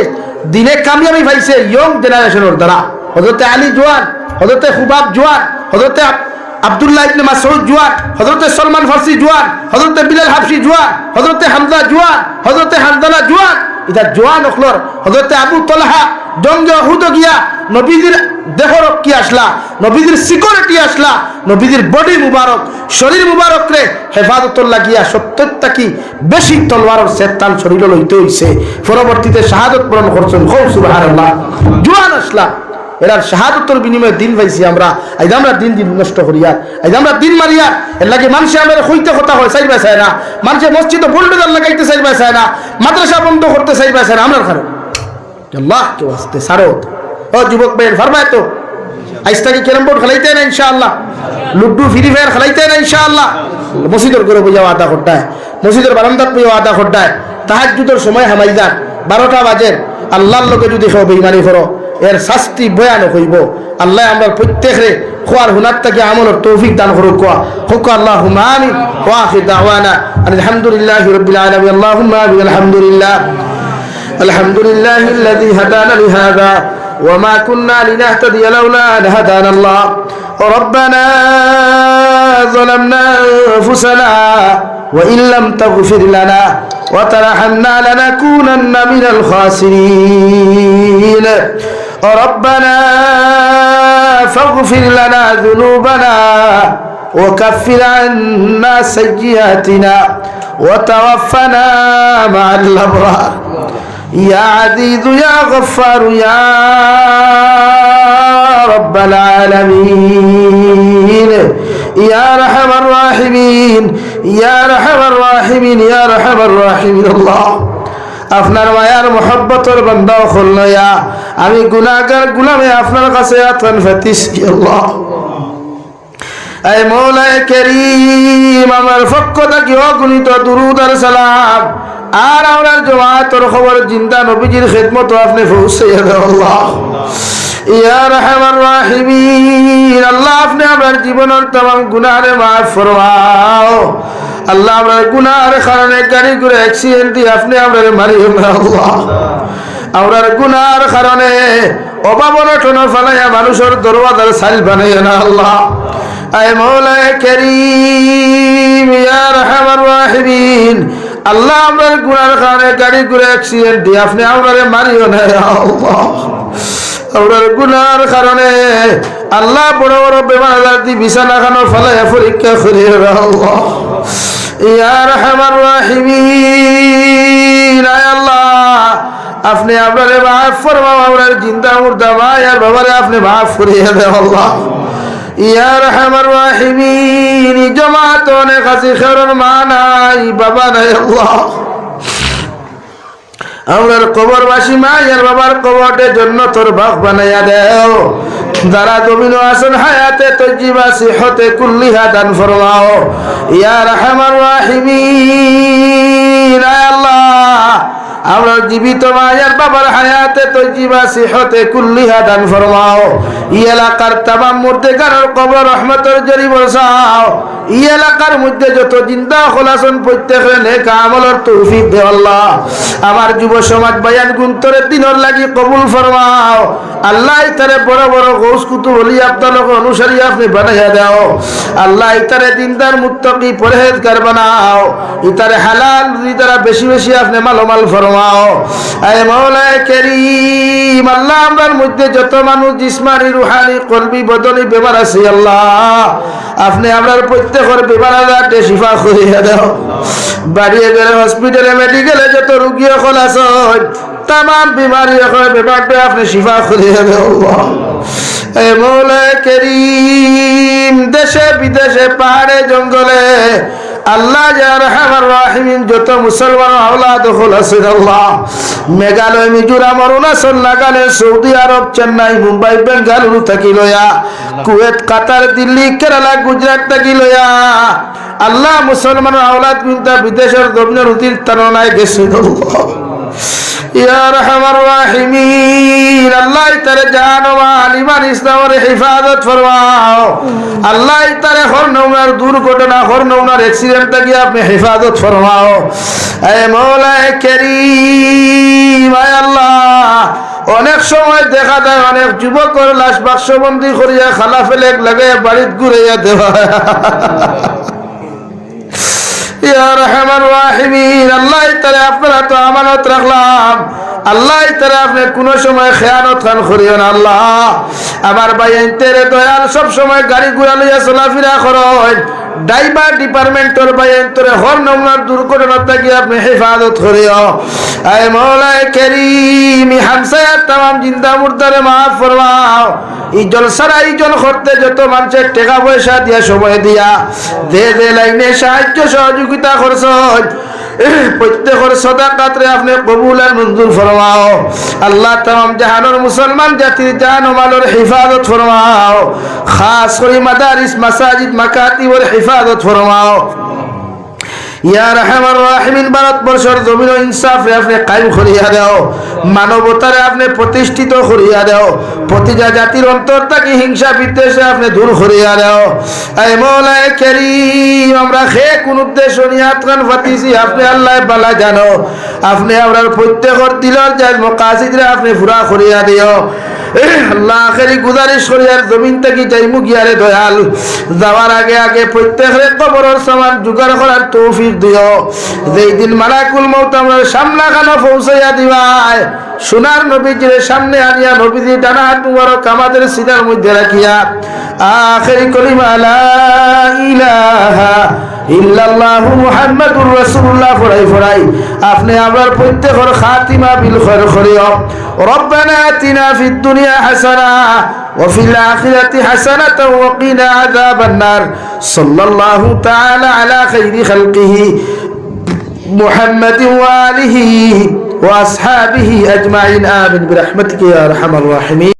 দিনে কামিয়াবি পাইছে ইয়ং জেনারেশনের দ্বারা হযরতে আলী জওয়ান হযরতে খুবাব জওয়ান হযরতে আব্দুল্লাহ ইবনে মাসউদ জওয়ান হযরতে সলমান ফারসি জওয়ান হযরতে বিলাল হাবশি জওয়ান হযরতে হামজা জওয়ান হযরতে হানজালা জওয়ান এটা জওয়ান অখলর হযরতে আবু তালহা জঙ্গে উহুদ গিয়া নবীজির দেহর কি আসলা নবীজির সিকিউরিটি আসলা নবীজির বডি মুবারক শরীর মুবারক রে হেফাজতুল লাগিয়া 70টা কি বেশি তলোয়ারের সেতান শরীর লইতে হইছে পরবর্তীতে শাহাদাত বরণ করছেন সুবহানাল্লাহ জওয়ান আসলা এরার শাহাদাতের বিনিময়ে দিন পাইছি আমরা আজ আমরা দিন নষ্ট করিয়া আজ আমরা দিন মারিয়া এর লাগে মানুষ আমরা কইতে কথা হয় চাইবা চায় না মানুষে মসজিদে বুলডোজার লাগাইতে চাইবা চায় না মাদ্রাসা বন্ধ করতে চাইবা চায় না আমরা কারণ আল্লাহ কে ওয়াস্তে সারত ও যুবক ভাই ফরমায় তো আজ থেকে ক্যারাম বোর্ড খেলাইতে না ইনশাআল্লাহ লুডু ফ্রি ফায়ার খেলাইতে না ইনশাআল্লাহ মসজিদের ঘরে বইয়া আদা করতায় মসজিদের বারান্দাত বইয়া আদা করতায় তাহাজ্জুদের সময় হামাইদার 12টা বাজে আল্লাহর লগে যদি সব বেঈমানি করো এর শাস্তি ভয়ানক হইব আল্লাহ আমরা প্রত্যেকরে খোয়ার হুনার থেকে আমলের তৌফিক দান করুক কোয়া হুক আল্লাহুম্মা আমিন ওয়া আখির দাওয়ানা আলহামদুলিল্লাহি রাব্বিল আলামিন আল্লাহুম্মা আমিন আলহামদুলিল্লাহ আলহামদুলিল্লাহিল্লাযী হাদানা লিহাযা وما كنا لنهتدي لولا أن هدانا الله ربنا ظلمنا أنفسنا وإن لم تغفر لنا وترحمنا لنكونن من الخاسرين ربنا فاغفر لنا ذنوبنا وكفر عنا سيئاتنا وتوفنا مع الأبرار يا عزيز يا غفار يا رب العالمين يا أرحم الراحمين يا أرحم الراحمين يا أرحم الراحمين الله আপনার মায়ার মহব্বতের বান্দা হলয়া আমি গুনাহগার গোলামে আপনার কাছে আতন ফাতিস আল্লাহ আয় মওলা করিম আমার পক্ষ থেকে অগণিত দুরূদ আর সালাম আর আমরার জামাতের খবর জিন্দা নবীজির খিদমত আপনি পৌঁছাইয়া দাও আল্লাহ ইয়া রাহমান রাহিমিন আল্লাহ আপনি আমার জীবনের तमाम গুনাহরে maaf ফরমাও আল্লাহ আমার গুনাহের কারণে গাড়ি ঘোড়া অ্যাক্সিডেন্ট দিয়ে আপনি আমারে মারিও না আল্লাহ আমরার গুনাহের কারণে অভাব অনটন ফলাইয়া মানুষের দরওয়াজার সাইল বানাইয়া না আল্লাহ আয় মওলা করিম ইয়া রাহমান রাহিমিন আল্লাহ আমরার গুনাহের কারণে গাড়ি ঘোড়া অ্যাক্সিডেন্ট দিয়ে আপনি আমারে মারিও না আল্লাহ আমরার গুনাহের কারণে আল্লাহ বড় বড় বেমার আজার দিয়ে বিছানাখানা ফলাইয়া পরীক্ষা করিয়া আল্লাহ ইয়া রাহমান রাহিমিন আয় আল্লাহ আপনি আমারে maaf ফরমাও আমরার জিন্দা মুর্দা মায়ার বাবারে আপনি maaf করিয়া দাও আল্লাহ ইয়া রাহমান রাহিমিন জামাত অনেক আছে খেরন মা নাই বাবা নাই আল্লাহ আমরার কবরবাসী মায়ের বাবার কবরতে জান্নাতের বাগ বানায়া দাও যারা জমিনে আছেন হায়াতে তজ্জিবা সিহতে কুল্লিহা দান ফরমাও ইয়া রাহমান রাহিমিন আয় আল্লাহ আমরা বাবার হায়াতে তৈজিবা সিহতে কুল্লিহা দান ফরমাও ই এলাকার তামাম মুর্দেগানের কবর রহমতের জরি বরসাও ই এলাকার মধ্যে যত জিন্দা খোলাসন প্রত্যেকের নেক আমলের তৌফিক দে আল্লাহ আমার যুব সমাজ বায়ান গুন্তরের দিনের লাগি কবুল ফরমাও আল্লাহ ইতারে বড় বড় গৌস কুতুব ওলি আব্দালকে অনুসারী আপনি বানাইয়া দাও আল্লাহ ইতারে দিনদার মুত্তাকি পরহেজগার বানাও ইতারে হালাল দ্বারা বেশি বেশি আপনি মালামাল ফরমাও আয় মাওলা কারীম আল্লাহ আমরার মধ্যে যত মানুষ জিসমানি রুহানি কলবি বদনি বেমার আছে আল্লাহ আপনি আমরার প্রত্যেকের বেমার আজারতে শিফা করিয়া দাও বাড়িয়ে গেলে হসপিটালে মেডিকেলে যত রোগী এখন আছেন तमाम बीमारी बीमार पे आपने शिफा खुदे मौला करीम देशे विदेशे पहाड़े जंगले अल्लाह या रहमान रहीम যত মুসলমান আওলাদ হল আছে আল্লাহ মেঘালয় মিজোরাম অরুণাচল নাগাল্যান্ড সৌদি আরব চেন্নাই মুম্বাই বেঙ্গালুরু থাকি লয়া কুয়েত কাতার দিল্লি কেরালা গুজরাট থাকি লয়া আল্লাহ মুসলমান আওলাদ কিন্তু বিদেশের দবিনের উত্তীর্ণনায় গেছে আল্লাহ या रहमान राहिमीन अल्लाह तेरे जान व आलिमान इस्लाम और हिफाजत फरमाओ अल्लाह तेरे हर नौनार दुर्घटना हर नौनार एक्सीडेंट तक आपने हिफाजत फरमाओ ऐ मौला करीम ऐ अल्लाह অনেক সময় দেখা যায় অনেক যুবকের লাশ বাক্সবন্দি করিয়া খালা ফেলে লাগে বাড়িতে ঘুরাইয়া দেওয়া या रहमान राहिमीन अल्लाह तेरे अपना तो अमानत रखलाम अल्लाह तेरे अपने कोनो समय खयानत खान करियो ना अल्लाह আমার ভাই তেরে দয়াল সব সময় গাড়ি ঘোড়া লইয়া চলাফেরা করেন ড্রাইভার ডিপার্টমেন্টের ভাই তোরে হর নমুনার দুর্ঘটনা থেকে আপনি হেফাজত করিও আয় মওলা কারীম হামসায়া तमाम জিন্দা মুর্দারে maaf ফরমাও এই জলসার আয়োজন করতে যত মানুষের টাকা পয়সা দিয়া সময় দিয়া দে লাইনে সাহায্য সহযোগিতা করছেন প্রত্যেকের সাদাকাতরে আপনি কবুল আর মঞ্জুর ফরমাও আল্লাহ तमाम জাহানের মুসলমান জাতির জান ও মালের হিফাজত ফরমাও খাস করে মাদারিস মাসাজিদ মাকাতিবের হিফাজত ফরমাও या रहमान राहिमीन ভারতবর্ষের জমিন ইনসাফ আপনি কায়েম করিয়া দাও মানবতারে আপনি প্রতিষ্ঠিত করিয়া দাও প্রতিটা জাতির অন্তর থেকে হিংসা বিদ্বেষ আপনি দূর করিয়া দাও এ মওলা কারীম আমরা খে কোন উদ্দেশ্য নিয়াত খান ফাতিসি আপনি আল্লাহ বালা জানো আপনি আমরার প্রত্যেকের দিলের জায়গা মাকাসিদরে আপনি পুরা করিয়া দিও আল্লাহ আখেরি গুজারিশ করিয়ার জমিন থেকে যাইমু গিয়ারে দয়াল যাওয়ার আগে আগে প্রত্যেকের কবরের সামান জোগাড় করার তৌফিক দিও যেই দিন মালাকুল মউত আমরা সামনাখানা পৌঁছাইয়া দিবাই সোনার নবীজির সামনে আনিয়া নবীজি ডানা হাত মুবারক আমাদের সিনার মধ্যে রাখিয়া আখেরি কলিমা লা ইলাহা ইল্লাল্লাহু মুহাম্মাদুর রাসূলুল্লাহ ফরাই আপনি আমার প্রত্যেকের খাতিমা বিল খায়র করিও রব্বানা আতিনা ফিদ দুনিয়া হাসানা ওয়া ফিল আখিরাতি হাসানাতা ওয়া কিনা আযাবান নার সাল্লাল্লাহু তাআলা আলা খাইরি খালকিহি মুহাম্মাদিন ওয়া আলিহি ওয়া আসহাবিহি আজমাইন আমিন বিরহমাতিকা ইয়া আরহামার রাহিমিন।